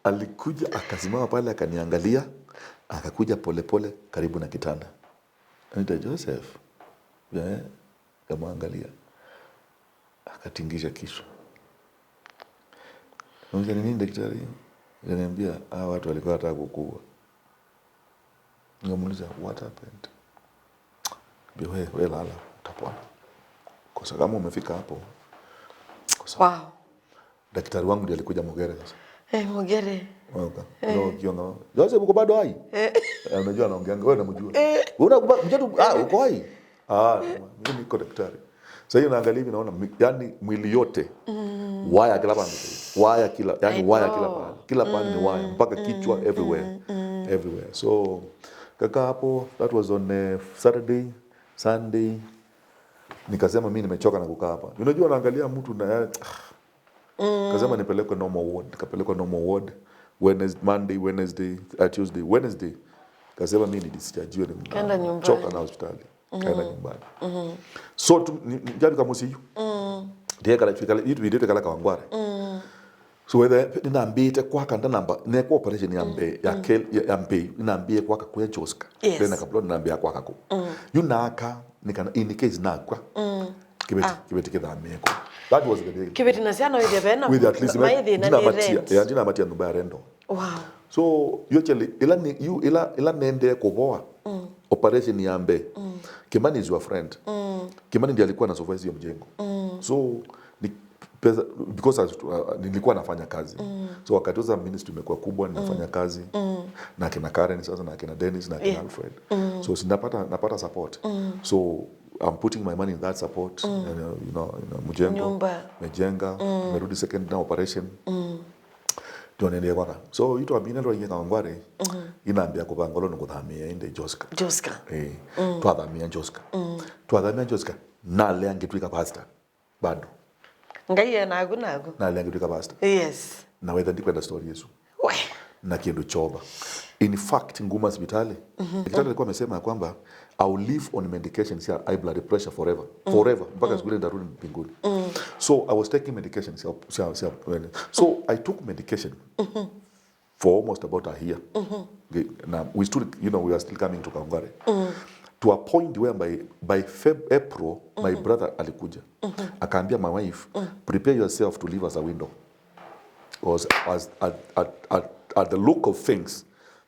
alikuja akasimama pale akaniangalia, akakuja polepole karibu na kitanda. Anaita Joseph. Kamwangalia. Akatingisha kichwa. Ni nini daktari? Ananiambia watu walikuwa wanataka kukua. Nikamuuliza what happened? Wewe lala utapona. Kwa sababu kama umefika hapo. Wow. Daktari wangu ndiye alikuja Mogere sasa. Mogere. Ndio kiona. Joseph uko bado hai? Unajua anaongea wewe unamjua. Wewe uko hai? Mimi niko daktari. Sasa hiyo naangalia hivi naona yani mwili yote waya kila pande. Waya kila yani waya kila pande. Kila pande ni waya mpaka kichwa everywhere. Everywhere. So kaka hapo that was on Saturday, Sunday. Nikasema mimi nimechoka na kukaa hapa. Unajua naangalia mtu na kasema nipelekwe normal ward. Nikapelekwa normal ward Monday, Wednesday, Tuesday, Wednesday. Kasema mimi ni discharge ni choka na hospitali. Kaenda nyumbani. So njani kama usiyo. Ndiye kala chikala itu video kala kawangware. So whether ninaambie kwa kanda namba ne kwa operation ya mbe ninaambie kwa kuya Joska. Then akaplo ninaambia kwa kako. Yunaka nikana in case na kwa. Kibeti kidhameko. That was the day. Kibeti nasiana with the vena. With at least dina matia nyumba rendo. Wow. So yocheli ila nende kuboa. Operation ya mbe. Kimani is your friend. Kimani ndiye alikuwa na supervise hiyo mjengo. So because nilikuwa nafanya kazi. So wakati wa ministry imekuwa kubwa ninafanya kazi na kina Karen sasa na kina Dennis na kina Alfred. So napata support. So I'm putting my money in that support. Mjengo mejenga merudi second now operation. Tunaendelea kwa. So ito abina ndo yinga ngware inaambia ko bangolo nguthamia inde Joska. Twadhamia Joska na le angitwika pastor bado ngai nago na le angitwika pastor. Yes. Na wewe ndikwenda story Yesu na kiendo choba. In fact nguma hospitali daktari alikuwa amesema kwamba I'll live on medications here, high blood pressure forever mpaka siku ile ndarudi mbinguni. So I was taking medications so I took medication for almost about a year. Now we are still coming to Kawangware to a point where by April my brother alikuja akaambia my wife prepare yourself to leave as a window because at the look of things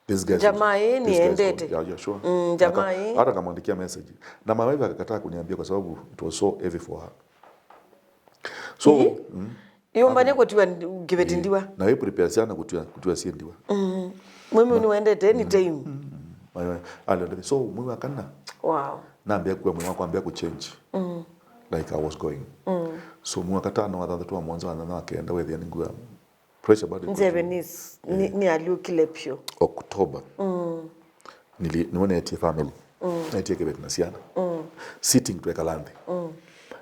this guy jamai ni endete sure jamai hata kamwandikia message na my wife akakataa kuniambia kwa sababu it was so heavy for her. So yomba ne kutiwa Kibeti ndiwa na wewe prepare sana kutiwa si ndiwa mimi ni wendete anytime so mwe akana wow naambia kwa mwe wako ambia ku change like I was going so mwe akatano watatu wa mwanzo na akaenda wewe yani ngua pressure bado ni aliukilepyo October nione eti family eti Kibeti na siana sitting to Ekalande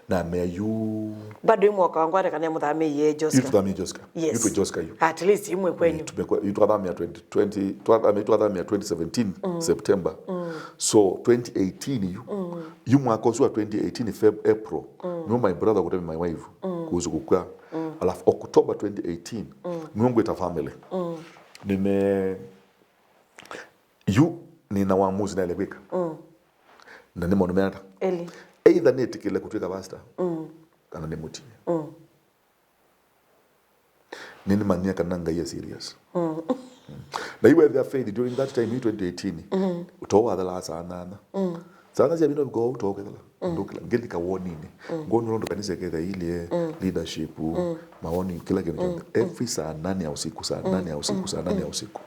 na meyu bado imwaka wangu atakania muthamia ye Joska Muthamia Joska yuko Joska yu at least imwe kwenyu tutadhamia 2017 September so 2018 yu mwaka uswa 2018 April no my brother could my wife kuhusu kukua alafu October 2018 Mungu ita family nina waamuzi na eleweka na nimo numeata eli either netikile kutwika pastor kana nemuti nini mania kananga ye serious na iwe their faith during that time in 2018 utowa the last anana sana zia bino go utokela ndokela ngelika wonini ngono ndo kanisa ketha ile leadership maoni kila kitu every saa 8 ya usiku saa 8 ya usiku saa 8 ya usiku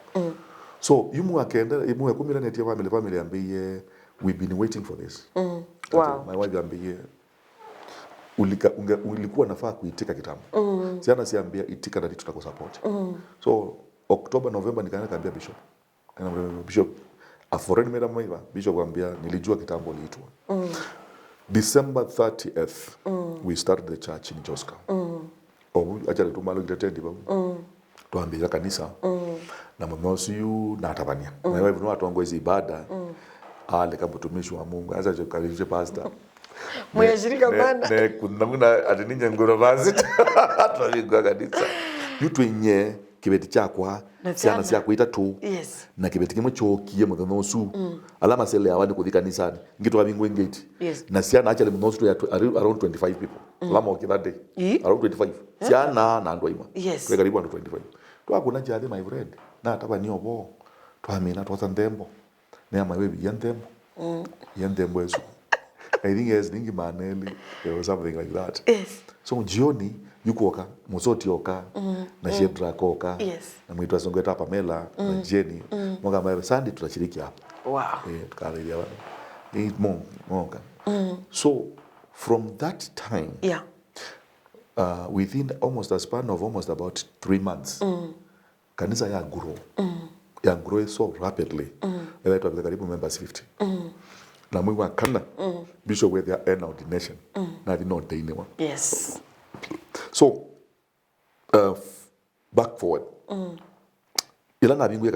so yumu akaenda yumu yakumira netia family ambiye we've been waiting for this. Wow. My wife ambiye ulikuwa nafaa kuitika kitambo. Siana siambia itika na tutakusupport. So October November nikaenda kaambia bishop. Bishop I've already made up my mind. Bishop ambia nilijua kitambo liitwa. December 30th we started the church in Joska. Acha tumalo ngitetendi babu. Tuambia kanisa. Na mmosiu na Tanzania. My wife no atongo hizo ibada. Ale kama mtumishi wa Mungu acha kukaribisha pastor Mwashirika mana. Ne kuna muna atininye ngoro basi. Twabigwa kanisa. Yutu inye kibeti chakwa ciana ciakwa itatu na kibeti kimwe chokie muthenya ucu alama sele awandi kuthi kanisani ngitwa bingu ngate na ciana actually muno tu around 25 people alama okay that day around 25 ciana na andu aima kwa karibu andu 25 twakuna jathi my friend na taba ni obo twamina twatha ndembo ne amawe biyandembo yandembo esu I think as ningi maneli or something like that. So jioni yuko muzoti oka na Shedra koka na mwitu asongeta Pamela na Jenny mwanga mawe Sunday tutashiriki hapa. Wow. Tukaredia wana. Mwanga. So from that time within almost a span of almost about 3 months kanisa ya grow so rapidly. That was karibu members 50. Na mwiwa kana bishop with their end ordination na di not day one. Yes. So back forward ila na bingwe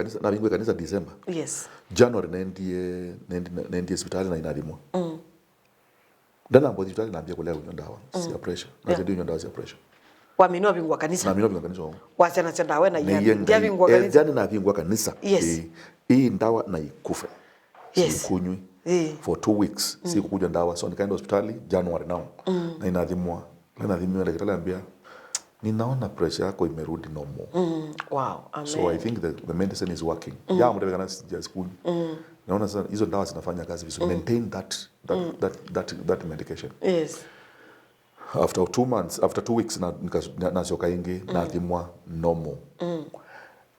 kanisa December. Yes. January nendi hospitali na inadimwa ndana mbo hospitali na ambia kulea unyondawa si pressure na zedi unyondawa si pressure wamino bingwa kanisa na mino bingwa kanisa wachana chenda we na yeye ndia bingwa kanisa jana na bingwa kanisa hii ndawa na ikufe kunywi for 2 weeks sikukuja ndawa so nikaenda hospitali January now na inadhimwa daktari anambia ninaona pressure yako imerudi normal. Wow, amen. So I think the medicine is working. Ya mtu kana just kunywa naona sasa hizo dawa zinafanya kazi vizuri. Maintain that medication. Yes. After 2 months, after 2 weeks na soka ingi na dhimwa normal.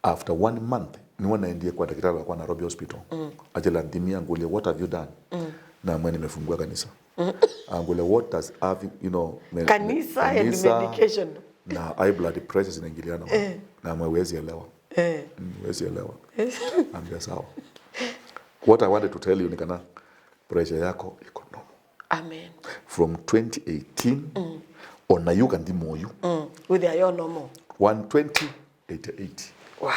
After 1 month niwe naendie kwa daktari kwa Nairobi Hospital. Ajela ndimia ngule what have you done? Na mwe nimefungua kanisa. Ngule what does have kanisa and medication na high blood pressure zinaingiliana na mwezi elewa. Mwezi elewa. Ambia sawa. What I wanted to tell you nikana pressure yako iko normal. Amen. From 2018 ona yuka ndi moyo with your normal 120/88. Wow.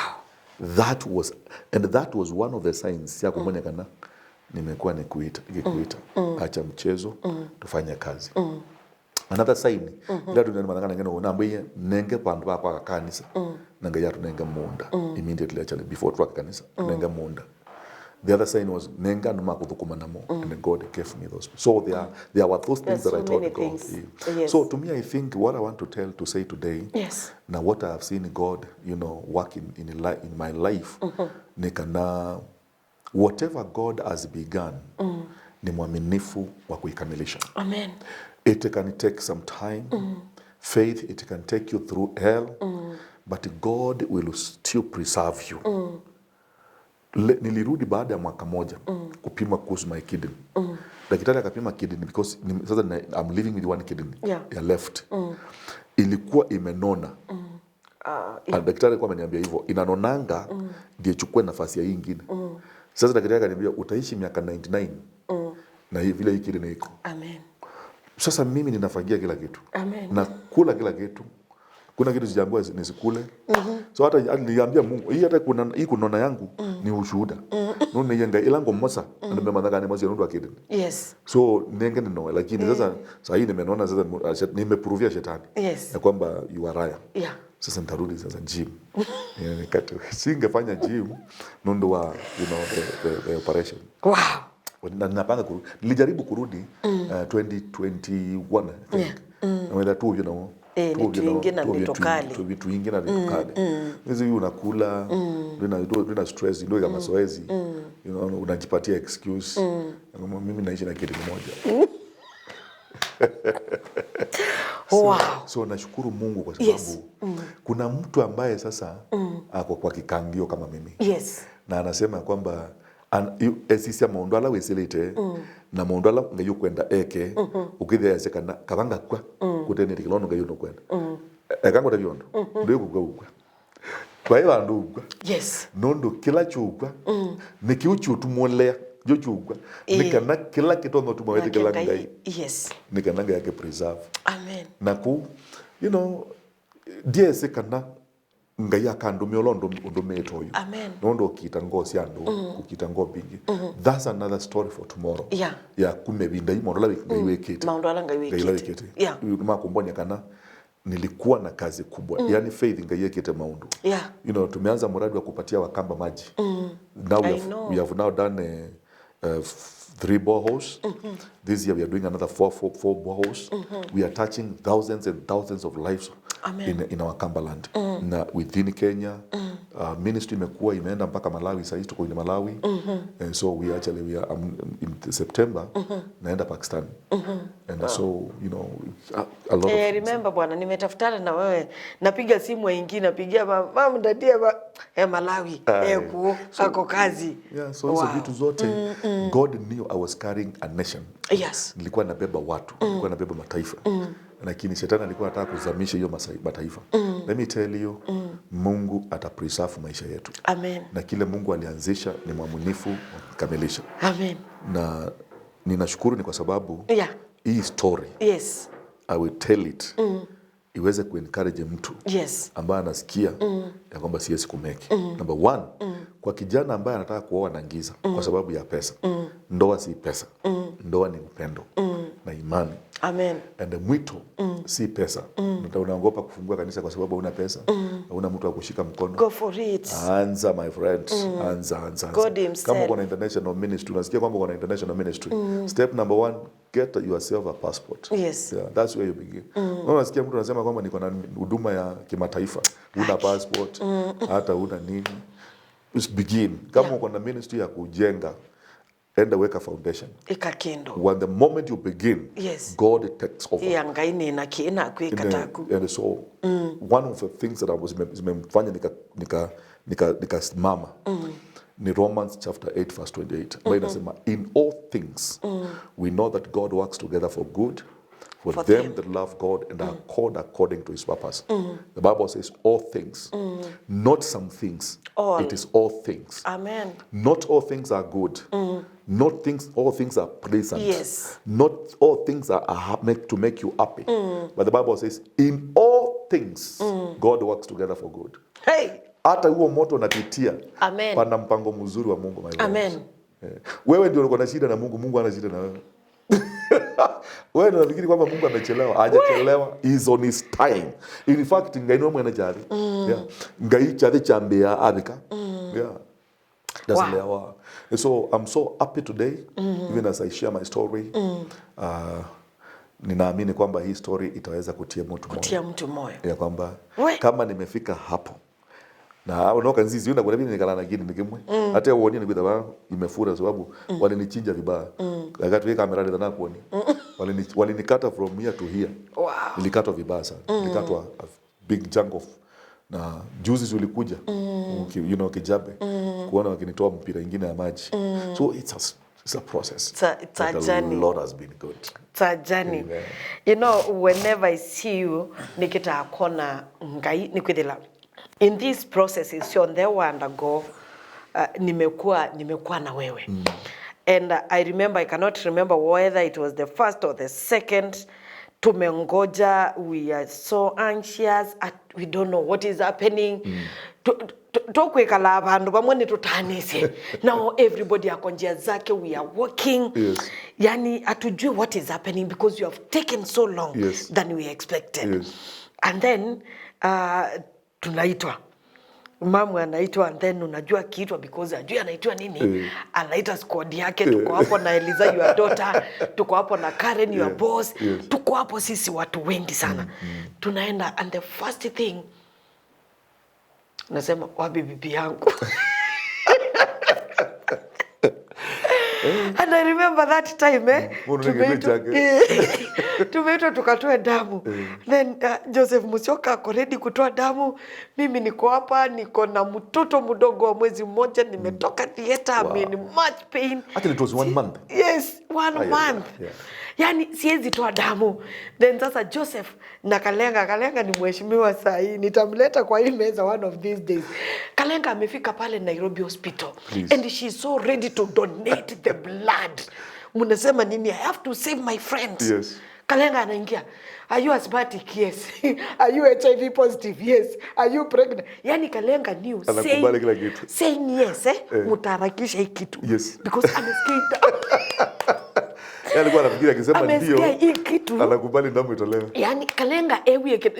That was one of the signs ya kumwona kana nimekuwa nikuita acha mchezo tufanye kazi. Another sign that tunani manangana ngeno nambe nenge pandu pa kanisa nanga ya tunenge munda immediately actually before truck kanisa nenge munda. The other sign was nenga numa kuthukuma namo and God gave me those. So there were those things that I told God. Yes. So to me I think what I want to say today now what I have seen God working in my life nikana whatever God has begun ni mwaminifu wa kuikamilisha. Amen. It can take some time. Faith, it can take you through hell. But God will still preserve you. Nilirudi baada ya mwaka moja kupima kuhusu my kidney. Daktari akapima kidney because sasa I'm living with one kidney ya left. Ilikuwa imenona. Daktari alikuwa ameniambia hivyo inanonanga ndio chukue nafasi ya hii nyingine. Sasa daktari akaniambia utaishi miaka 99 na hii vile hii kidney iko. Amen. Sasa mimi ninafagia kila kitu. Amen. Na kula kila kitu. Kuna kitu sijaambiwa nisikule. So hata niliambia Mungu, hii hata hii kunona yangu ni ushuhuda. Nuna yenga ilango mmosa nimemadhaka ni mwezi ndo akidi. Yes. So nenge nino lakini sasa hii nimeona sasa nimeprovia shetani. Yes. Ya kwamba you are raya. Yeah. Sasa nitarudi sasa gym. Nikati singefanya gym nondo wa the operation. Wow. Napanga kurudi. Nilijaribu kurudi 2021 I think. Na whether tu vitu vingine na vitokali. Hizi unakula, una stress ndio kama mazoezi. Unajipatia excuse. Mimi naishi na kitu kimoja. Wow. So nashukuru Mungu kwa sababu kuna mtu ambaye sasa ako kwa kikangio kama mimi. Yes. Na anasema kwamba esisi ya maundala weselete na maundala ngayo kwenda eke ukithia yasekana kabanga kwa kutene tikilono ngayo no kwenda ekango tabiondo ndio kugwa kwa hiyo andu yes nondo kila chugwa nikiuchu tumolea jo chugwa nikana kila kitono tumawete kila ngai yes nikana yake preserve amen na ku DS kana ngai akandumia olondo undumeto uyu Amen. nondo kita ngosi andu kukita ngo bingi. That's another story for tomorrow. Yeah. Ya kumebinda imondo la ngai wekete. Maundu ala ngai wekete. Yeah. Makumbonya kana nilikuwa na kazi kubwa. Yani faith ngai yekete maundu. Yeah. You know, tumeanza mradi wa kupatia Wakamba maji. Now we have now done 3 boreholes. This year we are doing another 4 boreholes. We are touching thousands and thousands of lives in our Kamba land. Na within Kenya, ministry imekuwa imeenda mpaka Malawi. Sasa tuko in Malawi. And so we are in September naenda Pakistan. And so, you know, a lot of remember bwana, nimetafutana na wewe, napiga simu nyingine, napigia mama ndadia Malawi ako kazi. Yeah, so hizo vitu zote God knew I was carrying a nation. Yes. Nilikuwa nabeba watu, nilikuwa nabeba mataifa. Lakini shetani alikuwa anataka kuzamisha hiyo mataifa. Let me tell you, Mungu atapreserve maisha yetu. Amen. Na kile Mungu alianzisha ni mwaminifu kukamilisha. Amen. Na ninashukuru ni kwa sababu hii story, yes, I will tell it iweze kuencourage mtu ambaye anasikia ya kwamba siwezi kumeki. Number 1, kwa kijana ambaye anataka kuoa na giza kwa sababu ya pesa. Ndoa si pesa. Ndoa ni upendo na imani. Amen. And mwito si pesa. Unaogopa kufungua kanisa kwa sababu huna pesa, huna mtu wa kushika mkono. Go for it. Anza my friend. Anza. God himself. Kama uko na international ministry, unasikia kwamba uko na international ministry. Step number 1, get yourself a passport. Yes. Yeah, that's where you begin. Unasikia mtu anasema kwamba niko na huduma ya kimataifa. Una passport, hata una nini. Just begin. Kama uko na ministry ya kujenga, enda weka foundation. Ikakendo. When the moment you begin, God takes over. Yangaine na kiena kuikataku. And so one of the things that I was zimemfanya nikasimama ni Romans chapter 8 verse 28. Ambayo inasema in all things we know that God works together for good for them that love God and are called according to his purpose. The Bible says all things, not some things. All. It is all things. Amen. Not all things are good. Not all things are pleasant. Yes. Not all things are meant to make you happy. But the Bible says in all things God works together for good. Hey. Hata huo moto unapitia, pana mpango mzuri wa Mungu. Amen. Wewe ndio uko na shida na Mungu, Mungu hana shida na wewe. Wewe ndio unafikiri kwamba Mungu amechelewa. Hajachelewa. He is on his time. In fact, ngai no mwana jari. Yeah. Ngai chade chambea abika. Yeah. Doesn't wow. And so I'm so happy today, even as I share my story. Ninaamini kwamba hii story itaweza kutia mtu moyo. Ya kwamba kama nimefika hapo na unaoka nzizi una kuna vile nikala na gini nikimwe hata uone ni kwamba imefura sababu walinichinja vibaya wakati weka kamera ndio na kuoni walinikata from here to here. Wow. Nilikatwa vibaya sana. Nilikatwa a big chunk of na juzi zilikuja you know Kijabe kuona wakinitoa mpira nyingine ya maji. So it's a process. It's a journey. The Lord has been good. It's a journey. Amen. You know, whenever I see you nikita akona ngai nikwidela in this process is on the one go nimekuwa na wewe. And I remember, I cannot remember whether it was the first or the second. Tumengoja, we are so anxious, we don't know what is happening. Tokwekala abantu bamwe nitutanise. Now everybody akonjia zake, we are working. Yes. Yani atujui what is happening because you have taken so long than we expected. Yes. And then tunaitwa. Mamu anaitwa and then unajua kiitwa because ajui anaitwa nini. Anaita squad yake, tuko hapo na Eliza your daughter, tuko hapo na Karen your boss, tuko hapo sisi watu wengi sana. Tunaenda and the first thing nasema wapi bibi yangu. And I remember that time tumeitwa tukatoe damu. Then Joseph Musyoka ako ready kutoa damu. Mimi niko hapa, niko na mtoto mdogo wa mwezi mmoja, nimetoka theater. I'm in much pain. Actually it was 1 month. Yes, 1 month. Yeah. Yani siwezi toa damu. Then sasa Joseph na Kalenga ni mheshimiwa sahi, nitamleta kwa hii meza one of these days. Kalenga amefika pale Nairobi Hospital. Please. And she's so ready to donate the blood. Munasema nini? I have to save my friends. Yes. Kalenga anaingia, are you asthmatic? Yes. Are you HIV positive? Yes. Are you pregnant? Yani Kalenga knew saying yes, mutaharakisha hii kitu. Yes. Because amesikia alikuwa anafikiria akisema ndio hii kitu anakubali ndamu itolewe. Yani Kalenga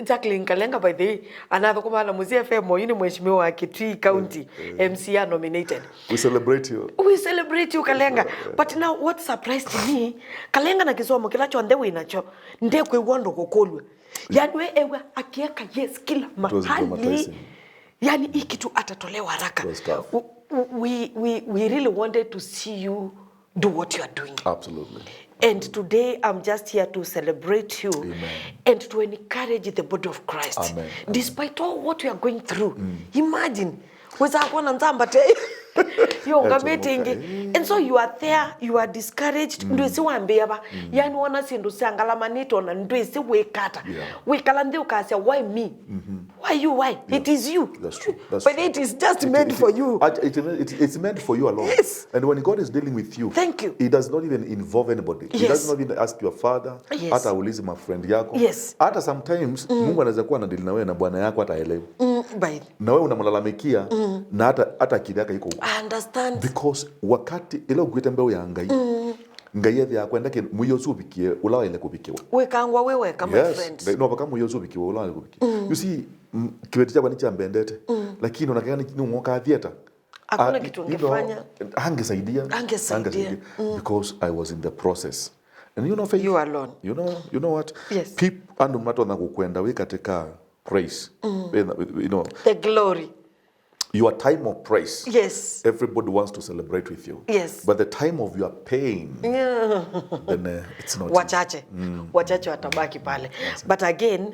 Jacqueline Kalenga by the way another kama na Mzee FM yini mheshimiwa wa Kitui County MCA nominated. We celebrate you. We celebrate you Kalenga. But now what surprised me, Kalenga na kisomo kilacho ndewe inacho ndekwe wondo kokolwe. Yani we ewe akieka yes kila mahali. Yani hii kitu atatolewa haraka. We really wanted to see you do what you are doing. Absolutely. And today I'm just here to celebrate you. Amen. And to encourage the body of Christ. Amen. Despite all what we are going through. Imagine. And so you are there, you are discouraged. Ndwesi wambeba. Yani wana sindu sangala manito na ndwesi wekata. Wekala ndi ukasya, why me? Why you? Why? It is you. That's true. That's but true. it is just meant for you. It's meant for you alone. Yes. And when God is dealing with you, thank you. He does not even involve anybody. Yes. He does not even ask your father. Yes. Hata ulizi my friend yako. Yes. Hata sometimes Mungu anaweza kuwa anadili na wewe na bwana yako hata haelewi. Na wewe unamlalamikia na hata akili yako iko huko. I understand. Because wakati ile ukwita mbeo ya ngai. Ngai yethi yakwenda ke muyosubikie ulawa ile kubikiwa. Wekangwa wewe kama friends. No baka muyosubikie ulawa ile kubikiwa. You see kiwete chako ni cha mbendete lakini unakagana ni ngoka theater. Hakuna kitu ungefanya. Angesaidia. Because I was in the process. And you know faith. You alone. You know what? Yes. People ando mato na kukwenda we katika praise. You know. The glory. Your time of praise. Yes. Everybody wants to celebrate with you. Yes. But the time of your pain, then it's not. Wachache watabaki pale. Yes. But again,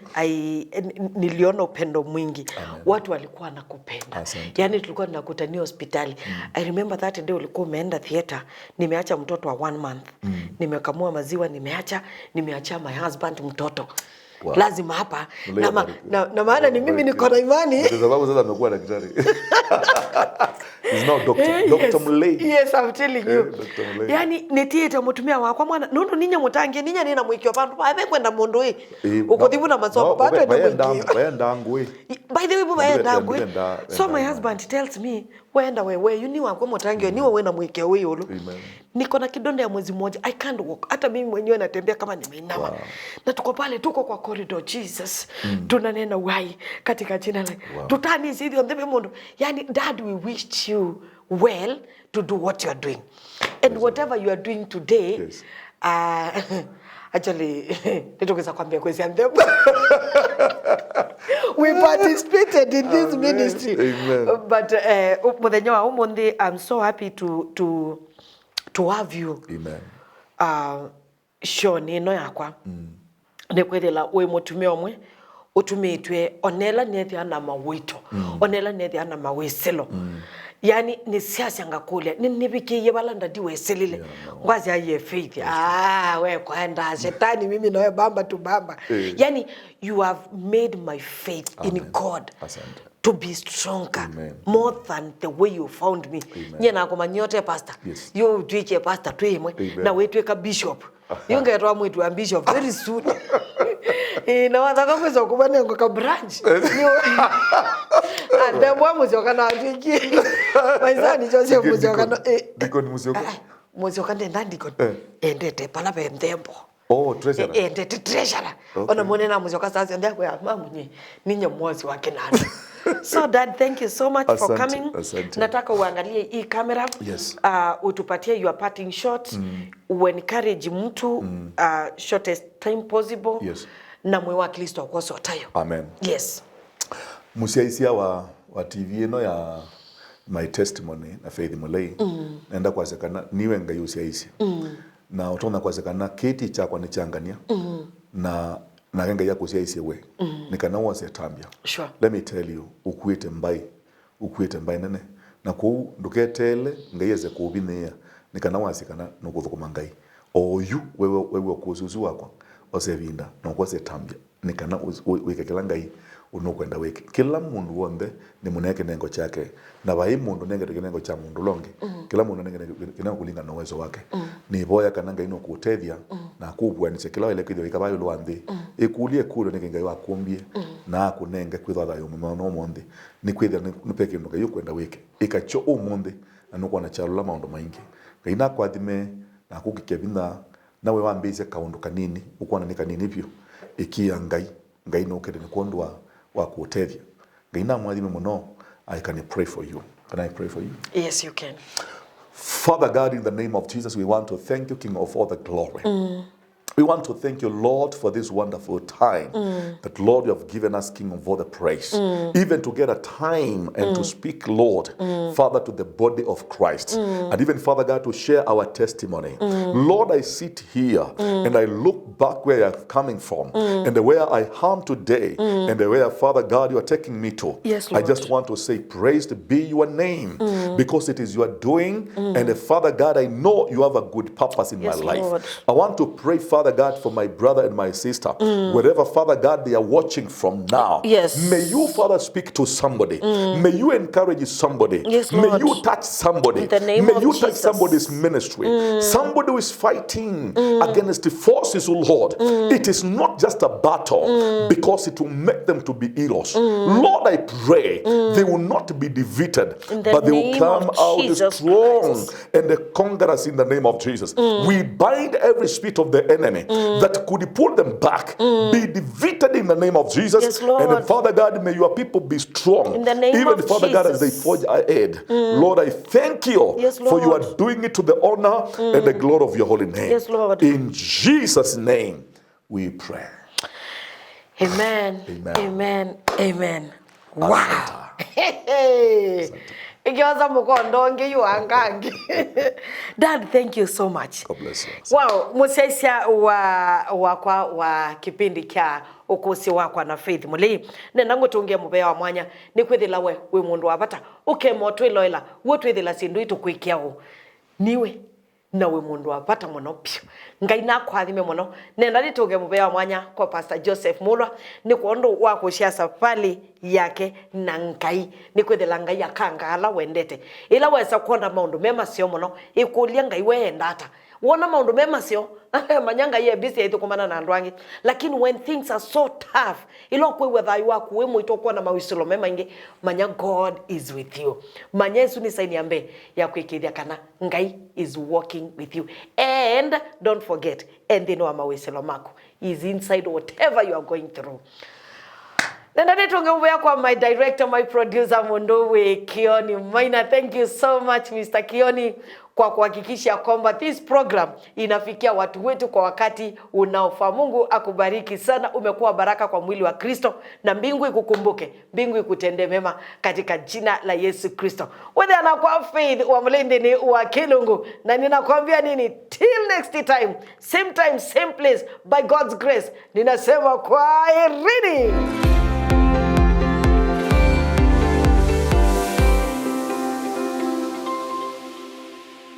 niliona upendo mwingi. Amen. Watu walikuwa nakupenda. Yani tulikuwa tunakutania hospitali. I remember that day ulikuwa umeenda theater, nimeacha mtoto wa 1 month. Nimekamua maziwa, nimeacha my husband mtoto. Wow. Lazima hapa na maana ni mimi niko na imani kwa sababu sasa amekuwa daktari. He's now Dr. Mulei. Yes, I'm telling you. Yani netieta mutumia wa kwa mwana nondo ninya mutange ninya nina mwikyo bantu babe kwenda mondo hii ukothibu na masomo bato enda mwikyo. By the way baenda ngwe. So my husband tells me wenda wewe you ni wako mutange ni wewe na mwikyo wewe yolo. Niko na kidonda ya mwezi mmoja. I can't walk. Hata mimi mwenyewe natembea kama nimeinama. Wow. Na tuko pale tuko kwa corridor Jesus. Tunanena uhai katika jina la. Tutani zidi on the mondo. Yani dad we wished you well to do what you are doing. And whatever you are doing today actually nitokeza kwambia kwezi anthem. We participated in this ministry. Amen. But muthenyo umundi I'm so happy to have you. Amen. Shoni no yakwa. Nekwethela we mutumia omwe utumitwe onela nethi ana mawito. Onela nethi ana maweselo. Yani ni siasa ngakule nibikiye balanda diweselile ngwazi aye faith we kwenda shetani mimi nawe bamba tu bamba. Yani you have made my faith in God to be stronger. More than the way you found me. Nyena koma nyote pastor. You twike pastor twimwe na wetweka bishop. Yongetwa mwitu wa bishop very soon. Na wataka kweza kubane ngoka branch. Ande mwa muzoka na atiki. Maizani Joseph muzoka na diko ni muzoka. Muzoka ndenda ndiko. Endete pala pe mtembo. Oh, treasurer. Endete treasurer. Ona mone na muzoka sasa ndia kwa mamunye ninye mwazi wake nani. So Dad, thank you so much for coming. Nataka uangalie hii camera. Yes. Utupatie your parting shot. Encourage mtu shortest time possible. Yes. Na mwe wa Kristo kwa sotayo. Amen. Yes. Musiaisia wa TV eno ya My Testimony na Faith Mulei. Nenda kwasekana niwe ngayusiaisia. Na utona kwasekana kiti chakwa ni changania. Na genga yako siaisia we. Nikana wase tambia. Sure. Let me tell you, ukuite mbai nene. Na kuu nduketele ngayeze kubinea. Nikana wasikana nukuthukuma ngai. Oyu wewe kuzuzu wako osevinda na kwase tambia. Nikana wikekela ngai unokwenda wiki kila mundu wonde ni muneke nengo chake na bai mundu nenge nengo cha mundu longe kila mundu nenge nengo kulinga na uwezo wake ni boya kananga ino kutethia na kubwanise kila ile kithio ikabayo lwandi ikulie kulo nenge ngai wakumbie na kunenge kwithwa yo muno monde ni kwithia ni peke ndo gayo kwenda wiki ikacho umundi anuko na charula maundu maingi ngaina kwathime na kukikia binda nawe wambize kaundu kanini ukwana ni kanini pio ikia ngai no kede ni kondwa wa kutethia ngaina mwathime muno. I can pray for you. Can I pray for you? Yes, you can. Father God, in the name of Jesus, we want to thank you, King of all the glory. We want to thank you, Lord, for this wonderful time that, Lord, you have given us, King of all the praise. Even to get a time and to speak, Lord, Father, to the body of Christ. And even, Father God, to share our testimony. Lord, I sit here and I look back where I'm coming from and where I am today and where, Father God, you are taking me to. Yes, Lord. I just want to say, praised be your name because it is your doing. And, Father God, I know you have a good purpose in my life. Lord. I want to pray, Father God, for my brother and my sister, wherever, Father God, they are watching from now. Yes. May you, Father, speak to somebody. May you encourage somebody. Yes, May Lord. you touch somebody. In the name May of you touch Jesus. somebody's ministry. Somebody who is fighting against the forces, oh Lord. It is not just a battle because it will make them to be heroes. Lord, I pray they will not be defeated, In the but they will name come of out Jesus strong Christ. and the conquerors in the name of Jesus. We bind every spirit of the enemy that could pull them back, be defeated in the name of Jesus. Yes, Lord. And Father God, may your people be strong. In the name even of Father God, as they Jesus. forge ahead. Lord, I thank you Yes, for you Lord. are doing it to the honor and the glory of your holy name. Yes, Lord. In Jesus' name we pray. Amen. Amen. Amen. Amen. Wow. Asante. Ikiwaza mkondo ngi yuangangi. Dad, thank you so much. God bless you. Wow, musaisia wa kipindi kya ukusi wakwa na Faith Muli nenda ngutungia mubea wa mwanya ni kwithila we mundu wabata ukemotwe loila wotwithila sindu itukwikiao niwe na we mundu wabata muno pio ngai na kwathime muno nenda nitunge mubea wa mwanya kwa Pastor Joseph Mulwa ni kuondu wa kushia safari yake na ngai ni kwithila ngai akangala wendete ila wesa kuonda maundu mema sio muno ikulia ngai we ndata wona maundu mema sio manyanga ye busy itukumana na ndwangi lakini when things are so tough ilo kwe whether you wako we mwito kwa na mawisilo mema inge manya God is with you manya Yesu ni saini ambe ya kwikithia kana ngai is walking with you and don't forget endino wa mawisilo mako is inside whatever you are going through. Nenda nitunge mbuya kwa my director, my producer Munduwe Kioni Maina. Thank you so much Mr. Kioni kwa kuhakikisha kwamba this program inafikia watu wetu kwa wakati unaofaa. Mungu akubariki sana, umekuwa baraka kwa mwili wa Kristo na mbingu ikukumbuke, mbingu ikutende mema katika jina la Yesu Kristo. Wewe anakuwa Faith wa Mlindi ni wa Kilungu na ninakwambia nini, till next time, same place by God's grace, ninasema kwa herini.